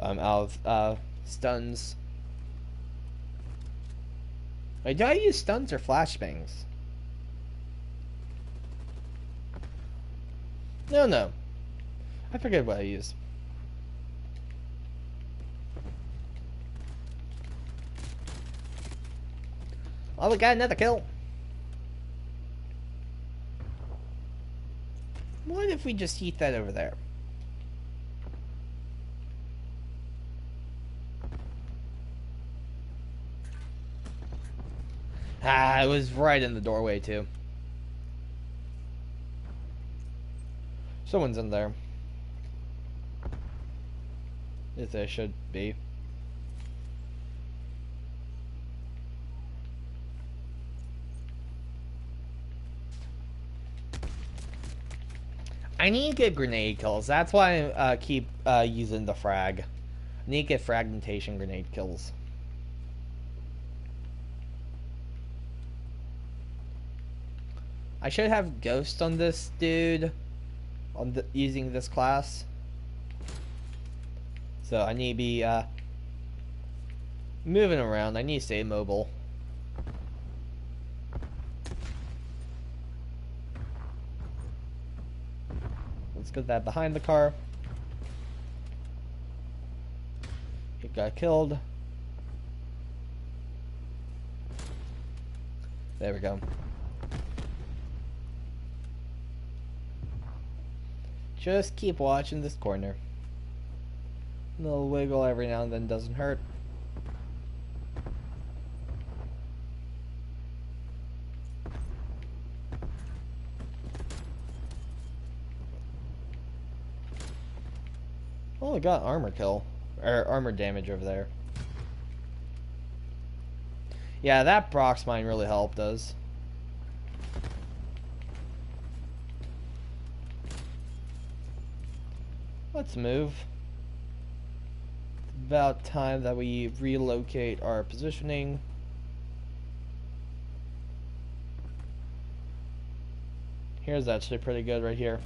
I'm out of stuns. Wait, do I use stuns or flashbangs? No. I forget what I use. Oh, we got another kill. What if we just eat that over there? Ah, it was right in the doorway, too. Someone's in there. If there should be. I need to get grenade kills. That's why I keep using the frag. I need to get fragmentation grenade kills. I should have ghost on this dude on using this class. So I need to be moving around. I need to stay mobile. Let's get that behind the car. It got killed. There we go. Just keep watching this corner. A little wiggle every now and then doesn't hurt. Oh, I got armor kill. Or armor damage over there. Yeah, that prox mine really helped us. Let's move. It's about time that we relocate our positioning. Here's actually pretty good right here.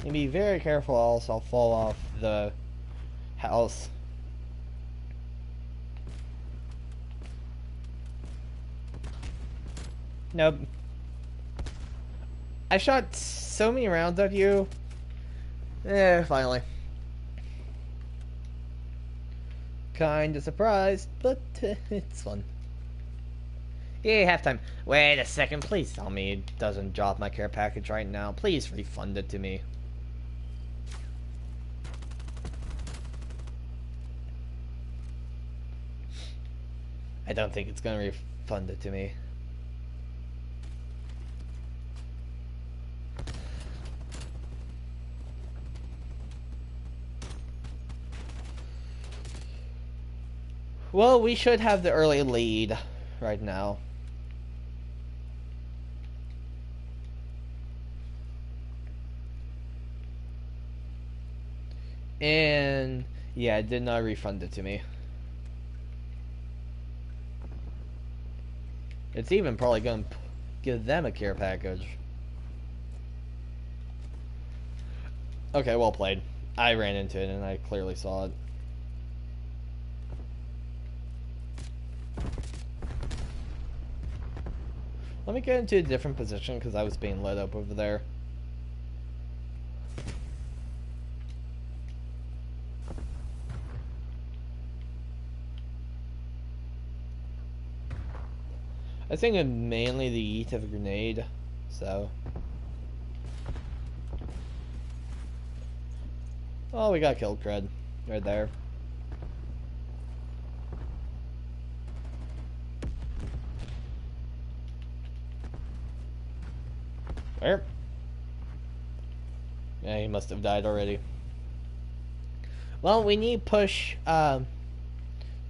And be very careful, else I'll fall off the house. Nope. I shot so many rounds at you. Finally. Kinda surprised, but it's fun. Yay, halftime. Wait a second, please tell me it doesn't drop my care package right now. Please refund it to me. I don't think it's gonna refund it to me. Well, we should have the early lead right now. And yeah, it did not refund it to me. It's even probably going to give them a care package. Okay, well played. I ran into it and I clearly saw it. Let me get into a different position because I was being lit up over there. I think it's mainly the eat of a grenade, so. Oh, we got killed, cred. Right there. Where? Yeah, he must have died already. Well, we need push to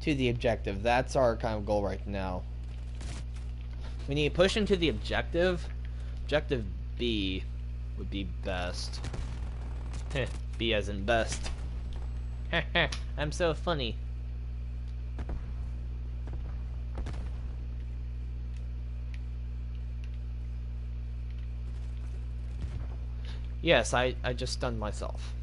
the objective. That's our kind of goal right now. We need to push into the objective. Objective B would be best. B as in best. I'm so funny. Yes, I just stunned myself.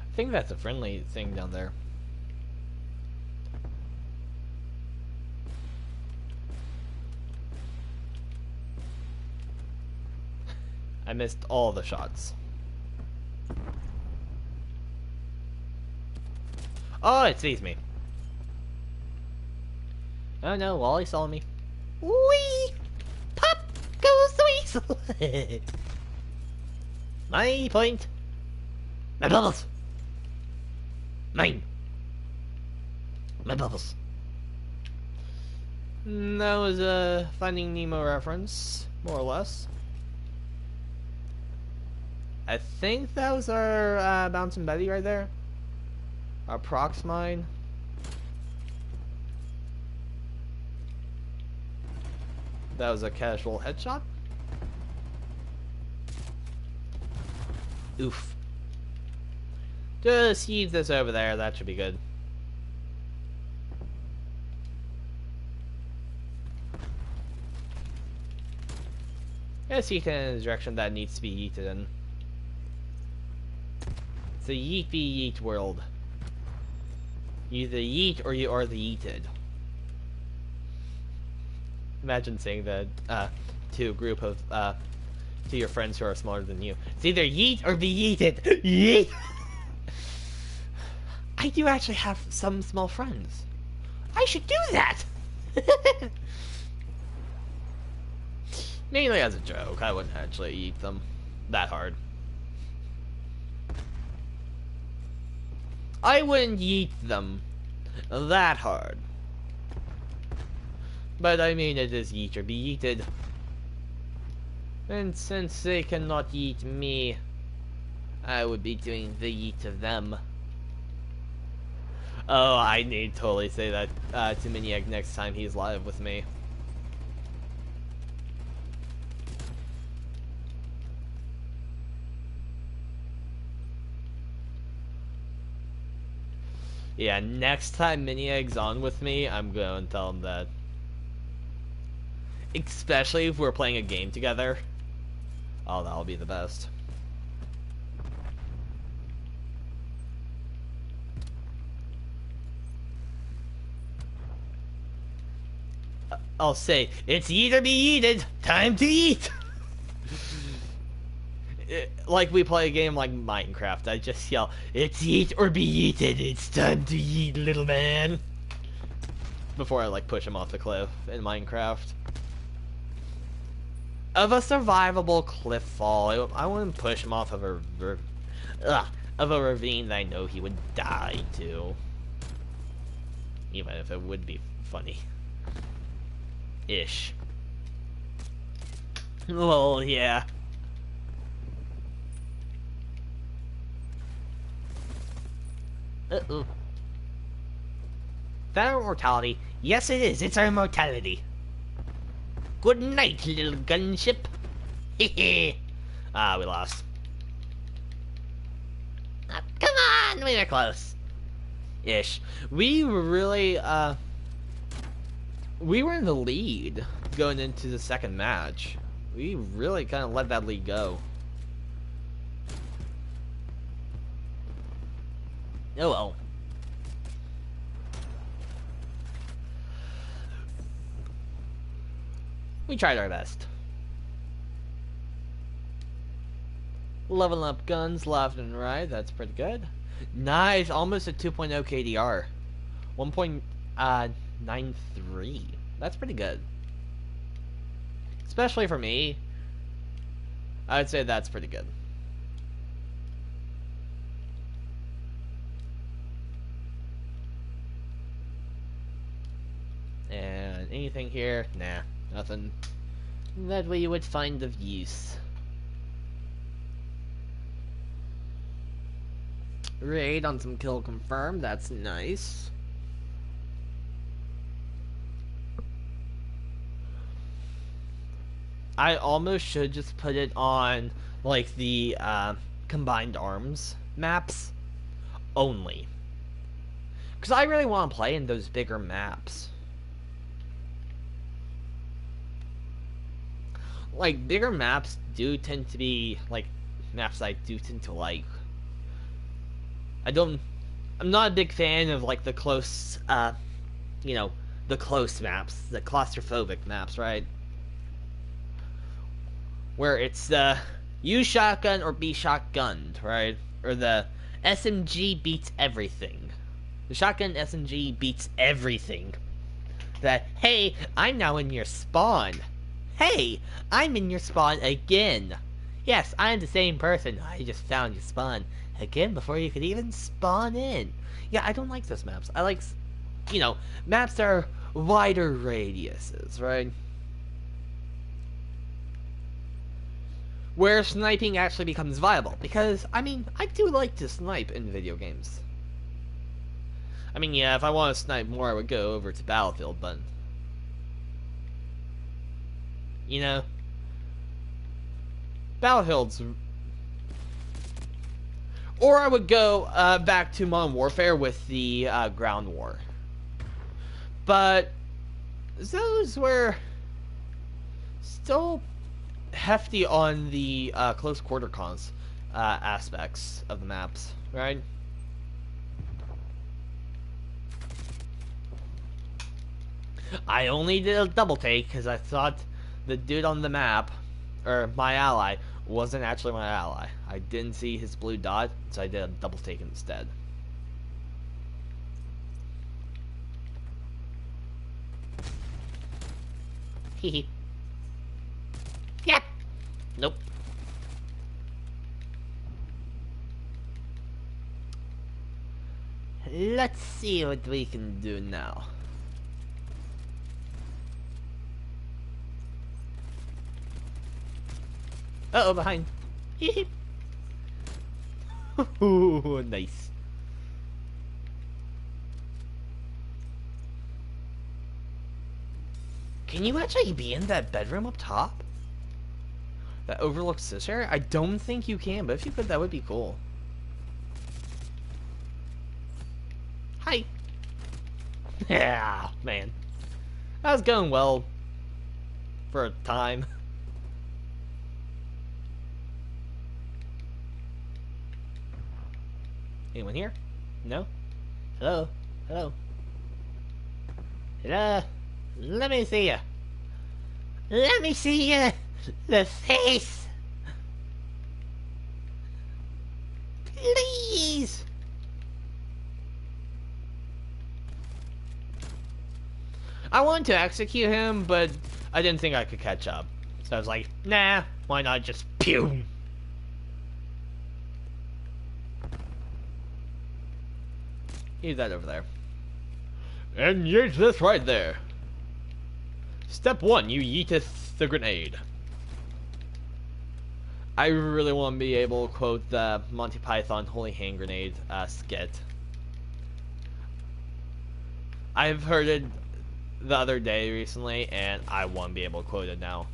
I think that's a friendly thing down there. I missed all the shots. Oh, it sees me. Oh no, Wally saw me. Whee! Pop goes the weasel! My point. My bubbles. Mine. My bubbles. That was a Finding Nemo reference, more or less. I think that was our Bouncing Betty right there. Our prox mine. That was a casual headshot. Oof. Just heave this over there, that should be good. Just yeet in the direction that needs to be yeeted in. It's a yeet be yeet world. You either yeet or you are the yeeted. Imagine saying that to a group of to your friends who are smaller than you. It's either yeet or be yeeted. Yeet. I do actually have some small friends. I should do that. Mainly as a joke. I wouldn't actually eat them that hard. I wouldn't yeet them that hard. But I mean, it is yeet or be yeeted. And since they cannot yeet me, I would be doing the yeet of them. Oh, I need to totally say that to Miniac next time he's live with me. Yeah, next time Miniac's on with me, I'm going to tell him that. Especially if we're playing a game together. Oh, that'll be the best. I'll say, it's yeet or be yeeted! Time to eat! Like we play a game like Minecraft, I just yell, it's yeet or be yeeted, it's time to yeet, little man! Before I like push him off the cliff in Minecraft. Of a survivable cliff fall, I wouldn't push him off of a ravine that I know he would die to. Even if it would be funny. Ish. Well, yeah. Uh-oh. That our mortality? Yes, it is. It's our mortality. Good night, little gunship. Hehe. Ah, we lost. Come on, we were close. Ish. We really, we were in the lead going into the second match. We really kind of let that lead go. Oh well. We tried our best. Leveling up guns left and right, that's pretty good. Nice, almost a 2.0 KDR. 1.93. That's pretty good. Especially for me. I'd say that's pretty good. anything here? Nah, nothing that we would find of use. Raid on some kill confirmed, that's nice. I almost should just put it on, like, the combined arms maps only. Because I really want to play in those bigger maps. Like, bigger maps do tend to be, like, maps I do tend to like. I'm not a big fan of, like, the close, the close maps, the claustrophobic maps, right? Where it's the use shotgun or be shotgunned, right? Or the SMG beats everything. The shotgun SMG beats everything. That, hey, I'm now in your spawn. Hey, I'm in your spawn again. Yes, I'm the same person. I just found your spawn again before you could even spawn in. Yeah, I don't like those maps. I like, maps that are wider radiuses, right? Where sniping actually becomes viable. Because, I do like to snipe in video games. Yeah, if I want to snipe more, I would go over to Battlefield, but... Battlefield's... Or I would go back to Modern Warfare with the Ground War. But... those were... still hefty on the close quarter cons aspects of the maps, right? I only did a double take because I thought the dude on the map, or my ally, wasn't actually my ally. I didn't see his blue dot, so I did a double take instead. Hehe. Yep. Nope. Let's see what we can do now. Uh-oh, behind. Ooh, nice. Can you actually be in that bedroom up top? That overlooks Sister? I don't think you can, but if you could, that would be cool. Hi. Yeah, man. That was going well for a time. Anyone here? No? Hello? Hello? Hello? Let me see you. Let me see you. The face. Please. I wanted to execute him, but I didn't think I could catch up. So I was like, nah, why not just pew? Leave that over there. And yeet this right there. Step 1, you yeeteth the grenade. I really want to be able to quote the Monty Python Holy Hand Grenade skit. I've heard it the other day recently, and I want to be able to quote it now.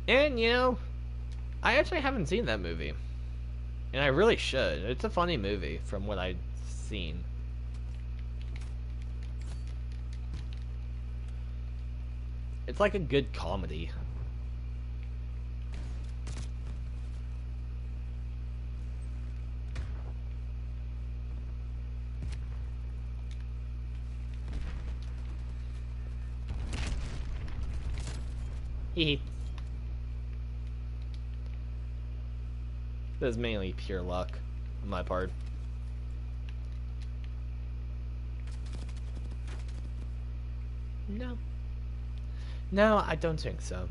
And, I actually haven't seen that movie. And I really should. It's a funny movie from what I've seen. It's like a good comedy. Hehe. That's mainly pure luck on my part. No. No, I don't think so.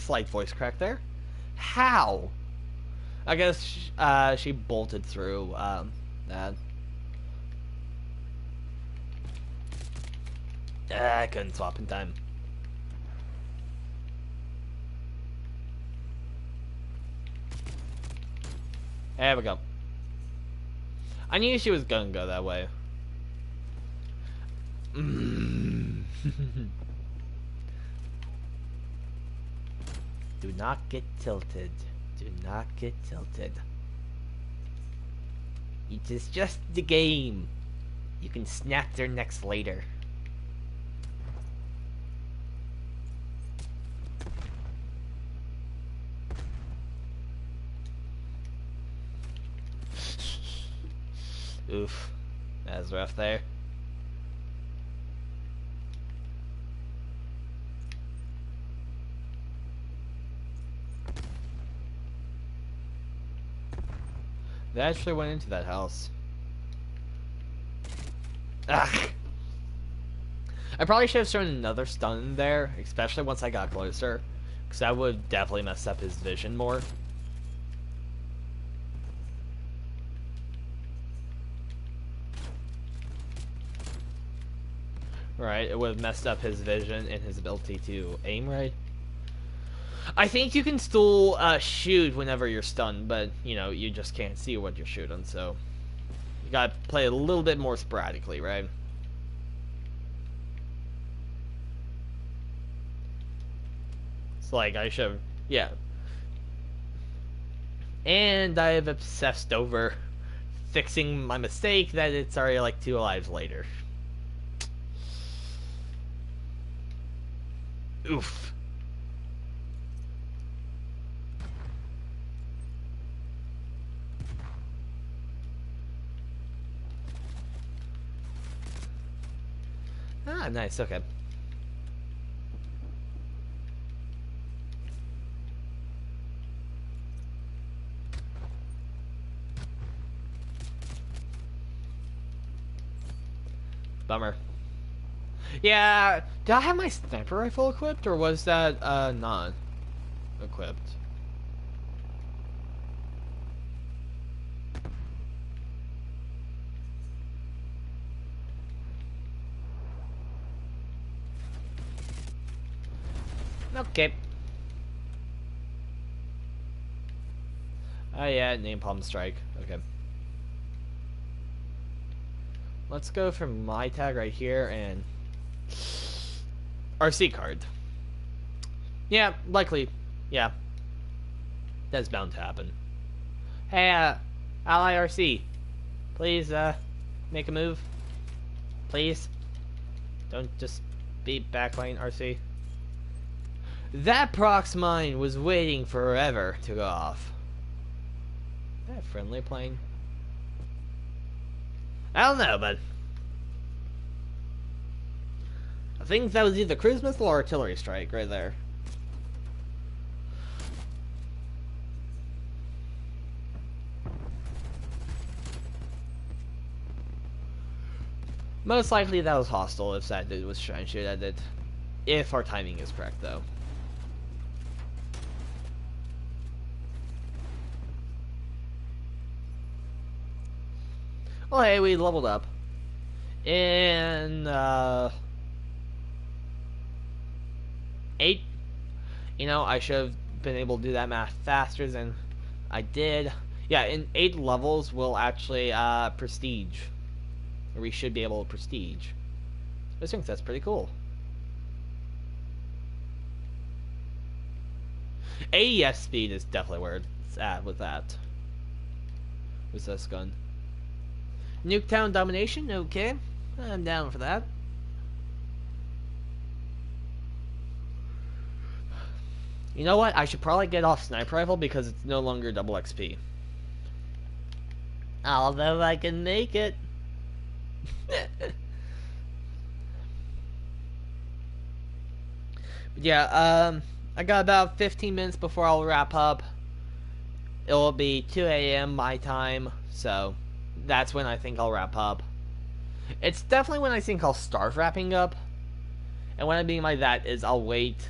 slight voice crack there. How? I guess she bolted through that. I couldn't swap in time. There we go. I knew she was gonna go that way. Do not get tilted. Do not get tilted. It is just the game. You can snap their necks later. Oof. That was rough there. They actually went into that house. Ugh. I probably should have thrown another stun in there, especially once I got closer, because that would definitely mess up his vision more. Right, it would have messed up his vision and his ability to aim right. I think you can still shoot whenever you're stunned, but, you know, you just can't see what you're shooting, so you gotta play a little bit more sporadically, right? It's like, I should, yeah. And I have obsessed over fixing my mistake that it's already like 2 lives later. Oof. Ah, nice, okay. Bummer. Yeah, did I have my sniper rifle equipped, or was that, not equipped? Okay. Oh yeah, napalm strike. Okay. Let's go for my tag right here and RC card. Yeah, likely. Yeah. That's bound to happen. Hey, Ally RC. Please, make a move. Please. Don't just be backline RC. That prox mine was waiting forever to go off. Is that a friendly plane? I don't know, but I think that was either cruise missile or artillery strike right there. Most likely that was hostile if that dude was trying to shoot at it. If our timing is correct, though. Well, hey, we leveled up. In, 8. You know, I should have been able to do that math faster than I did. Yeah, in 8 levels, we'll actually, prestige. Or we should be able to prestige. I think that's pretty cool. AES speed is definitely where it's at with that. With this gun. Nuketown domination, okay. I'm down for that. You know what? I should probably get off sniper rifle because it's no longer double XP. Although I can make it. Yeah, I got about 15 minutes before I'll wrap up. It'll be 2 a.m. my time, so that's when I think I'll wrap up. It's definitely when I think I'll start wrapping up. And what I mean by that is I'll wait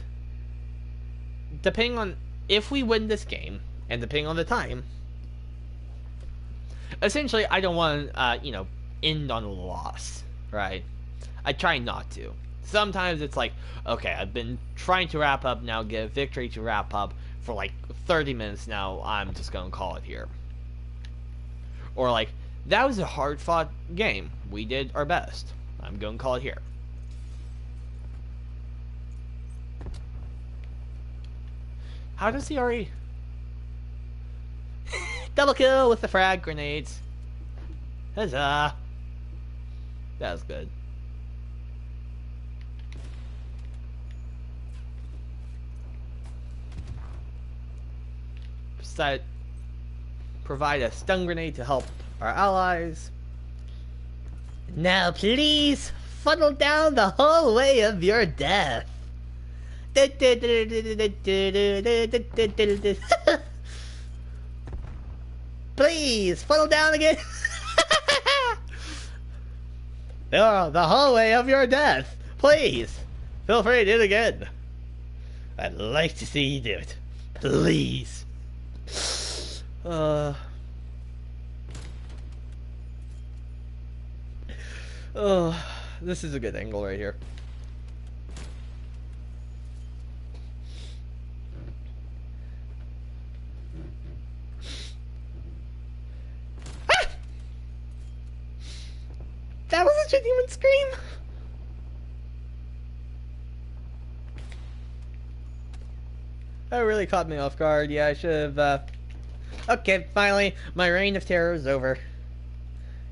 depending on if we win this game, and depending on the time, essentially, I don't want to, end on a loss, right? I try not to. Sometimes it's like, okay, I've been trying to wrap up now, get a victory to wrap up for like 30 minutes now, I'm just gonna call it here. Or like, that was a hard fought game. We did our best. I'm gonna call it here. How does he already... Double kill with the frag grenades. Huzzah. That was good. Provide a stun grenade to help our allies. Now please funnel down the hallway of your death. Please funnel down again. The hallway of your death. Please feel free to do it again. I'd like to see you do it. Please. This is a good angle right here. Ah! That was a genuine scream. That really caught me off guard. Yeah, I should have, Okay, finally, my reign of terror is over.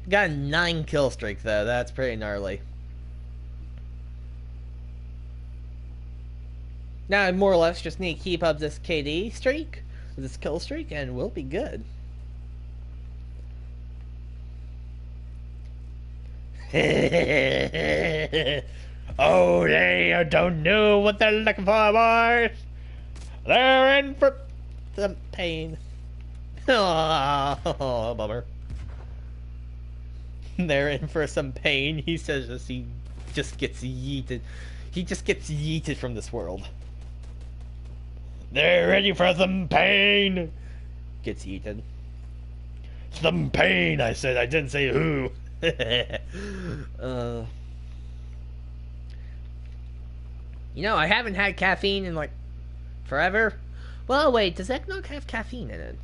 Got a 9 kill streak, though. That's pretty gnarly. Now I more or less just need to keep up this KD streak, this kill streak, and we'll be good. Oh, they don't know what they're looking for, boys. They're in for some pain. Oh, bummer. They're in for some pain. He says as he just gets yeeted. He just gets yeeted from this world. They're ready for some pain. Gets yeeted. Some pain, I said. I didn't say who. I haven't had caffeine in like forever. Well, wait, does eggnog have caffeine in it?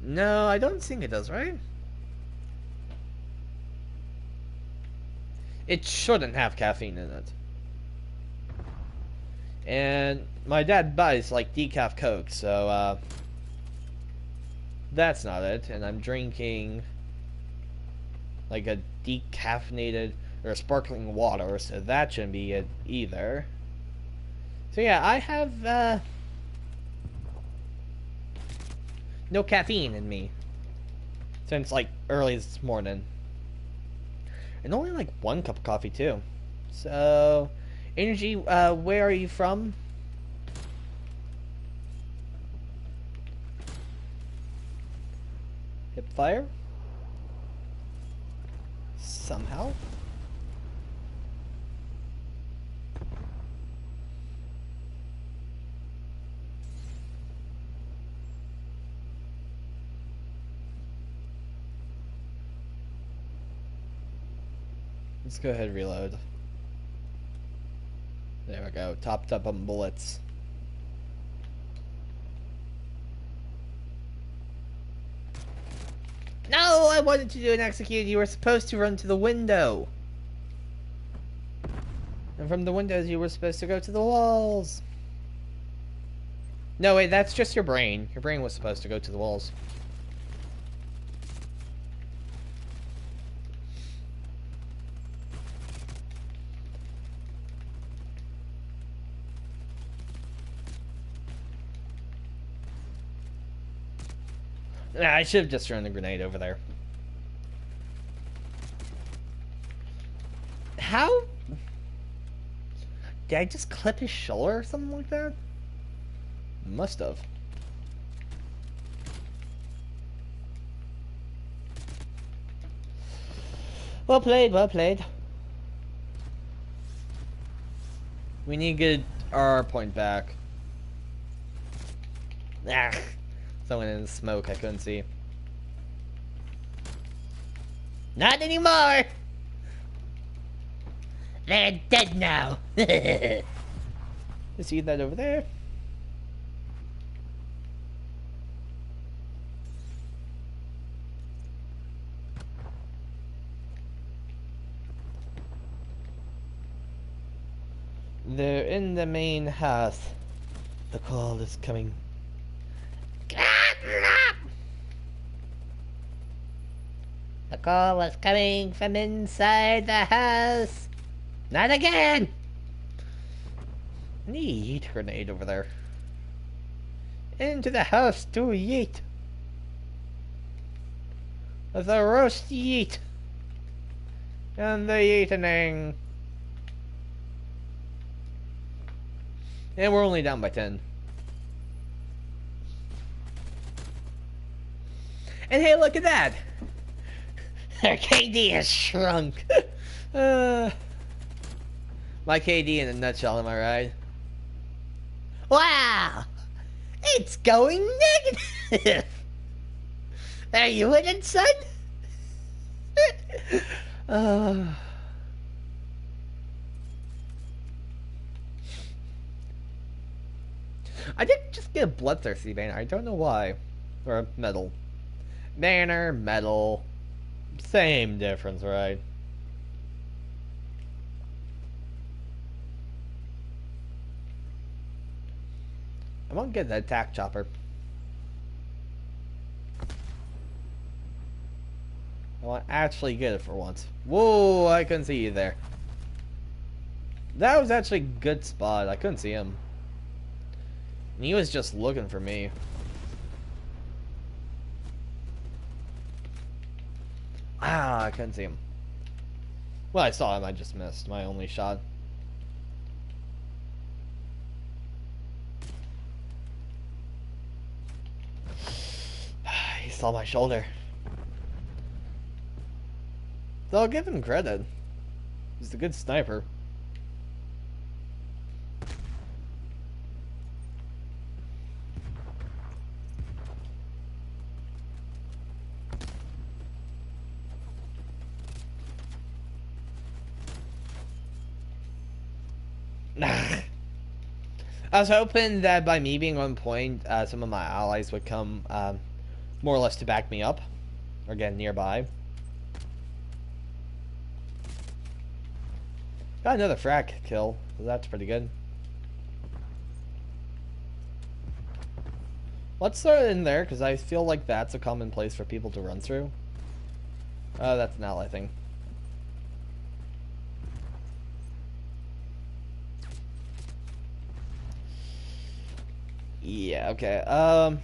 No, I don't think it does, right? It shouldn't have caffeine in it. And my dad buys like decaf Coke, so that's not it. And I'm drinking like a decaffeinated or sparkling water, so that shouldn't be it either. So yeah, I have no caffeine in me since like early this morning. And only like 1 cup of coffee too. So, Energy, where are you from? Hip fire? Somehow? Let's go ahead and reload. There we go. Topped up on bullets. No, I wanted to do an execute. You were supposed to run to the window. And from the windows, you were supposed to go to the walls. No, wait, that's just your brain. Your brain was supposed to go to the walls. Nah, I should have just thrown the grenade over there. How? Did I just clip his shoulder or something like that? Must have. Well played, well played. We need to get our point back. Ah, someone in the smoke I couldn't see. Not anymore! They're dead now! You see that over there? They're in the main house. The call is coming. The call is coming from inside the house. Not again! Neat grenade over there. Into the house to yeet. The roast yeet. And the eating. And we're only down by 10. And hey, look at that! Our KD has shrunk. My KD in a nutshell, am I right? Wow! It's going negative! Are you in it, son? I did just get a bloodthirsty banner. I don't know why. Or a medal. Banner, medal. Same difference, right? I won't get the attack chopper. I want to actually get it for once. Whoa, I couldn't see you there. That was actually a good spot. I couldn't see him. And he was just looking for me. Ah, I couldn't see him. Well, I saw him, I just missed my only shot. He saw my shoulder. So I'll give him credit. He's a good sniper. I was hoping that by me being on point, some of my allies would come more or less to back me up or get nearby. Got another frack kill, so that's pretty good. Let's throw it in there, because I feel like that's a common place for people to run through. Oh, that's an ally thing. Yeah, okay. I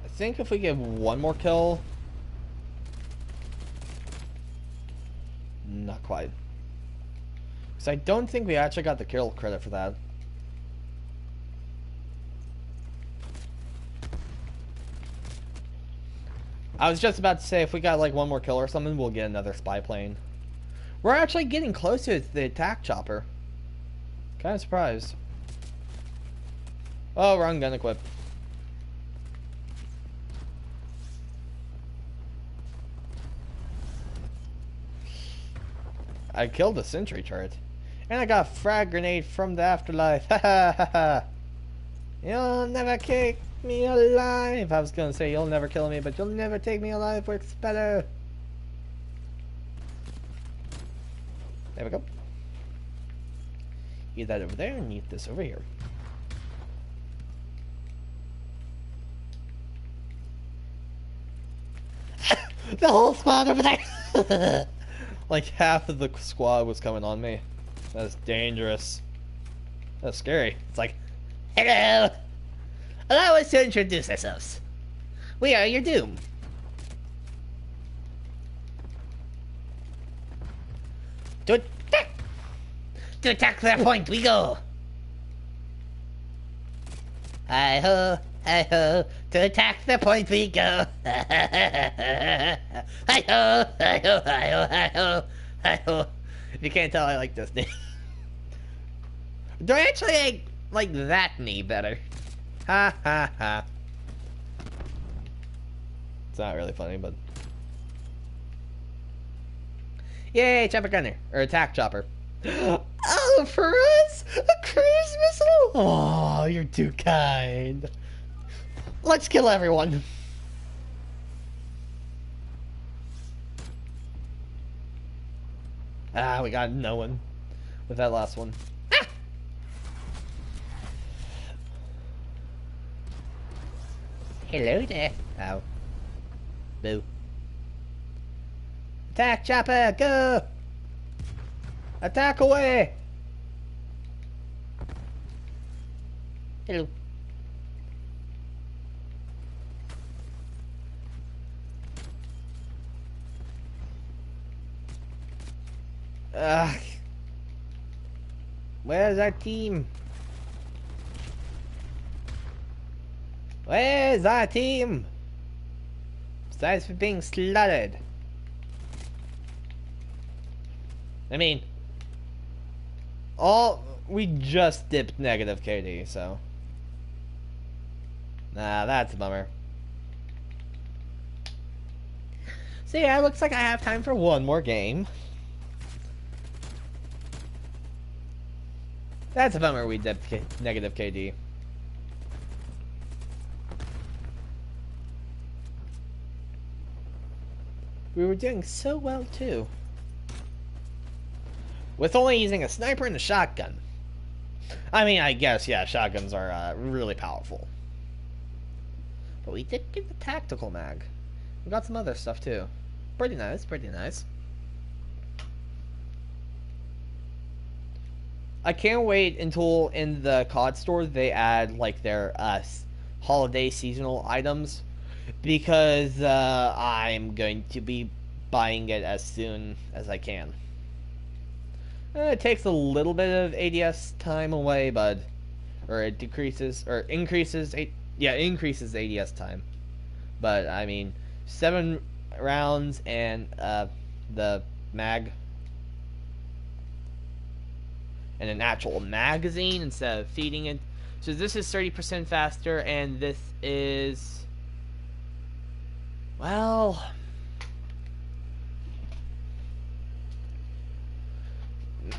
think if we get one more kill... Not quite. Because I don't think we actually got the kill credit for that. I was just about to say, if we got like one more kill or something, we'll get another spy plane. We're actually getting closer to the attack chopper. Kind of surprised. Oh, wrong gun equip. I killed the sentry turret. And I got a frag grenade from the afterlife. Ha ha ha ha. You'll never kick me alive. I was gonna say you'll never kill me, but you'll never take me alive. Works better. There we go. Eat that over there and eat this over here. The whole squad over there. Like half of the squad was coming on me. That's dangerous. That's scary. It's like, hello. Allow us to introduce ourselves. We are your doom. To attack their point we go. Hi ho, to attack the point we go. Hi ho, hi ho, hi ho, hi ho, hi ho. If you can't tell, I like this name. Do I actually like that knee better. Ha ha ha. It's not really funny, but... Yay, chopper gunner. Or attack chopper. Oh, for us? A cruise missile? Oh, you're too kind. Let's kill everyone. Ah, we got no one with that last one. Ah! Hello there. Ow. Boo. Attack chopper, go! Attack away! Hello. Ugh. Where's our team? Where's our team? Besides for being slaughtered. I mean, we just dipped negative KD, so. Nah, that's a bummer. So yeah, it looks like I have time for one more game. That's a bummer we dipped negative KD. We were doing so well, too. With only using a sniper and a shotgun. I mean, I guess, yeah, shotguns are really powerful. But we did get the tactical mag. We got some other stuff, too. Pretty nice, pretty nice. I can't wait until in the COD store they add, like, their holiday seasonal items. Because I'm going to be buying it as soon as I can. It takes a little bit of ADS time away, but... Or it decreases, or increases, increases ADS time. But, I mean, 7 rounds and the mag. And an actual magazine instead of feeding it. So this is 30% faster, and this is... Well...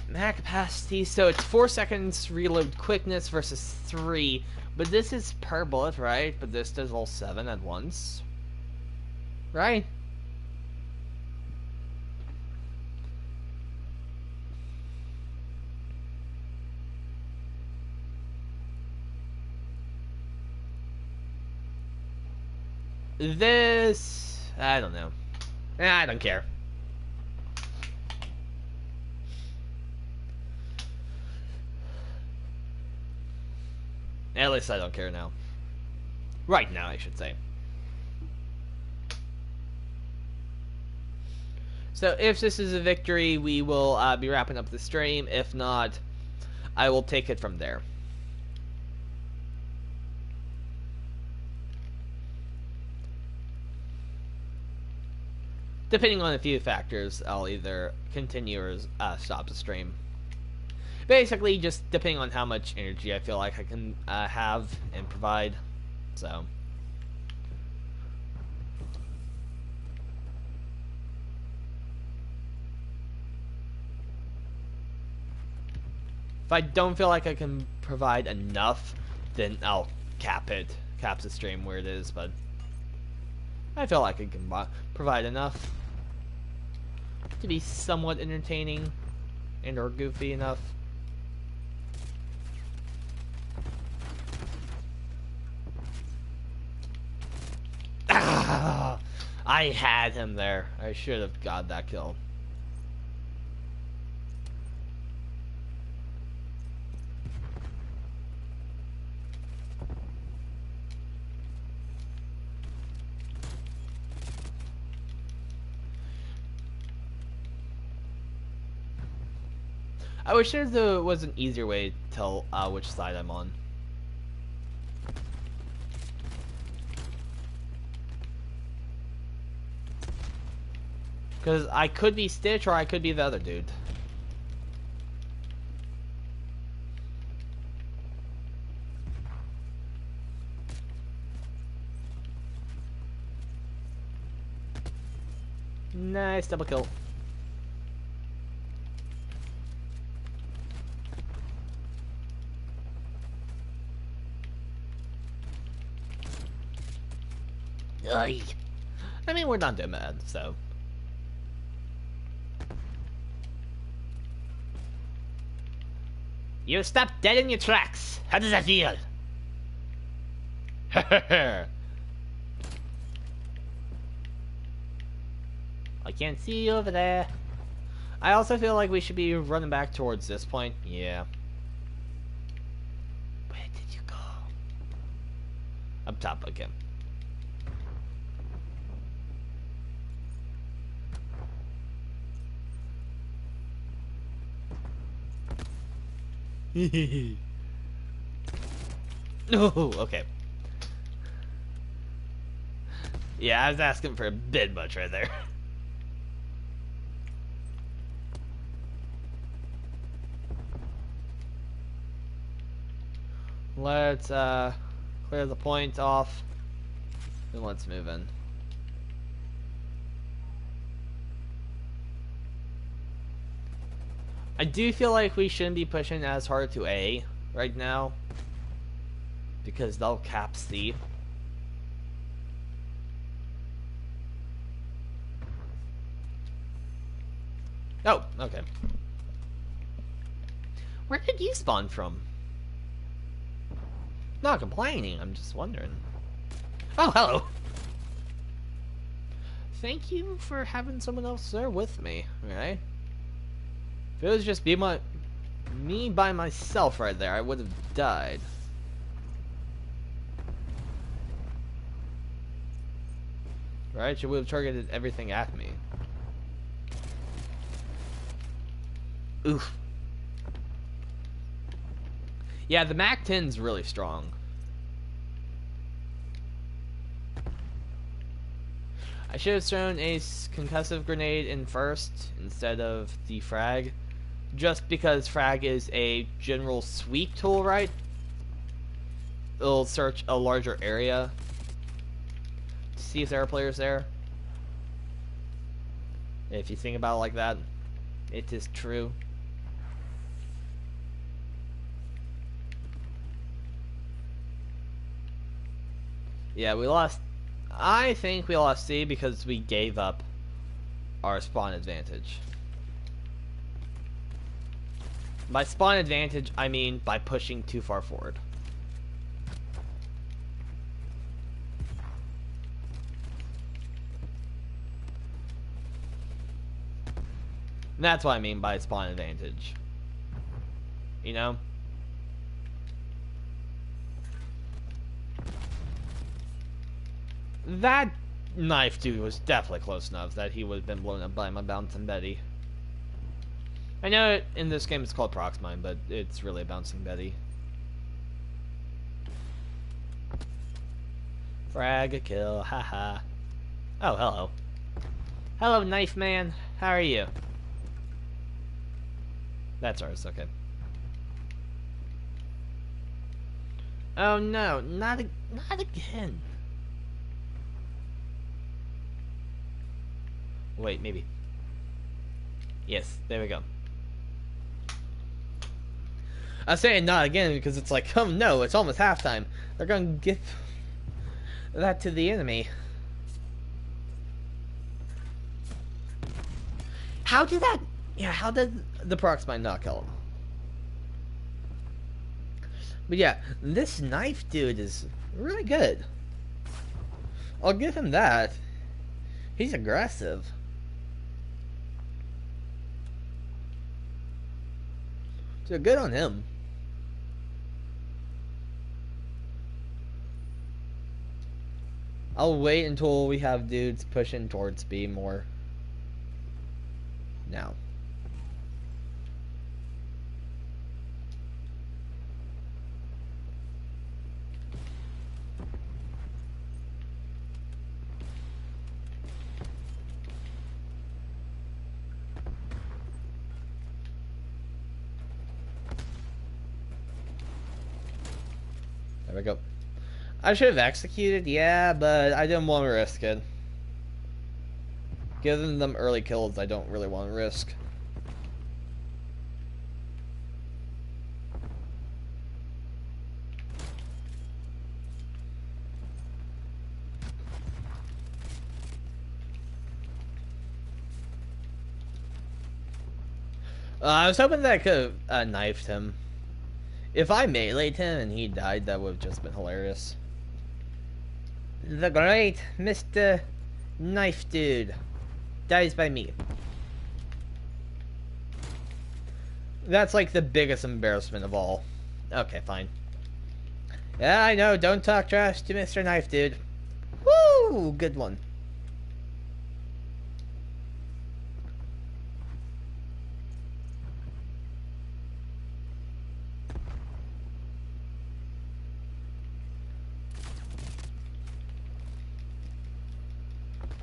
mag capacity, so it's 4 seconds reload quickness versus 3, but this is per bullet, right? But this does all 7 at once, right? This, I don't know. I don't care. At least I don't care now. Right now, I should say. So if this is a victory, we will be wrapping up the stream. If not, I will take it from there. Depending on a few factors, I'll either continue or stop the stream. Basically, just depending on how much energy I feel like I can have and provide. So. If I don't feel like I can provide enough, then I'll cap it. Cap the stream where it is, but I feel like I can provide enough to be somewhat entertaining and or goofy enough. Ah, I had him there. I should have got that kill. I wish there was an easier way to tell which side I'm on. Because I could be Stitch or I could be the other dude. Nice double kill. Ay. I mean, we're not that mad, so. You stopped dead in your tracks. How does that feel? I can't see you over there. I also feel like we should be running back towards this point. Yeah. Where did you go? Up top again. Oh, okay. Yeah, I was asking for a bit much right there. Let's clear the point off, and let's move in. I do feel like we shouldn't be pushing as hard to A right now, because they'll cap C. Oh, okay. Where did you spawn from? Not complaining, I'm just wondering. Oh, hello! Thank you for having someone else there with me, alright? If it was just me by myself right there, I would have died. Right? She would have targeted everything at me. Oof. Yeah, the MAC-10's really strong. I should have thrown a concussive grenade in first instead of the frag. Just because frag is a general sweep tool, right? It'll search a larger area to see if there are players there. If you think about it like that, it is true. Yeah, we lost. I think we lost C because we gave up our spawn advantage. By spawn advantage, I mean by pushing too far forward. And that's what I mean by spawn advantage. You know? That knife dude was definitely close enough that he would have been blown up by my bouncing Betty. I know in this game it's called Proxmine, but it's really a bouncing Betty. Frag a kill, haha. Oh, hello. Hello, knife man. How are you? That's ours, okay. Oh no, not again. Wait, maybe. Yes, there we go. I was saying not again because it's like, oh no, it's almost halftime. They're gonna give that to the enemy. How did that... Yeah, how did the Proxmine not kill him? But yeah, this knife dude is really good. I'll give him that. He's aggressive. So good on him. I'll wait until we have dudes pushing towards B more. Now. There we go. I should have executed, yeah, but I didn't want to risk it. Giving them early kills, I don't really want to risk. I was hoping that I could have knifed him. If I meleeed him and he died, that would have just been hilarious. The great Mr. Knife Dude dies by me. That's like the biggest embarrassment of all. Okay, fine. Yeah, I know, don't talk trash to Mr. Knife Dude. Woo! Good one.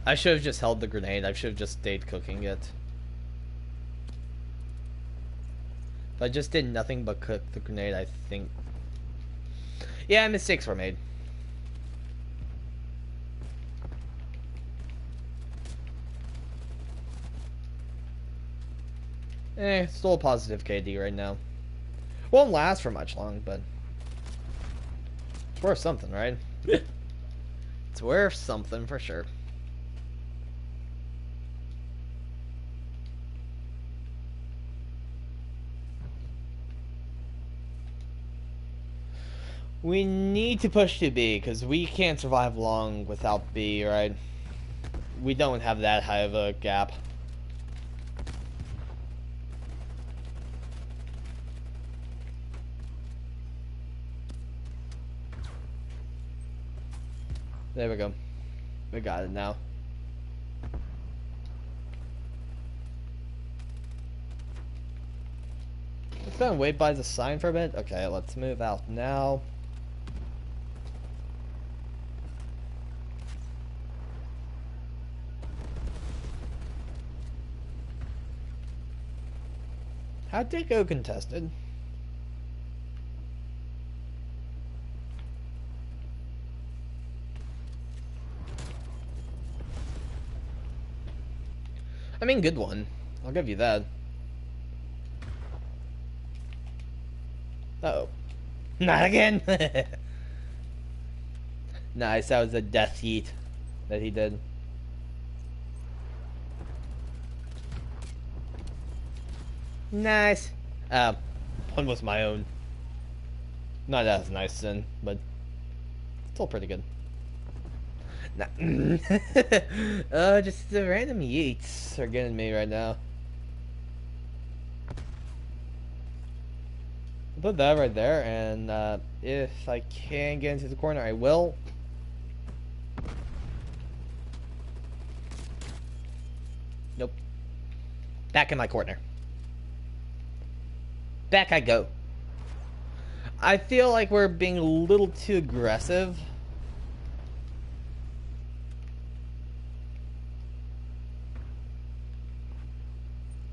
I should have just held the grenade. I should have just stayed cooking it. If I just did nothing but cook the grenade, I think... Yeah, mistakes were made. Still a positive KD right now. Won't last for much long, but... It's worth something, right? It's worth something for sure. We need to push to B, because we can't survive long without B, right? We don't have that high of a gap. There we go. We got it now. Let's go and wait by the sign for a bit. Okay, let's move out now. How'd it go contested? I mean, good one. I'll give you that. Uh-oh. Not again! Nice, that was a death heat that he did. Nice. One was my own. Not as nice then, but still pretty good. Just the random yeets are getting me right now. I'll put that right there, and if I can get into the corner, I will. Nope. Back in my corner. Back I go. I feel like we're being a little too aggressive.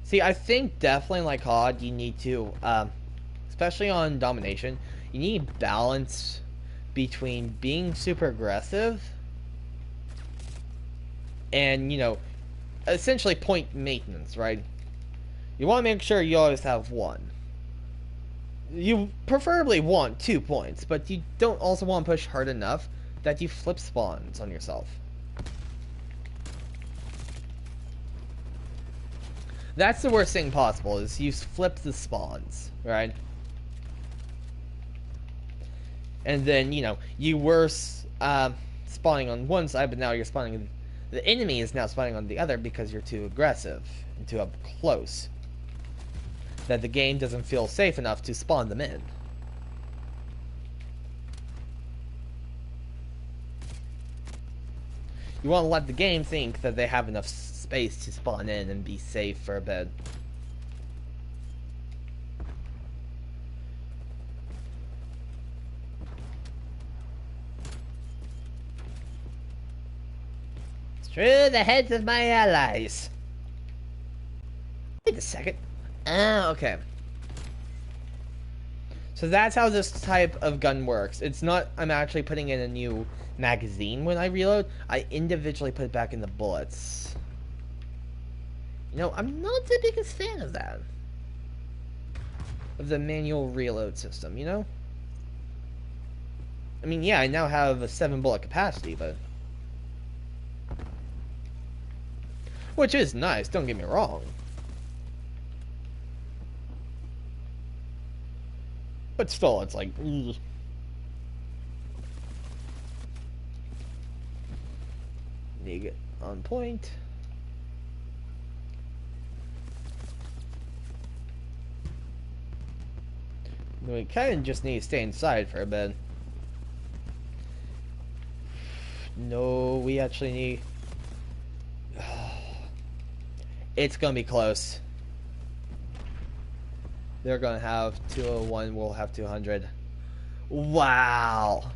See, I think definitely like COD, you need to, especially on domination, you need balance between being super aggressive and, you know, essentially point maintenance, right? You want to make sure you always have one. You preferably want 2 points, but you don't also want to push hard enough that you flip spawns on yourself. That's the worst thing possible, is you flip the spawns, right? And then, you know, you were spawning on one side, but now you're spawning... The enemy is now spawning on the other because you're too aggressive and too up close. That the game doesn't feel safe enough to spawn them in. You want to let the game think that they have enough space to spawn in and be safe for a bit. Through the heads of my allies. Wait a second. Ah, okay. So that's how this type of gun works. It's not I'm actually putting in a new magazine when I reload. I individually put it back in the bullets. I'm not the biggest fan of that. Of the manual reload system, I mean, yeah, I now have a 7-bullet capacity, but... Which is nice, don't get me wrong. But still, it's like... Ugh. Need to get on point. We kind of just need to stay inside for a bit. No, we actually need... It's gonna be close. They're gonna have 201, we'll have 200. Wow!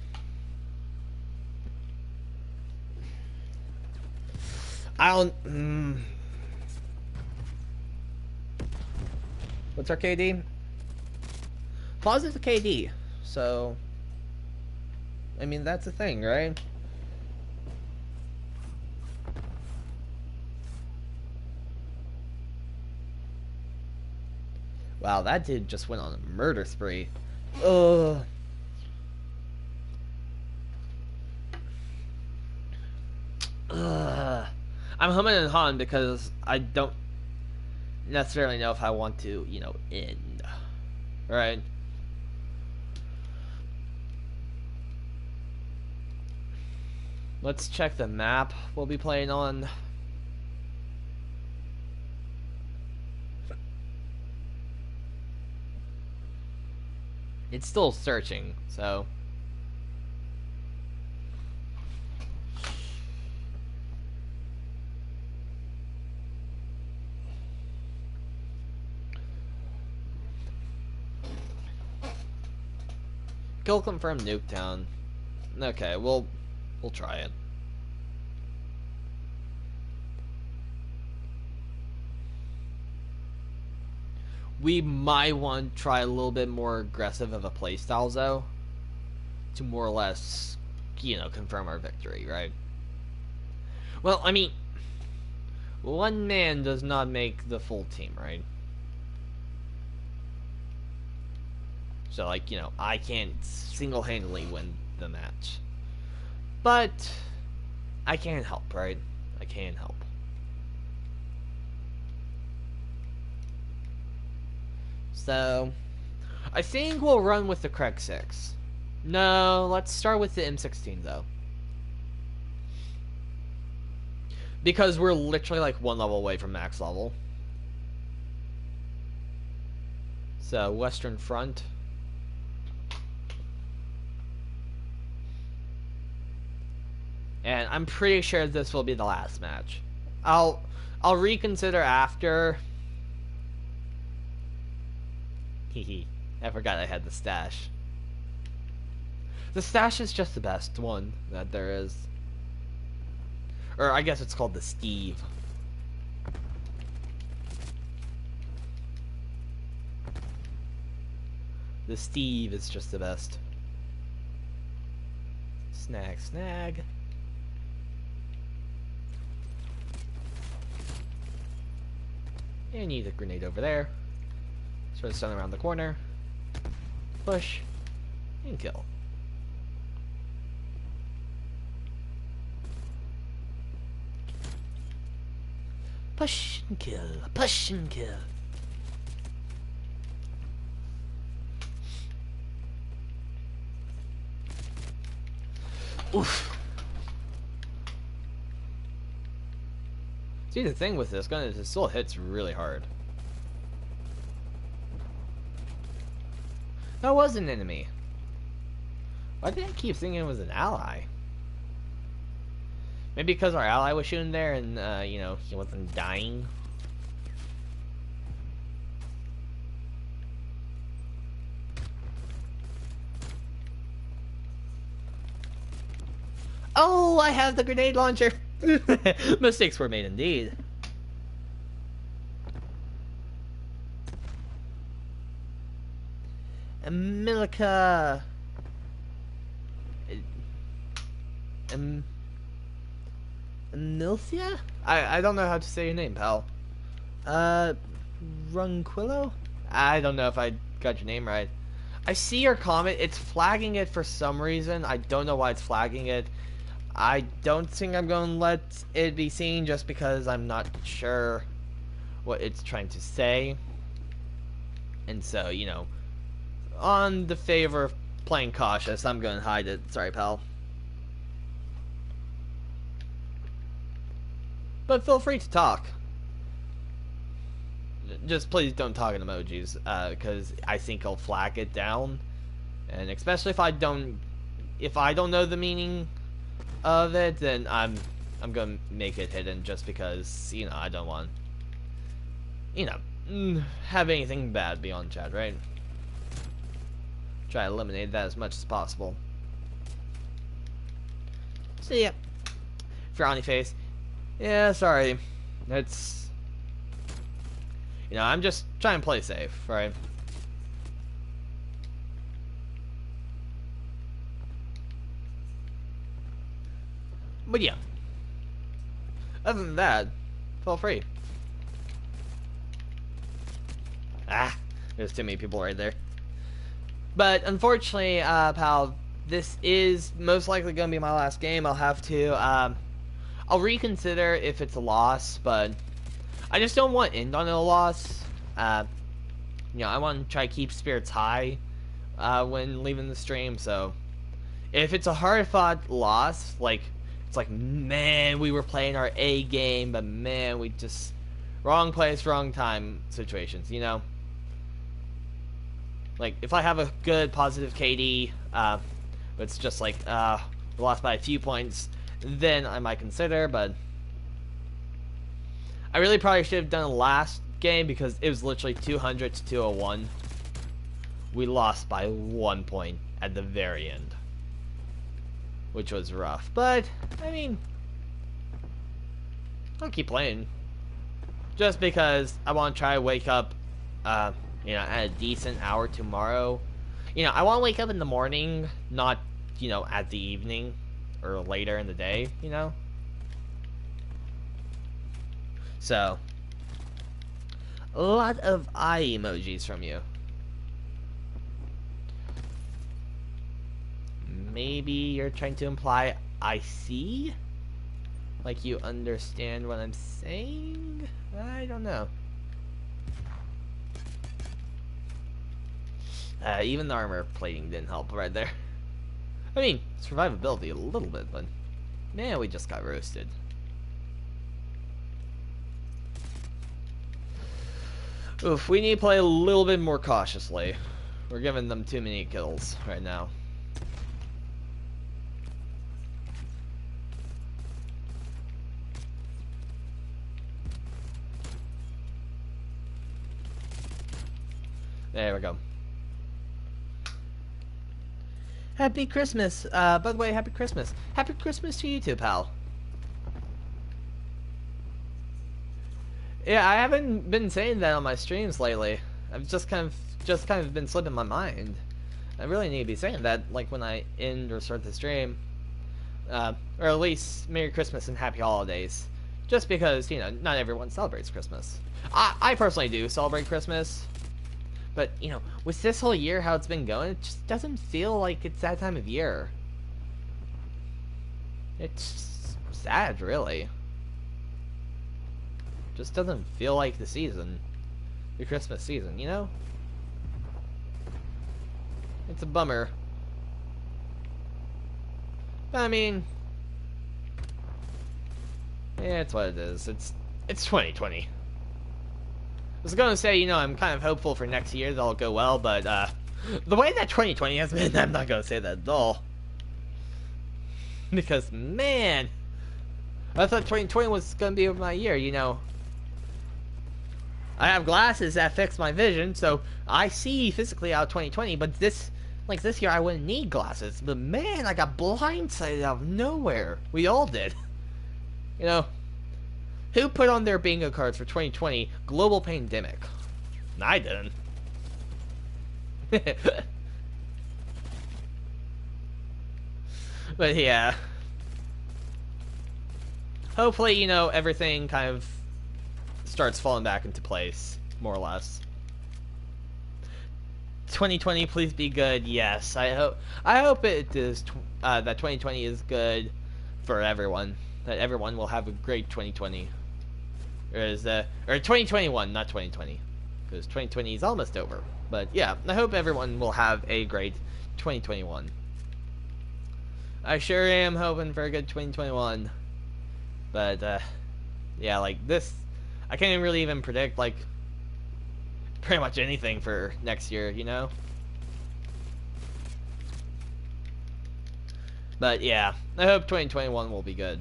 I don't... What's our KD? Positive KD, so... I mean, that's the thing, right? Wow, that dude just went on a murder spree. Ugh. Ugh. I'm humming and hawing because I don't necessarily know if I want to, end. Right? Let's check the map we'll be playing on. It's still searching, so... Kill confirmed Nuketown. Okay, we'll try it. We might want to try a little bit more aggressive of a playstyle, though, to more or less, confirm our victory, right? Well, I mean, one man does not make the full team, right? So, I can't single-handedly win the match. But I can help, right? I can help. So, I think we'll run with the Craig 6. No, let's start with the M16, though. Because we're literally like one level away from max level. So, Western Front. And I'm pretty sure this will be the last match. I'll reconsider after. Hehe. I forgot I had the stash. The stash is just the best one that there is. Or I guess it's called the Steve. The Steve is just the best. Snag, snag. And need a grenade over there. Throw the stun around the corner. Push. And kill. Push and kill. Push and kill. Oof. See, the thing with this gun is it still hits really hard. That was an enemy. Why did I keep thinking it was an ally? Maybe because our ally was shooting there and, he wasn't dying. Oh, I have the grenade launcher! Mistakes were made indeed. Emilica... Emilcia? I don't know how to say your name, pal. Uh, Runquillo? I don't know if I got your name right. I see your comment. It's flagging it for some reason. I don't know why it's flagging it. I don't think I'm going to let it be seen just because I'm not sure what it's trying to say. And so, you know, on the favor of playing cautious, I'm going to hide it. Sorry, pal. But feel free to talk. Just please don't talk in emojis, because I think I'll flag it down. And especially if I don't know the meaning of it, then I'm gonna make it hidden just because, you know, I don't want, you know, have anything bad be on chat, right? Try to eliminate that as much as possible. So yeah, frowny face. Yeah, sorry. It's, you know, I'm just trying to play safe, right? But yeah. Other than that, feel free. Ah, there's too many people right there. But unfortunately, pal, this is most likely going to be my last game. I'll have to, I'll reconsider if it's a loss, but I just don't want to end on a loss. You know, I want to try to keep spirits high when leaving the stream, so if it's a hard-fought loss, like, it's like, man, we were playing our A game, but man, we just, wrong place, wrong time situations, you know? Like, if I have a good, positive KD, but it's just like, we lost by a few points, then I might consider, but I really probably should have done the last game because it was literally 200 to 201. We lost by 1 point at the very end, which was rough. But, I mean, I'll keep playing. Just because I want to try to wake up, you know, at a decent hour tomorrow. You know, I want to wake up in the morning, not, you know, at the evening or later in the day, you know? So, a lot of eye emojis from you. Maybe you're trying to imply I see? Like you understand what I'm saying? I don't know. Even the armor plating didn't help right there. I mean, survivability a little bit, but man, we just got roasted. Oof, we need to play a little bit more cautiously. We're giving them too many kills right now. There we go. Happy Christmas. By the way, happy Christmas. Happy Christmas to you too, pal. Yeah, I haven't been saying that on my streams lately. I've just kind of been slipping my mind. I really need to be saying that, like when I end or start the stream, or at least Merry Christmas and Happy Holidays. Just because, you know, not everyone celebrates Christmas. I personally do celebrate Christmas, but you know, with this whole year how it's been going, it just doesn't feel like it's that time of year. It's sad, really. Just doesn't feel like the season, the Christmas season, you know? It's a bummer. But I mean, yeah, it's what it is. It's 2020. I was gonna say, you know, I'm kind of hopeful for next year that'll go well, but the way that 2020 has been, I'm not gonna say that at all. Because man, I thought 2020 was gonna be my year, you know. I have glasses that fix my vision, so I see physically out of 2020, but this year I wouldn't need glasses. But man, I got blindsided out of nowhere. We all did. You know, who put on their bingo cards for 2020 global pandemic? I didn't. But yeah. Hopefully, you know, everything kind of starts falling back into place, more or less. 2020, please be good. Yes, I hope it is. That 2020 is good for everyone. That everyone will have a great 2020. Or 2021, not 2020, because 2020 is almost over. But yeah, I hope everyone will have a great 2021. I sure am hoping for a good 2021. But yeah, like this, I can't really even predict like pretty much anything for next year, you know? But yeah, I hope 2021 will be good.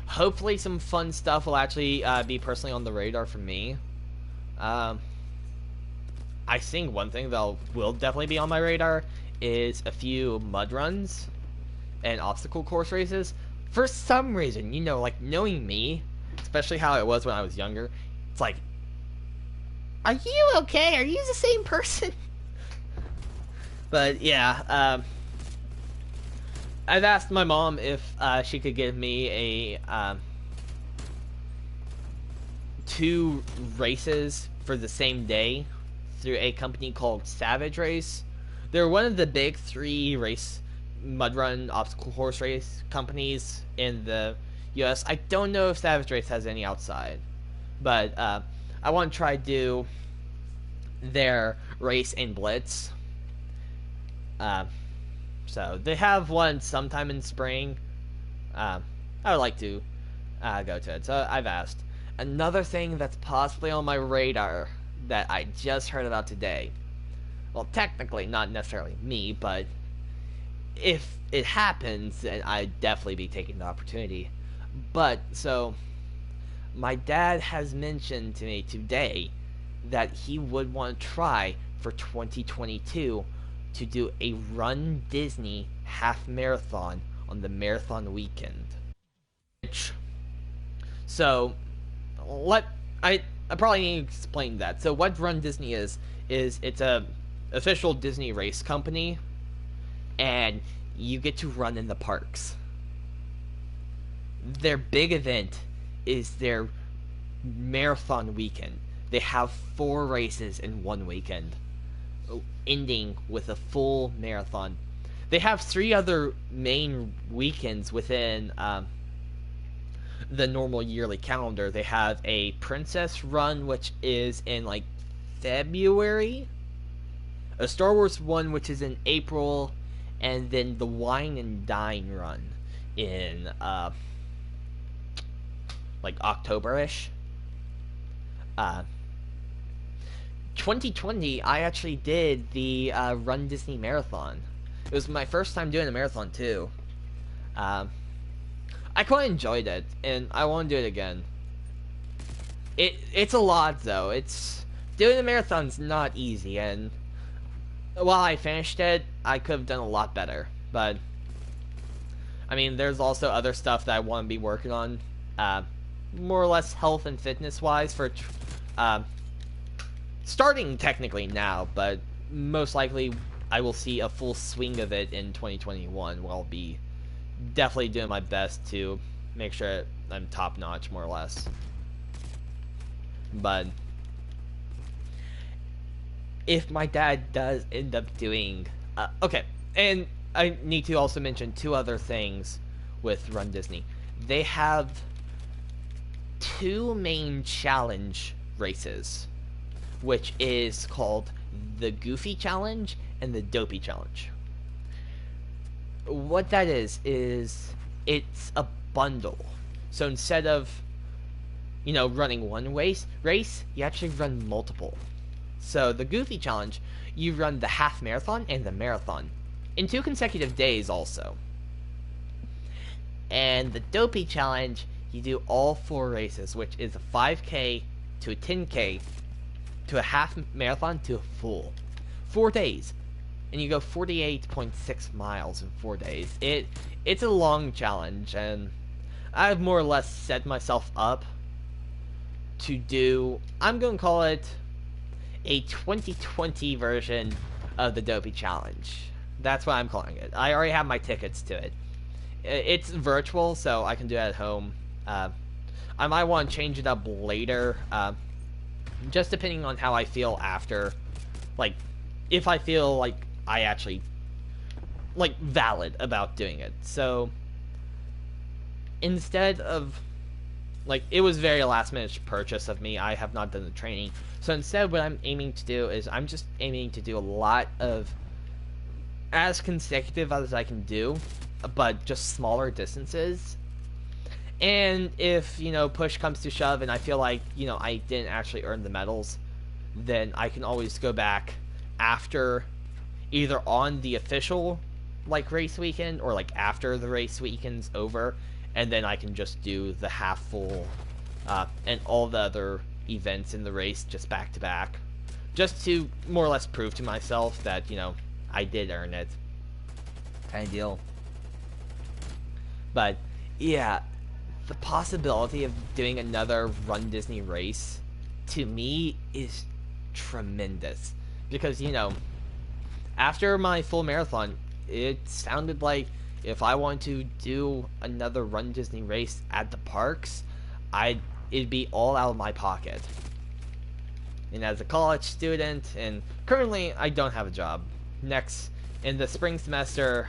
Hopefully some fun stuff will actually be personally on the radar for me. I think one thing that will definitely be on my radar is a few mud runs and obstacle course races. For some reason, you know, like knowing me, especially how it was when I was younger, it's like, are you okay? Are you the same person? But yeah, I've asked my mom if she could give me a 2 races for the same day through a company called Savage Race. They're one of the big 3 race mud run obstacle course race companies in the US. I don't know if Savage Race has any outside, but I want to try to do their race in Blitz. So they have one sometime in spring. I would like to go to it, so I've asked. Another thing that's possibly on my radar that I just heard about today. Well, technically not necessarily me, but if it happens, then I'd definitely be taking the opportunity. But so my dad has mentioned to me today that he would want to try for 2022 to do a Run Disney half marathon on the marathon weekend. So I probably need to explain that. So what Run Disney is it's a official Disney race company, and you get to run in the parks. Their big event is their marathon weekend. They have 4 races in one weekend, ending with a full marathon. They have 3 other main weekends within the normal yearly calendar. They have a Princess Run, which is in like February, a Star Wars one, which is in April, and then the Wine and Dine Run in like October-ish. 2020, I actually did the Run Disney Marathon. It was my first time doing a marathon too. I quite enjoyed it, and I want to do it again. It's a lot though. It's doing a marathon's not easy, and while I finished it, I could have done a lot better. But I mean, there's also other stuff that I want to be working on, more or less health and fitness wise for starting technically now, but most likely I will see a full swing of it in 2021, where I'll be definitely doing my best to make sure I'm top notch, more or less. But if my dad does end up doing okay, and I need to also mention 2 other things with Run Disney. They have 2 main challenge races, which is called the Goofy Challenge and the Dopey Challenge. What that is it's a bundle. So instead of, you know, running one race, you actually run multiple. So the Goofy Challenge, you run the half marathon and the marathon in 2 consecutive days also. And the Dopey Challenge, you do all 4 races, which is a 5K to a 10K to a half marathon to a full 4 days, and you go 48.6 miles in 4 days. It's a long challenge, and I've more or less set myself up to do, I'm going to call it a 2020 version of the Dopey Challenge. That's what I'm calling it. I already have my tickets to it. It's virtual, so I can do it at home. I might want to change it up later, just depending on how I feel after. Like, if I feel like I actually, like, valid about doing it. So, instead of, like, it was very last minute purchase of me. I have not done the training. So instead, what I'm aiming to do is I'm just aiming to do a lot of as consecutive as I can do, but just smaller distances. And if, push comes to shove and I feel like, I didn't actually earn the medals, then I can always go back after, either on the official, like, race weekend, or, like, after the race weekend's over, and then I can just do the half full, and all the other events in the race just back to back. Just to more or less prove to myself that, I did earn it. Kind of deal. But, yeah, the possibility of doing another Run Disney race, to me, is tremendous. Because, after my full marathon, it sounded like if I want to do another Run Disney race at the parks, it'd be all out of my pocket. And as a college student, and currently I don't have a job. In the spring semester,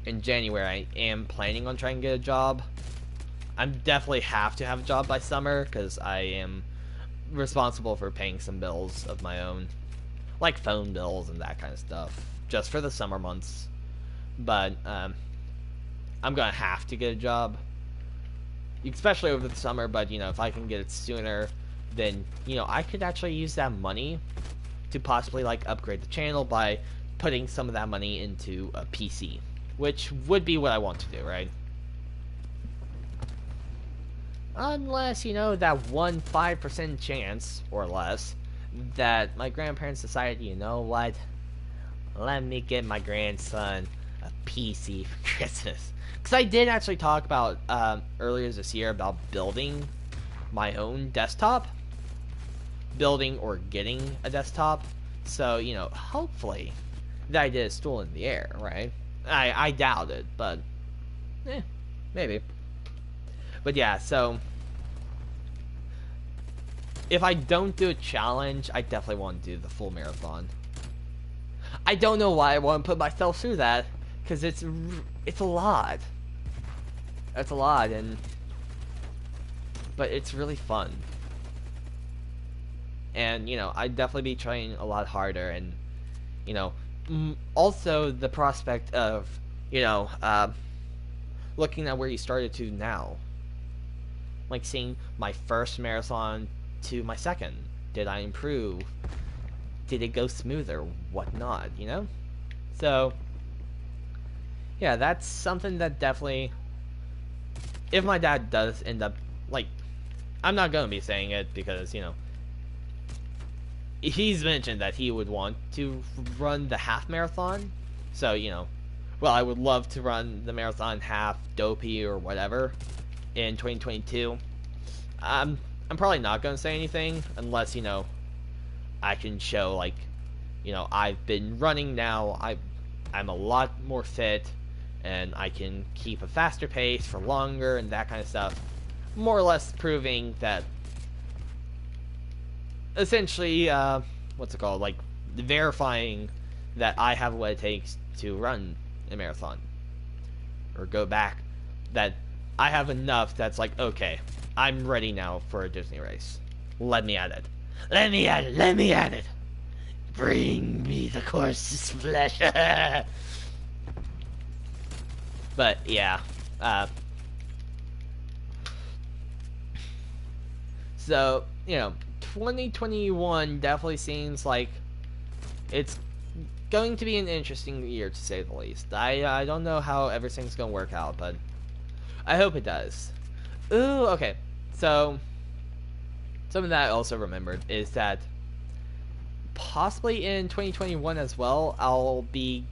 in January, I am planning on trying to get a job. I definitely have to have a job by summer, because I am responsible for paying some bills of my own. Like phone bills and that kind of stuff. Just for the summer months. But, I'm gonna have to get a job. Especially over the summer, but, if I can get it sooner, then, I could actually use that money to possibly, like, upgrade the channel by putting some of that money into a PC. Which would be what I want to do, right? Unless, that 5% chance, or less, that my grandparents decided, you know what? Let me get my grandson a PC for Christmas. Because I did actually talk about, earlier this year, about building my own desktop. Building or getting a desktop. So, hopefully that idea is still in the air, right? I doubt it, but maybe. But yeah, so if I don't do a challenge, I definitely want to do the full marathon. I don't know why I want to put myself through that, because it's a lot. It's a lot, but it's really fun. And, I'd definitely be trying a lot harder, and, also the prospect of, looking at where you started to now. Like, seeing my first marathon to my second. Did I improve? Did it go smoother? Whatnot, So, yeah, that's something that definitely, if my dad does end up, like, I'm not going to be saying it because, he's mentioned that he would want to run the half marathon. So, well, I would love to run the marathon half, dopey, or whatever in 2022. I'm probably not going to say anything unless, I can show, like, I've been running now, I'm a lot more fit, and I can keep a faster pace for longer, and that kind of stuff. More or less proving that, essentially, what's it called, like, verifying that I have what it takes to run a marathon. Or go back, that I have enough that's like, okay, I'm ready now for a Disney race. Let me at it. Let me at it. Let me at it. Bring me the course's flesh. But, yeah. So, 2021 definitely seems like it's going to be an interesting year, to say the least. I don't know how everything's going to work out, but I hope it does. Ooh, okay. So, something that I also remembered is that possibly in 2021 as well, I'll be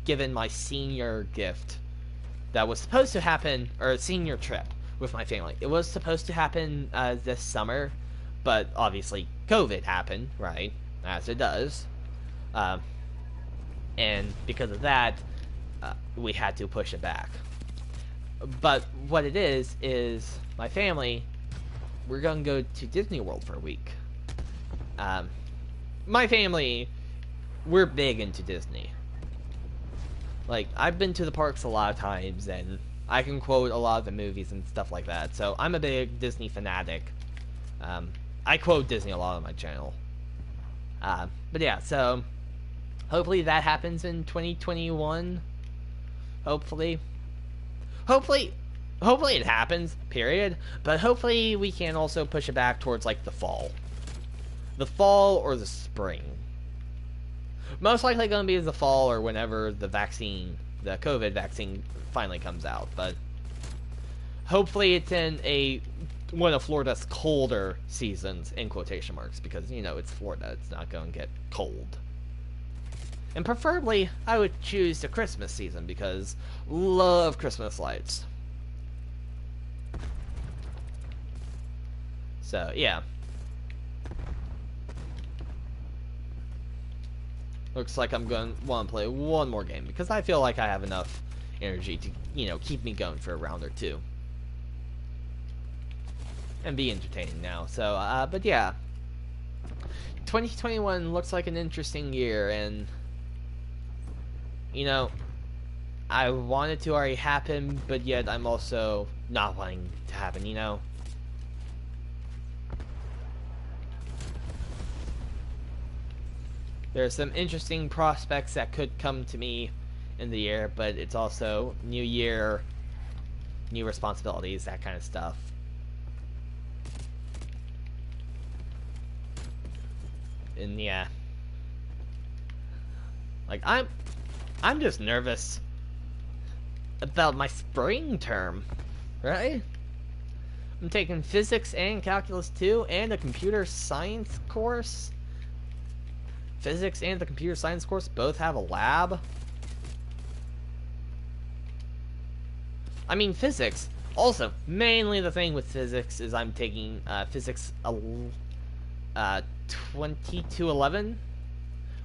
given my senior gift that was supposed to happen, or a senior trip with my family. It was supposed to happen this summer, but obviously COVID happened, right? As it does. And because of that, we had to push it back. But what it is my family, we're gonna go to Disney World for a week. Um, my family, we're big into Disney. Like, I've been to the parks a lot of times, and I can quote a lot of the movies and stuff like that. So I'm a big Disney fanatic. I quote Disney a lot on my channel. But yeah, so hopefully that happens in 2021. Hopefully it happens, period. But hopefully we can also push it back towards like the fall or the spring. Most likely going to be the fall or whenever the COVID vaccine finally comes out. But hopefully it's in one of Florida's colder seasons, in quotation marks, because, it's Florida. It's not going to get cold. And preferably, I would choose the Christmas season, because love Christmas lights. So, yeah. Looks like I'm going to want to play one more game, because I feel like I have enough energy to, keep me going for a round or two. And be entertaining now. So, but yeah. 2021 looks like an interesting year, and, I want it to already happen, but yet I'm also not wanting it to happen, There's some interesting prospects that could come to me in the year, but it's also new year, new responsibilities, that kind of stuff. And yeah. Like, I'm just nervous about my spring term, right? I'm taking physics and calculus 2 and a computer science course. Physics and the computer science course both have a lab. I mean, physics. Also, mainly the thing with physics is I'm taking physics 2211,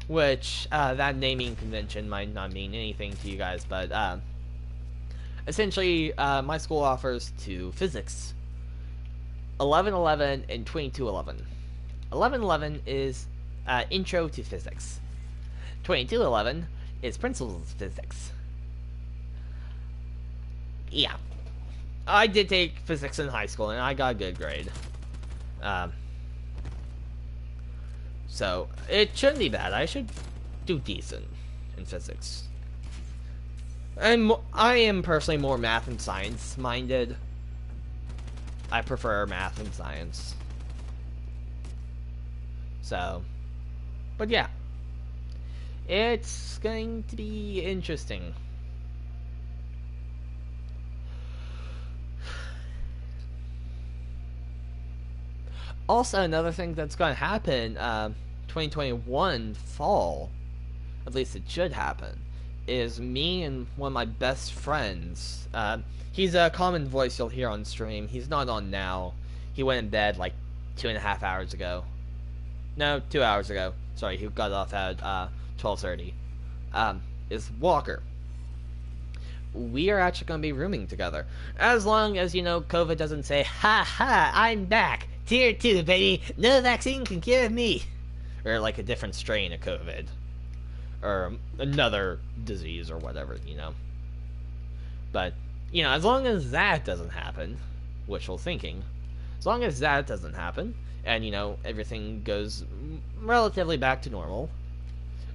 which that naming convention might not mean anything to you guys, but essentially my school offers two physics, 1111 and 2211. 1111 is Intro to Physics. 2211 is Principles of Physics. Yeah. I did take physics in high school, and I got a good grade. So, it shouldn't be bad. I should do decent in physics. I am personally more math and science minded. I prefer math and science. So, but yeah. It's going to be interesting. Also, another thing that's going to happen, 2021 fall, at least it should happen, is me and one of my best friends. He's a common voice you'll hear on stream. He's not on now. He went in bed like 2.5 hours ago. No, 2 hours ago. Sorry, he got off at 12:30. Is Walker. We are actually going to be rooming together. As long as, COVID doesn't say, "Ha ha, I'm back. Tier 2, baby. No vaccine can cure me." Or like a different strain of COVID. Or another disease or whatever, But, as long as that doesn't happen, wishful thinking, as long as that doesn't happen, and, everything goes relatively back to normal,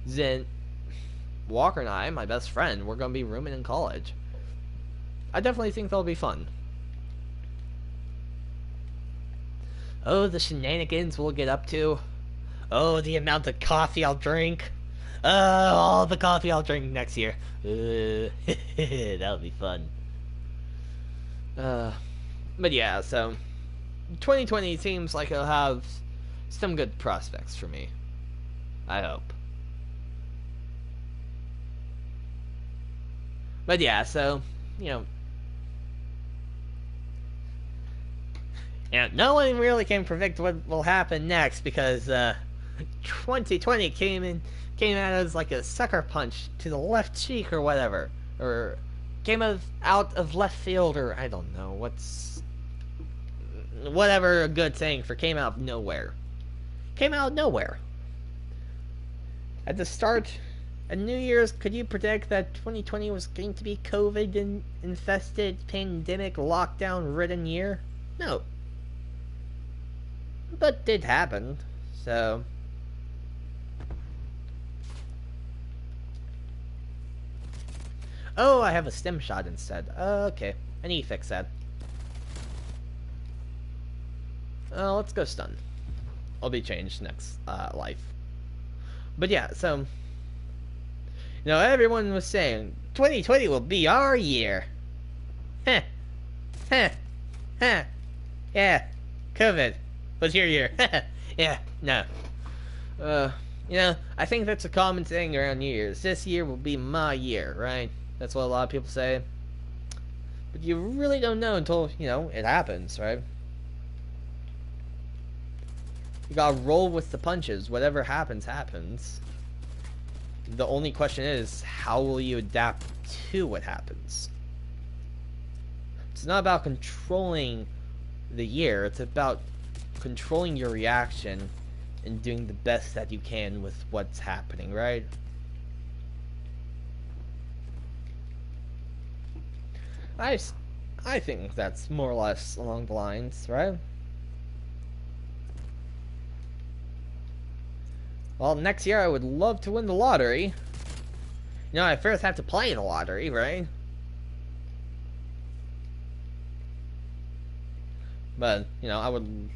then Walker and I, my best friend, we're going to be rooming in college. I definitely think that'll be fun. Oh, the shenanigans we'll get up to. Oh, the amount of coffee I'll drink. Oh, all the coffee I'll drink next year. That'll be fun. But yeah, so 2020 seems like it'll have some good prospects for me. I hope. But yeah, so, no one really can predict what will happen next because 2020 came at us like a sucker punch to the left cheek or whatever. Or out of left field, or I don't know whatever a good saying for came out of nowhere. Came out of nowhere. At the start of New Year's, could you predict that 2020 was going to be COVID infested, pandemic, lockdown ridden year? No. But it did happen, so. Oh, I have a stem shot instead. Okay, I need to fix that. Let's go stun. I'll be changed next life. But yeah, so everyone was saying 2020 will be our year. Heh, heh, heh. Yeah, COVID was your year. Yeah, no. I think that's a common thing around New Year's. This year will be my year, right? That's what a lot of people say. But you really don't know until it happens, right? You gotta roll with the punches. Whatever happens, happens. The only question is, how will you adapt to what happens? It's not about controlling the year. It's about controlling your reaction and doing the best that you can with what's happening, right? I think that's more or less along the lines, right? Well, next year I would love to win the lottery. I first have to play the lottery, right? But, I would...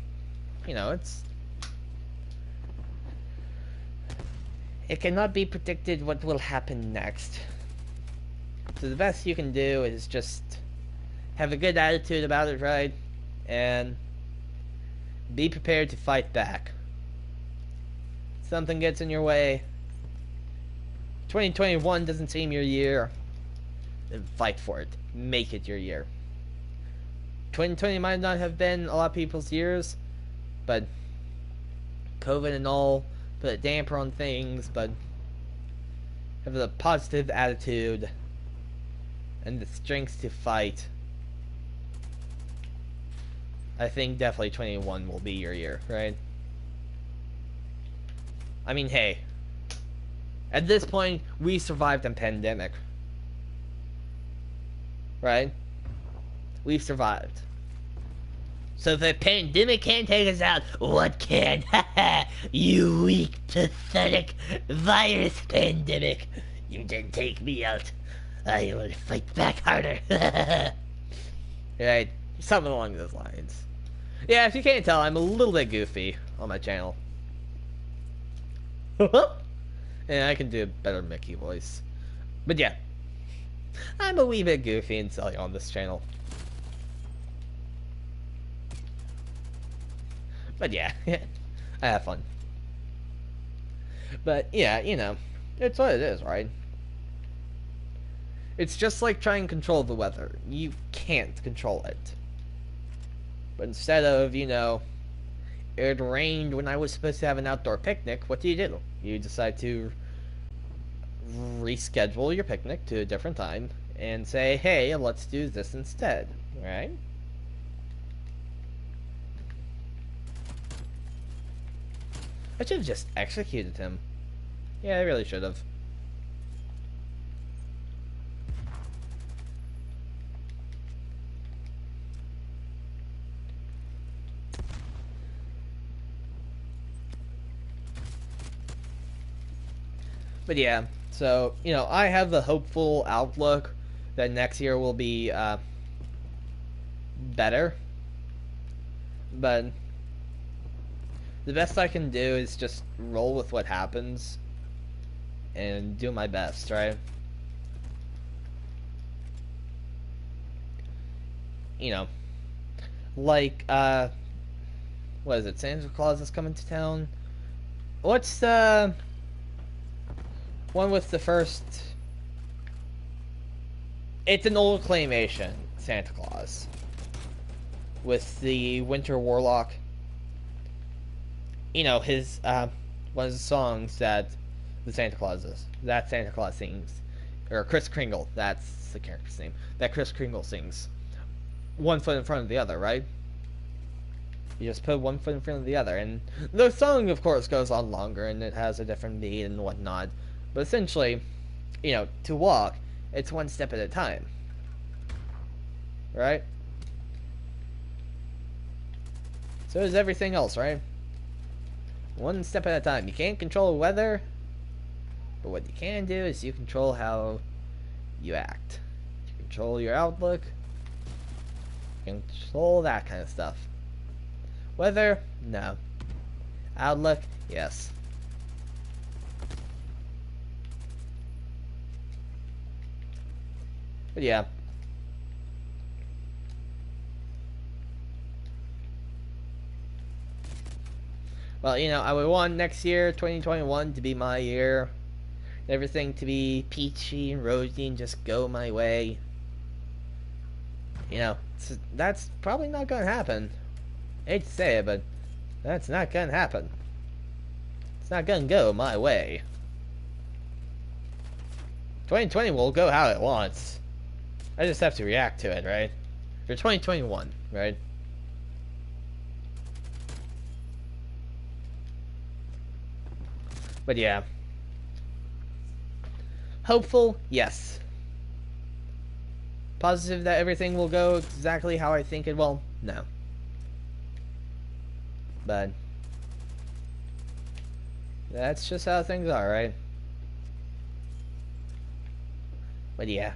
It cannot be predicted what will happen next. So the best you can do is just have a good attitude about it, right? And be prepared to fight back. Something gets in your way, 2021 doesn't seem your year, then fight for it. Make it your year. 2020 might not have been a lot of people's years, but COVID and all put a damper on things, but have a positive attitude and the strength to fight. I think definitely 21 will be your year, right? I mean, hey, at this point, we survived a pandemic, right? We've survived. So if the pandemic can't take us out, what can? You weak, pathetic virus pandemic. You didn't take me out. I will fight back harder. Right? Something along those lines. Yeah, if you can't tell, I'm a little bit goofy on my channel. And I can do a better Mickey voice. But yeah, I'm a wee bit goofy and silly on this channel. But yeah, I have fun. But yeah, it's what it is, right? It's just like trying to control the weather. You can't control it. But instead of, it rained when I was supposed to have an outdoor picnic, what do? You decide to reschedule your picnic to a different time and say, hey, let's do this instead, right? I should have just executed him. Yeah, I really should have. But yeah, so, I have a hopeful outlook that next year will be better. But the best I can do is just roll with what happens and do my best, right? Like, what is it? Santa Claus is coming to town? What's the one with the first... It's an old claymation Santa Claus with the Winter Warlock. His one of the songs that Santa Claus sings or Kris Kringle. That's the character's name. That Kris Kringle sings. One foot in front of the other, right? You just put one foot in front of the other, and the song, of course, goes on longer, and it has a different beat and whatnot. But essentially, to walk, it's one step at a time, right? So is everything else, right? One step at a time. You can't control the weather, but what you can do is you control how you act. You control your outlook. You control that kind of stuff. Weather? No. Outlook? Yes. But yeah. Well, I would want next year, 2021, to be my year. Everything to be peachy and rosy and just go my way. That's probably not gonna happen. I hate to say it, but that's not gonna happen. It's not gonna go my way. 2020 will go how it wants. I just have to react to it, right? For 2021, right? But yeah. Hopeful? Yes. Positive that everything will go exactly how I think it will? No. But that's just how things are, right? But yeah.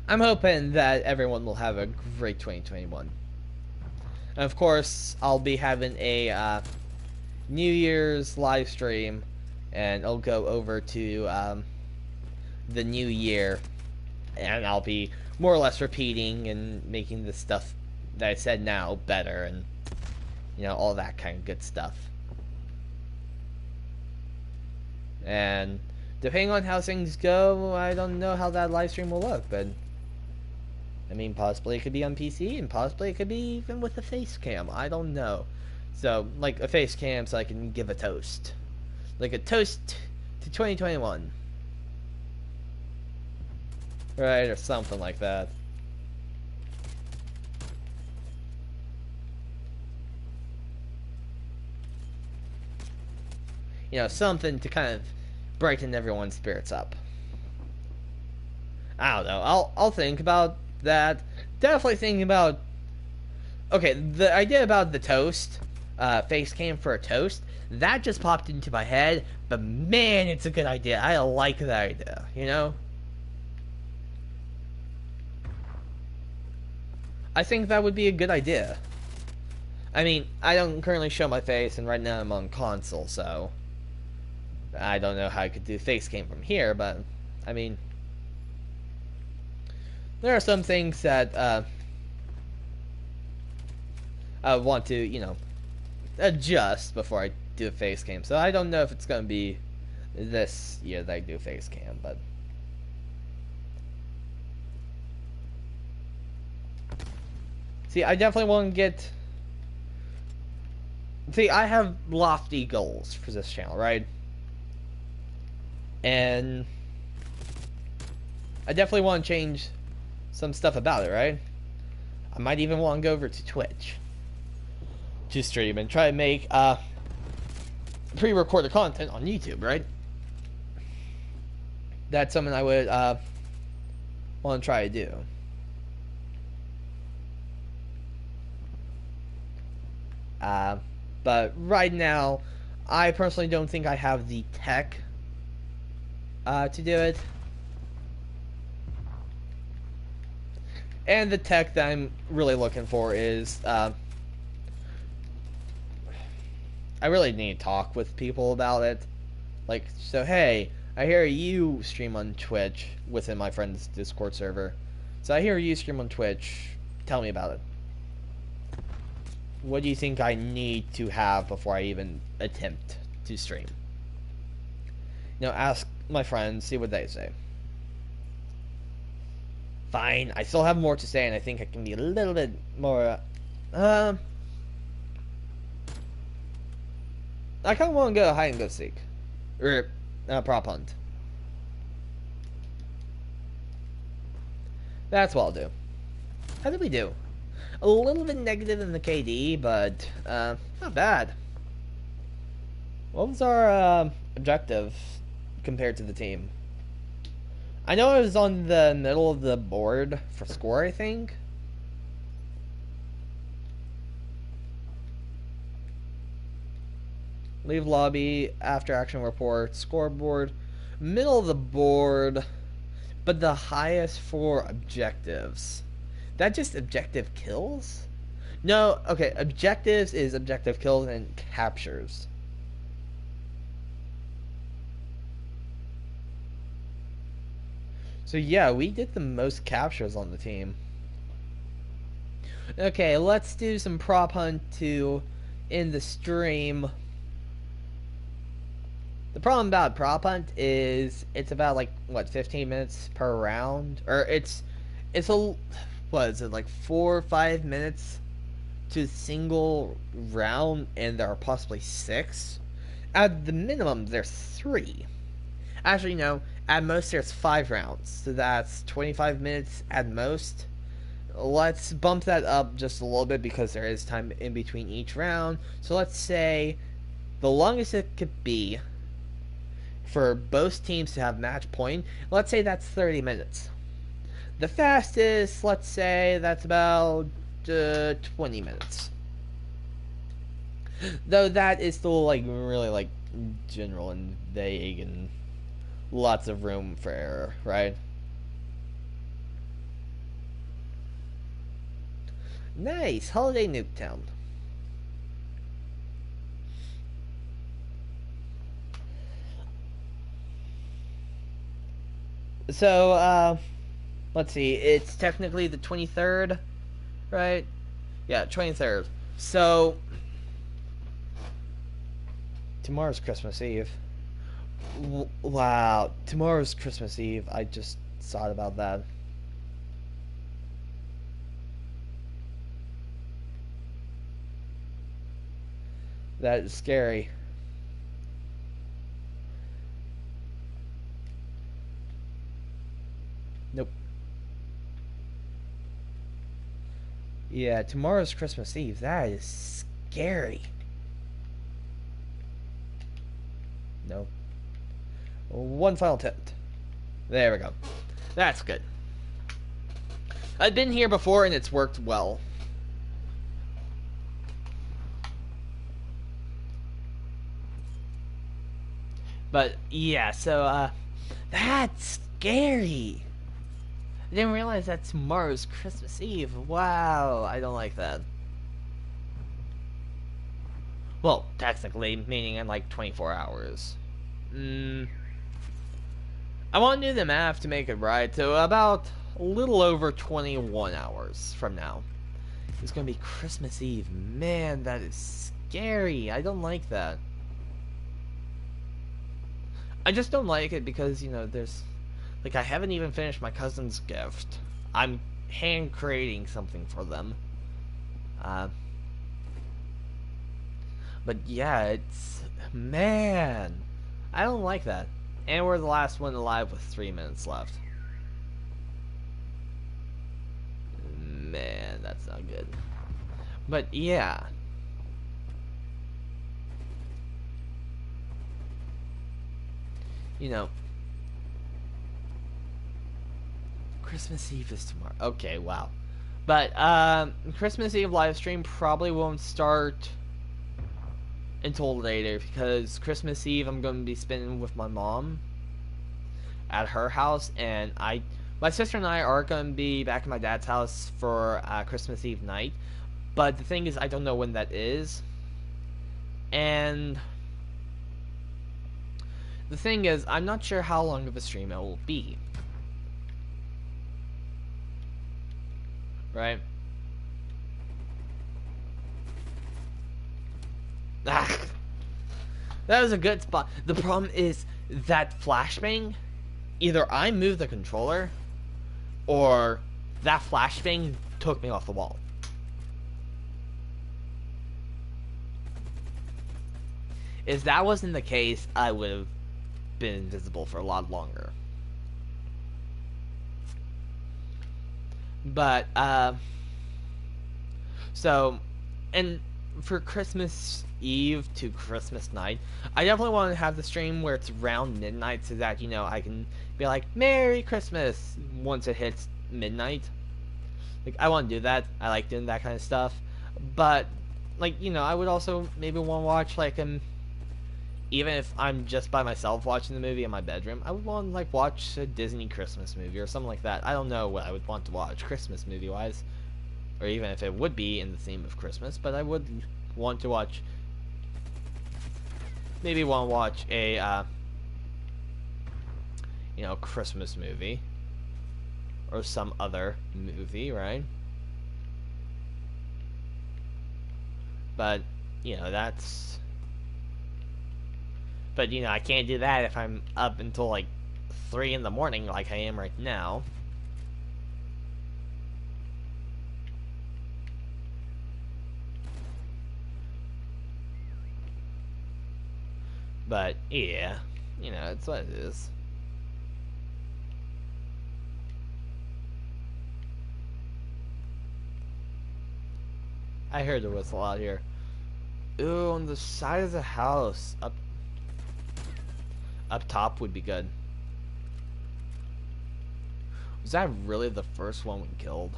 I'm hoping that everyone will have a great 2021. And of course, I'll be having a New Year's live stream, and I'll go over to the new year, and I'll be more or less repeating and making the stuff that I said now better, and all that kind of good stuff. And depending on how things go, I don't know how that live stream will look, but I mean, possibly it could be on PC, and possibly it could be even with a face cam. I don't know. So, like a face cam, so I can give a toast, like a toast to 2021, right, or something like that. Something to kind of brighten everyone's spirits up. I don't know. I'll think about that. Definitely thinking about. Okay, the idea about the toast, face cam for a toast, that just popped into my head. But man, it's a good idea. I like that idea. I think that would be a good idea. I mean, I don't currently show my face, and right now I'm on console, so I don't know how I could do face cam from here, but I mean, there are some things that I want to, adjust before I do a face cam. So I don't know if it's going to be this year that I do face cam, but see, I definitely want to get. See, I have lofty goals for this channel, right? And I definitely want to change some stuff about it, right? I might even want to go over to Twitch to stream and try to make pre-recorded content on YouTube, right? That's something I would want to try to do. But right now, I personally don't think I have the tech to do it. And the tech that I'm really looking for is I really need to talk with people about it. Like, so hey, I hear you stream on Twitch within my friend's Discord server. So I hear you stream on Twitch. Tell me about it. What do you think I need to have before I even attempt to stream? Ask my friends, see what they say. Fine, I still have more to say, and I think I can be a little bit more, I kind of want to go hide and go seek. Or, prop hunt. That's what I'll do. How did we do? A little bit negative in the KD, but not bad. What was our objective compared to the team? I know it was on the middle of the board for score, I think. Leave lobby, after action report, scoreboard, middle of the board, but the highest for objectives. That just objective kills? No, okay, objectives is objective kills and captures. So yeah, we did the most captures on the team. Okay, let's do some prop hunt to end the stream. The problem about prop hunt is it's about like what 15 minutes per round, or it's a what is it like 4 or 5 minutes to a single round, and there are possibly 6. At the minimum, there's 3. Actually, no. At most, there's 5 rounds, so that's 25 minutes at most. Let's bump that up just a little bit because there is time in between each round. So let's say the longest it could be for both teams to have match point, let's say that's 30 minutes. The fastest, let's say that's about 20 minutes. Though that is still like really like general and vague and lots of room for error, right? Nice, Holiday Nuketown. So, let's see, it's technically the 23rd, right? Yeah, 23rd. So, tomorrow's Christmas Eve. Wow, tomorrow's Christmas Eve. I just thought about that. That is scary. Nope. Yeah, tomorrow's Christmas Eve. That is scary. Nope. One final attempt. There we go. That's good. I've been here before and it's worked well. But yeah, so that's scary. I didn't realize that tomorrow's Christmas Eve. Wow, I don't like that. Well, technically, meaning in like 24 hours. I want to do the math to make it right, so about a little over 21 hours from now. It's going to be Christmas Eve. Man, that is scary. I don't like that. I just don't like it because, you know, there's... Like, I haven't even finished my cousin's gift. I'm hand creating something for them. But yeah, it's... Man! I don't like that. And we're the last one alive with 3 minutes left. Man, that's not good. But yeah. You know... Christmas Eve is tomorrow. Okay, wow. But, Christmas Eve live stream probably won't start until later because Christmas Eve I'm going to be spending with my mom at her house, and my sister and I are going to be back at my dad's house for Christmas Eve night. But the thing is, I don't know when that is. And the thing is, I'm not sure how long of a stream it will be. Right? Ah, that was a good spot. The problem is that flashbang, either I moved the controller or that flashbang took me off the wall. If that wasn't the case, I would have been invisible for a lot longer. But so, and for Christmas Eve to Christmas night, I definitely want to have the stream where it's around midnight so that I can be like Merry Christmas once it hits midnight. Like I want to do that. I like doing that kind of stuff. But like I would also maybe want to watch like even if I'm just by myself watching the movie in my bedroom, I would want to like watch a Disney Christmas movie or something like that. I don't know what I would want to watch Christmas movie wise, or even if it would be in the theme of Christmas, but I would want to watch maybe want to watch a Christmas movie or some other movie, right? But that's but I can't do that if I'm up until like 3 in the morning like I am right now. But yeah, it's what it is. I heard a whistle out here. Ooh, on the side of the house. Up top would be good. Was that really the first one we killed?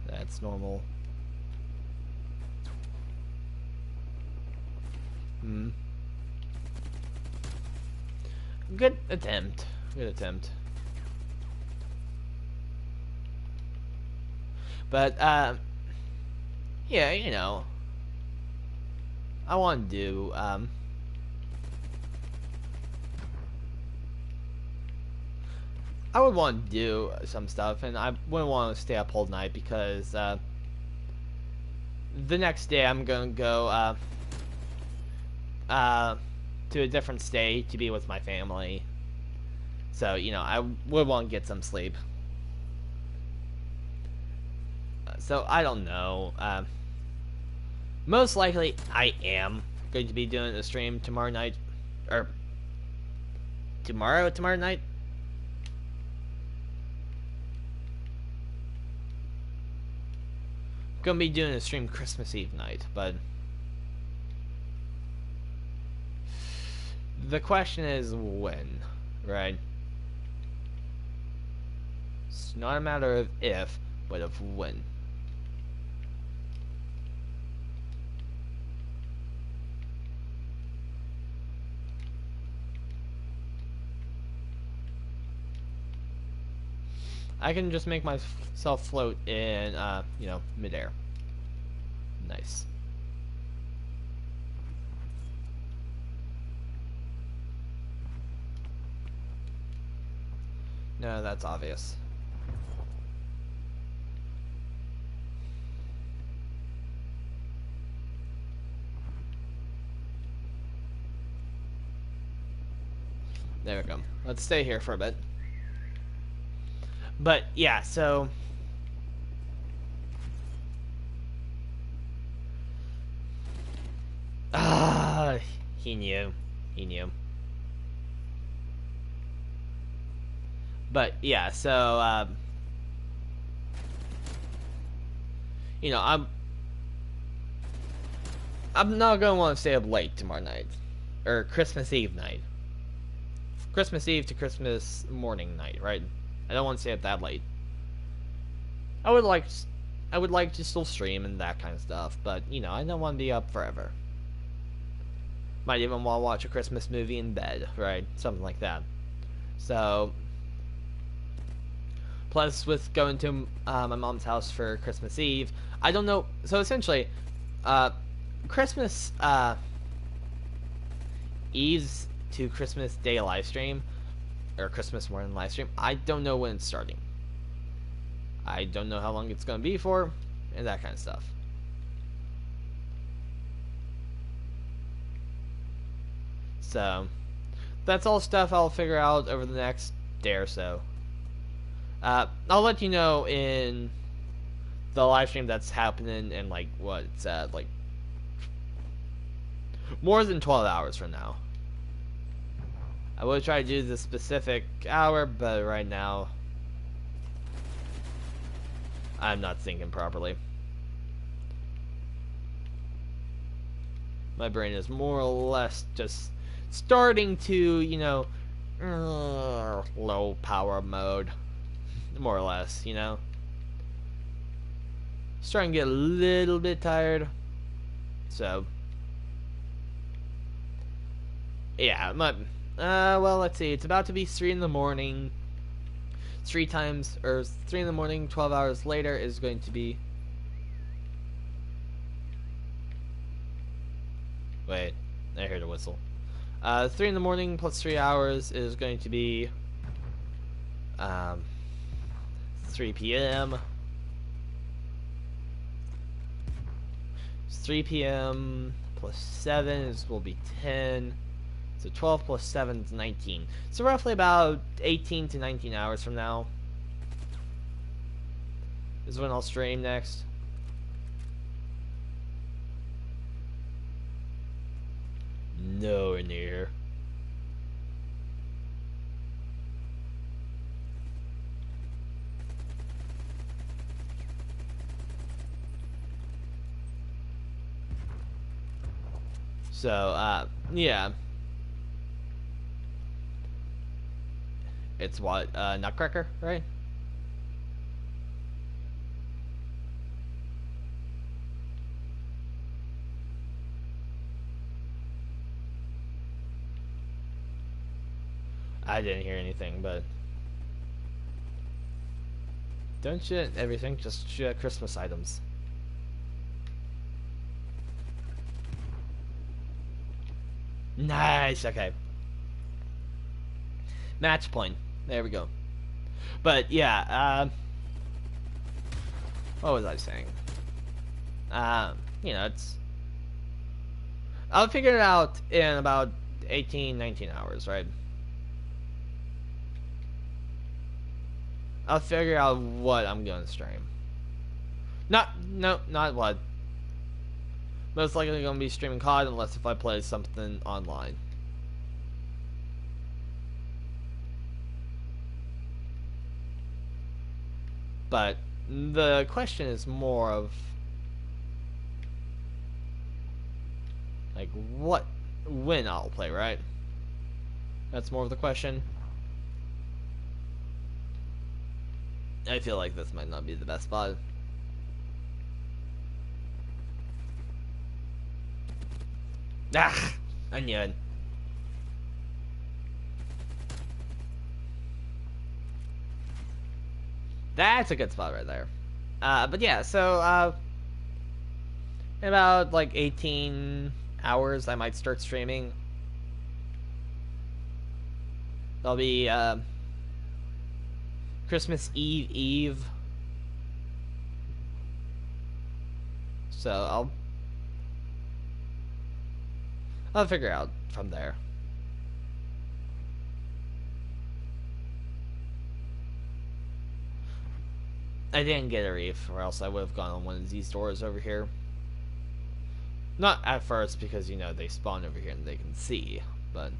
That's normal. Good attempt. Good attempt. But, yeah, I want to do, I would want to do some stuff, and I wouldn't want to stay up all night because, the next day I'm gonna go, to a different state to be with my family. So, I would want to get some sleep. So, I don't know. Most likely, I am going to be doing a stream tomorrow night. Or, tomorrow night? Gonna be doing a stream Christmas Eve night, but the question is when, right? It's not a matter of if, but of when. I can just make myself float in, midair. Nice. No, that's obvious. There we go. Let's stay here for a bit. But, yeah, so... he knew. He knew. But, yeah, so, I'm not gonna want to stay up late tomorrow night. Or Christmas Eve night. Christmas Eve to Christmas morning night, right? I don't want to stay up that late. I would like to still stream and that kind of stuff, but I don't want to be up forever. Might even want to watch a Christmas movie in bed, right? Something like that. So, plus with going to my mom's house for Christmas Eve, I don't know. So essentially, Christmas Eve's to Christmas Day live stream or Christmas morning live stream, I don't know when it's starting. I don't know how long it's going to be for, and that kind of stuff. So, that's all stuff I'll figure out over the next day or so. I'll let you know in the live stream that's happening in like what it's like more than 12 hours from now. I will try to do the specific hour, but right now I'm not thinking properly. My brain is more or less just starting to, you know, low power mode. More or less, you know. Starting to get a little bit tired. So, yeah, well, let's see. It's about to be 3 in the morning. 3 in the morning, 12 hours later is going to be... Wait, I heard a whistle. 3 in the morning plus 3 hours is going to be 3 p.m. 3 p.m. plus 7 will be 10. So 12 plus 7 is 19. So roughly about 18 to 19 hours from now is when I'll stream next. Nowhere near. So, yeah. It's what, Nutcracker, right? I didn't hear anything, but... Don't shoot everything, just shoot at Christmas items. Nice, okay. Match point. There we go. But, yeah, what was I saying? You know, it's... I'll figure it out in about 18, 19 hours, right? I'll figure out what I'm gonna stream. Not what. Most likely gonna be streaming COD unless if I play something online. But the question is more of like when I'll play, right? That's more of the question. I feel like this might not be the best spot. Ah, I knew it. That's a good spot right there. But yeah, so in about like 18 hours, I might start streaming. That'll be Christmas Eve. So I'll figure out from there. I didn't get a reef, or else I would have gone on one of these doors over here. Not at first, because, you know, they spawn over here and they can see, but...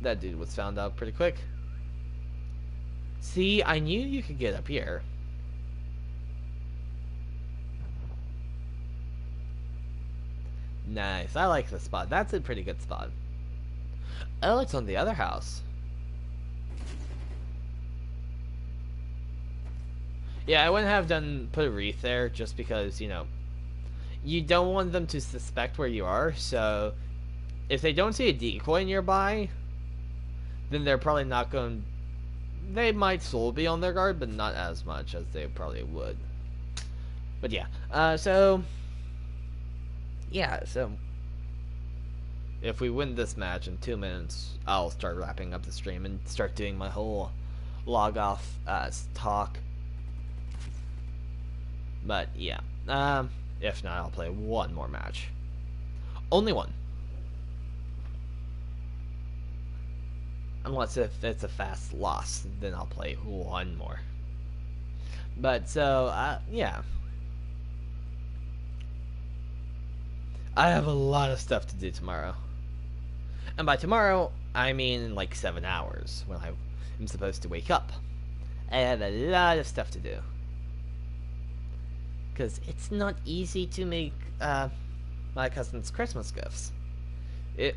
That dude was found out pretty quick. See, I knew you could get up here. Nice, I like this spot. That's a pretty good spot. Oh, it's on the other house. Yeah, I wouldn't have put a wreath there just because, you know, you don't want them to suspect where you are, so if they don't see a decoy nearby, then they're probably not going... They might still be on their guard, but not as much as they probably would. But yeah, so... Yeah, so... If we win this match in 2 minutes, I'll start wrapping up the stream and start doing my whole log-off talk. But yeah, if not, I'll play one more match. Only one. unless if it's a fast loss, then I'll play one more. But so yeah, I have a lot of stuff to do tomorrow, and by tomorrow I mean in like 7 hours when I am supposed to wake up. I have a lot of stuff to do because it's not easy to make my cousin's Christmas gifts. It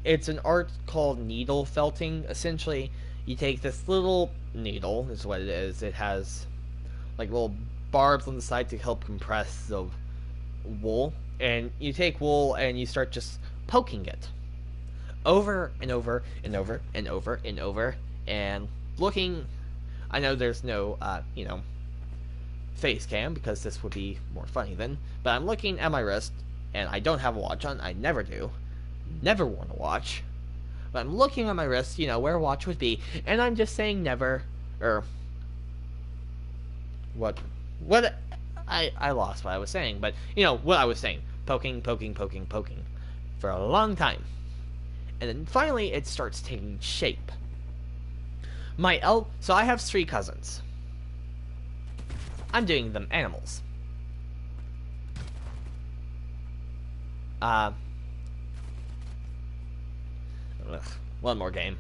it's an art called needle felting. Essentially, you take this little needle, is what it is. It has like little barbs on the side to help compress the wool, and you take wool and you start just poking it over and over and over and over and over and looking. I know there's no face cam because this would be more funny then, but I'm looking at my wrist and I don't have a watch on. I never do. Never worn a watch. But I'm looking at my wrist, where a watch would be, and I'm just saying never, or what I lost what I was saying, but what I was saying. Poking, poking, poking, poking for a long time. And then finally it starts taking shape. So I have 3 cousins. I'm doing them animals. One more game.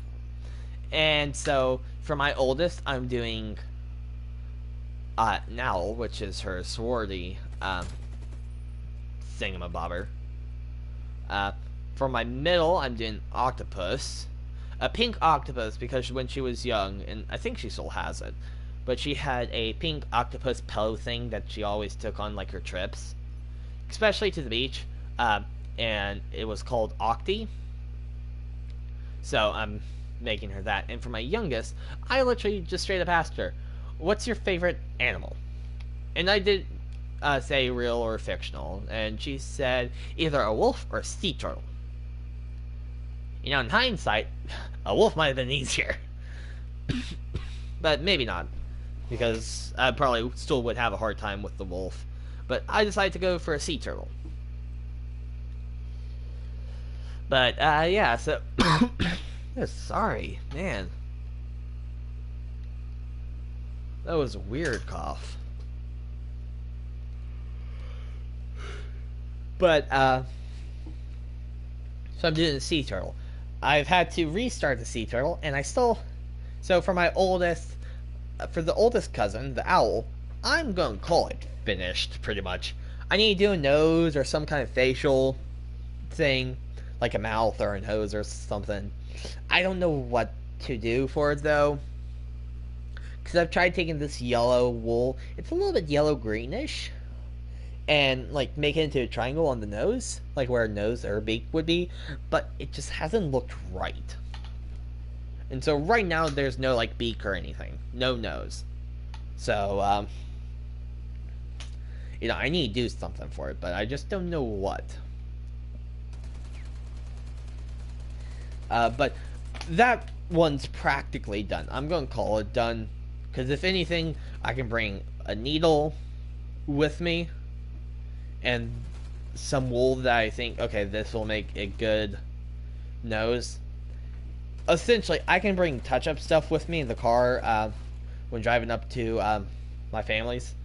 And so for my oldest, I'm doing an owl, which is her sorority thingamabobber. For my middle, I'm doing octopus. A pink octopus because when she was young, and I think she still has it, but she had a pink octopus pillow thing that she always took on like her trips, especially to the beach, and it was called Octi. So I'm making her that. And for my youngest, I literally just straight up asked her, "What's your favorite animal?" And I did say real or fictional, and she said either a wolf or a sea turtle. In hindsight, a wolf might have been easier. But maybe not, because I probably still would have a hard time with the wolf. But I decided to go for a sea turtle. But, yeah, so... sorry, man. That was a weird cough. But, so I'm doing the sea turtle. I've had to restart the sea turtle, and I still... So for my oldest... For the oldest cousin, the owl, I'm going to call it finished, pretty much. I need to do a nose or some kind of facial thing, like a mouth or a nose or something. I don't know what to do for it, though. Because I've tried taking this yellow wool. It's a little bit yellow-greenish. And, like, make it into a triangle on the nose. Like where a nose or a beak would be. But it just hasn't looked right. And so right now there's no, like, beak or anything. No nose. So, I need to do something for it. But I just don't know what. But that one's practically done. I'm going to call it done. Because if anything, I can bring a needle with me. And some wool that I think, okay, this will make a good nose. Essentially, I can bring touch-up stuff with me in the car when driving up to my family's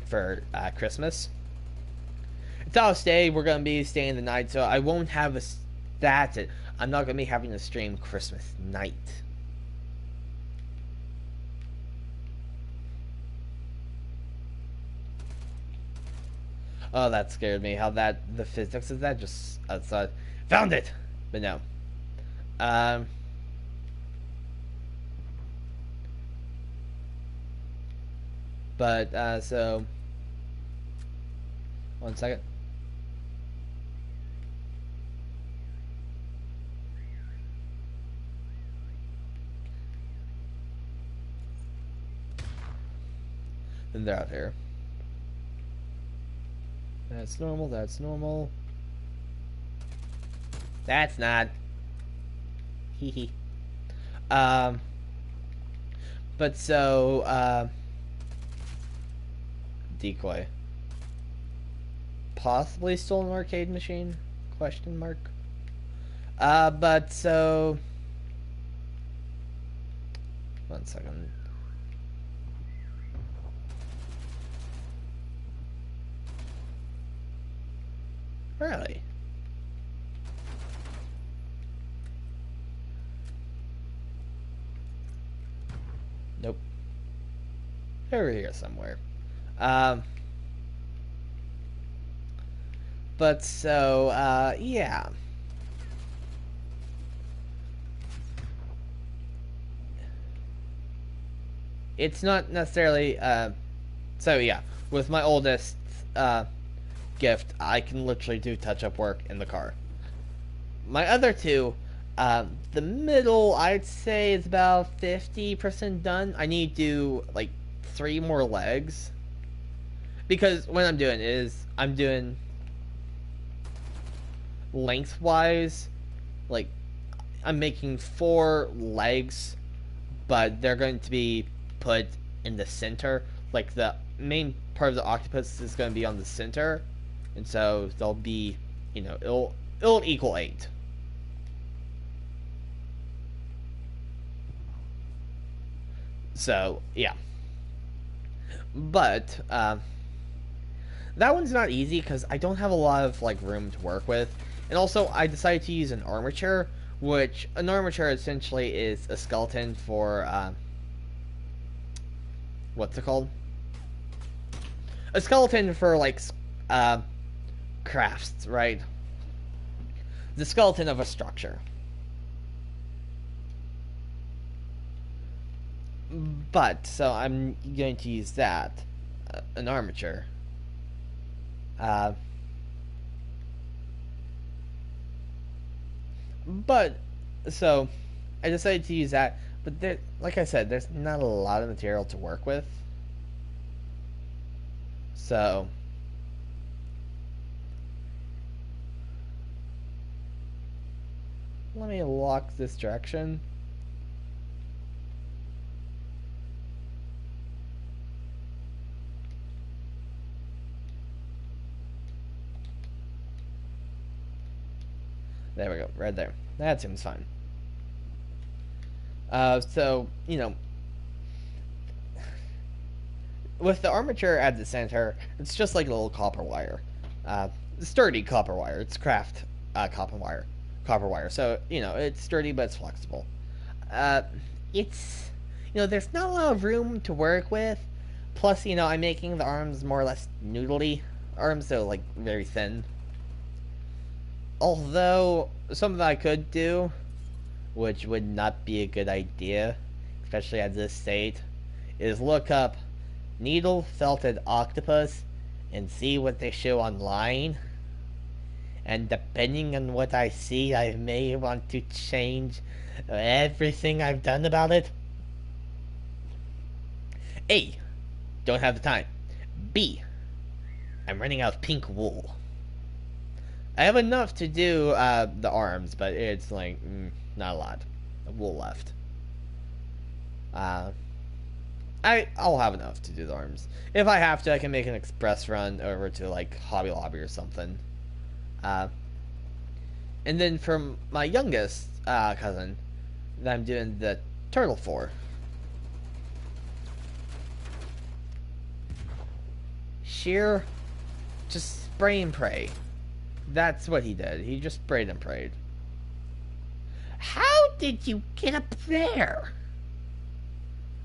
for Christmas. It's our stay. We're going to be staying the night, so I won't have a... That's it. I'm not going to be having to stream Christmas night. Oh, that scared me. How the physics of that just outside. Found it! But no. So... One second. And they're out here. That's normal, that's normal. That's not. Hee hee. But so, decoy. Possibly still an arcade machine? Question mark. But so... 1 second. Really? Nope. Over here somewhere. But so, yeah. It's not necessarily, so yeah. With my oldest, gift, I can literally do touch-up work in the car. My other two, the middle, I'd say is about 50% done. I need to do, like, 3 more legs. Because what I'm doing is, I'm doing lengthwise, like, I'm making 4 legs, but they're going to be put in the center. Like, the main part of the octopus is going to be on the center, and so they'll be, it'll equal 8. So yeah, but that one's not easy because I don't have a lot of like room to work with, and also I decided to use an armature, which an armature essentially is a skeleton for what's it called? A skeleton for like crafts, right? The skeleton of a structure. But so I'm going to use that, an armature. But so I decided to use that. But there, like I said, there's not a lot of material to work with. So let me lock this direction. There we go, right there. That seems fine. So, with the armature at the center, it's just like a little copper wire. Sturdy copper wire. It's craft copper wire. Copper wire. So, it's sturdy but it's flexible. It's, there's not a lot of room to work with. Plus, I'm making the arms more or less noodly arms, so like very thin. Although, something I could do, which would not be a good idea, especially at this state, is look up needle felted octopus and see what they show online. And depending on what I see, I may want to change everything I've done about it. A, don't have the time. B, I'm running out of pink wool. I have enough to do the arms, but it's like not a lot of wool left. I'll have enough to do the arms. If I have to, I can make an express run over to like Hobby Lobby or something. And then from my youngest cousin, that I'm doing the turtle for. Sheer, just spray and pray. That's what he did. He just sprayed and prayed. How did you get up there?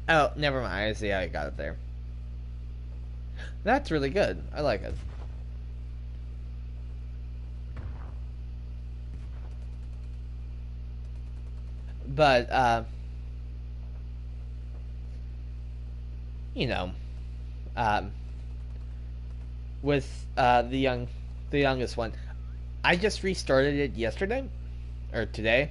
Oh, never mind. I see how you got up there. That's really good. I like it. But, with the youngest one, I just restarted it yesterday or today.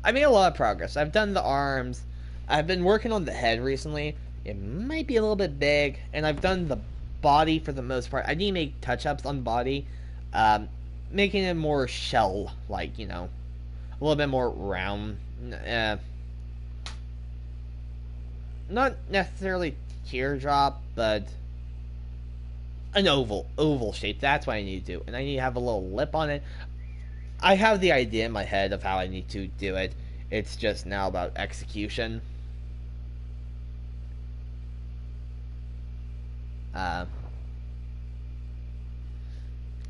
I made a lot of progress. I've done the arms. I've been working on the head recently. It might be a little bit big, and I've done the body for the most part. I need to make touch-ups on body, making it more shell-like, a little bit more round. Not necessarily teardrop, but an oval shape. That's what I need to do, and I need to have a little lip on it. I have the idea in my head of how I need to do it. It's just now about execution. Uh,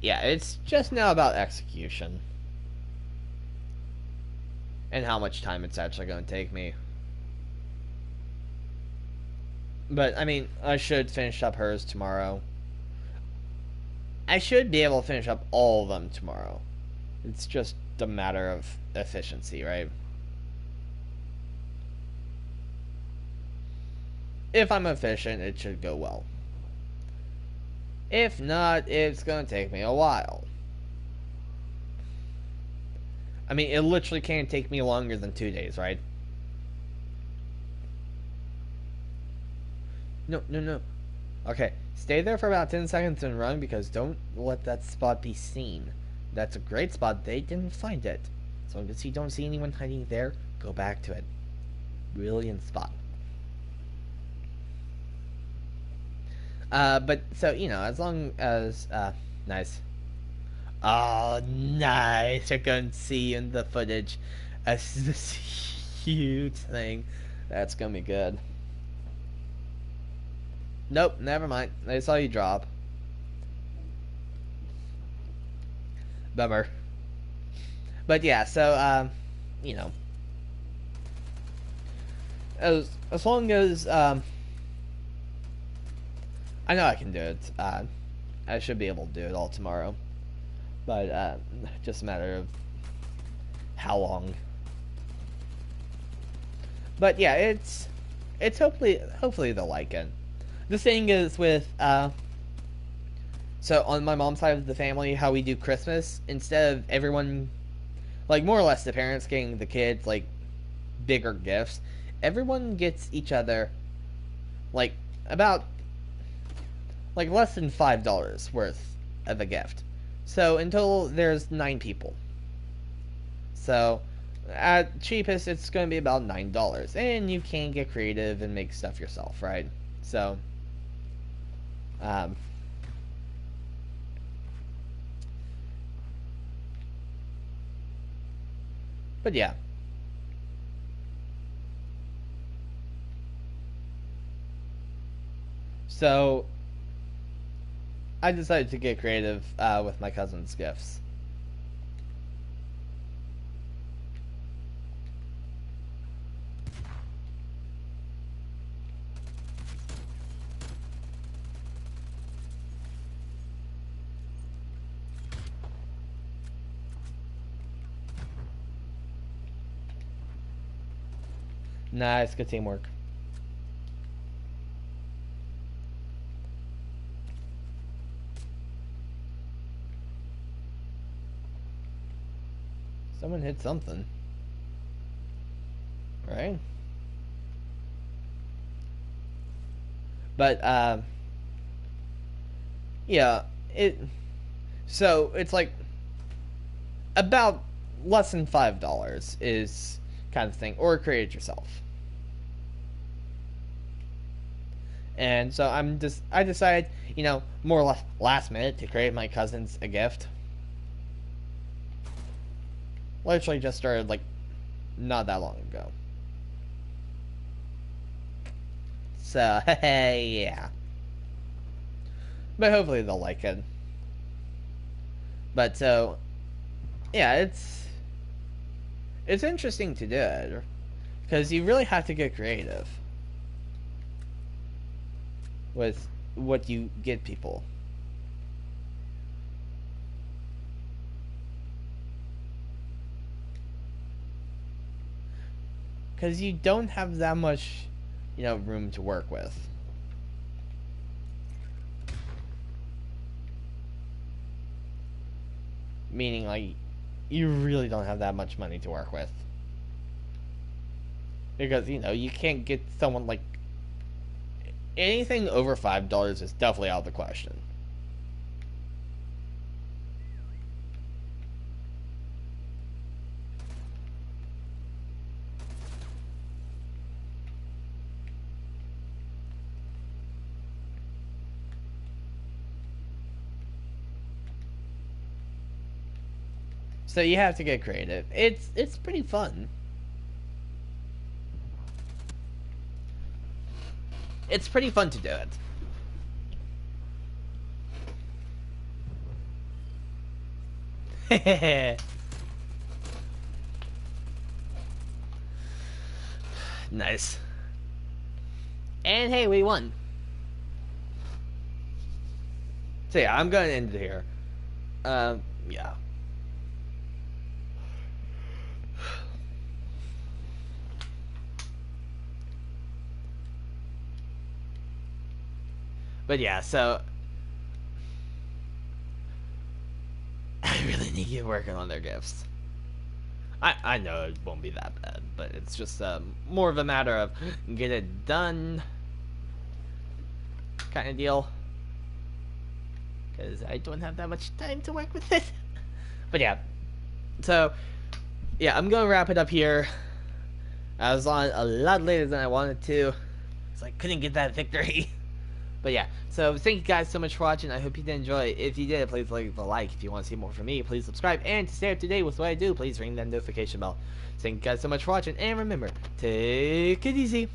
yeah, it's just now about execution and how much time it's actually going to take me. But I mean, I should finish up hers tomorrow. I should be able to finish up all of them tomorrow. It's just a matter of efficiency, right? If I'm efficient, it should go well. If not, it's going to take me a while. I mean, it literally can't take me longer than 2 days, right? No, no, no. Okay, stay there for about 10 seconds and run because don't let that spot be seen. That's a great spot. They didn't find it. So long as you don't see anyone hiding there, go back to it. Brilliant spot. But, so, you know, as long as, nice. Oh, nice. You're going to see in the footage this huge thing. That's going to be good. Nope, never mind. I saw you drop. Bummer. But yeah, so, you know. As long as, I know I can do it. I should be able to do it all tomorrow. But, just a matter of how long. But yeah, it's hopefully they'll like it. The thing is with, so on my mom's side of the family, how we do Christmas, instead of everyone, like more or less the parents getting the kids, like, bigger gifts, everyone gets each other, like, about, like, less than $5 worth of a gift. So in total, there's 9 people. So at cheapest, it's going to be about $9, and you can get creative and make stuff yourself, right? So, but yeah. So I decided to get creative with my cousin's gifts. Nice, good teamwork. Someone hit something. Right? But, yeah, so it's like, about less than $5 is kind of thing, or create it yourself. And so I decided, you know, more or less last minute to create my cousins a gift. Literally just started, like, not that long ago. So, yeah. But hopefully they'll like it. But so, yeah, it's interesting to do it. Because you really have to get creative with what you get people. Because you don't have that much, you know, room to work with. Meaning, like, you really don't have that much money to work with. Because, you know, you can't get someone, like, anything over $5 is definitely out of the question. So you have to get creative. It's pretty fun. It's pretty fun to do it. Nice. And hey, we won. So yeah, I'm gonna end it here. Yeah. But yeah, so I really need to get working on their gifts. I know it won't be that bad, but it's just more of a matter of get it done kind of deal. Because I don't have that much time to work with it. But yeah, so yeah, I'm gonna wrap it up here. I was on a lot later than I wanted to, so I couldn't get that victory. But yeah, so thank you guys so much for watching. I hope you did enjoy. If you did, please leave a like. If you want to see more from me, please subscribe. And to stay up to date with what I do, please ring that notification bell. Thank you guys so much for watching. And remember, take it easy.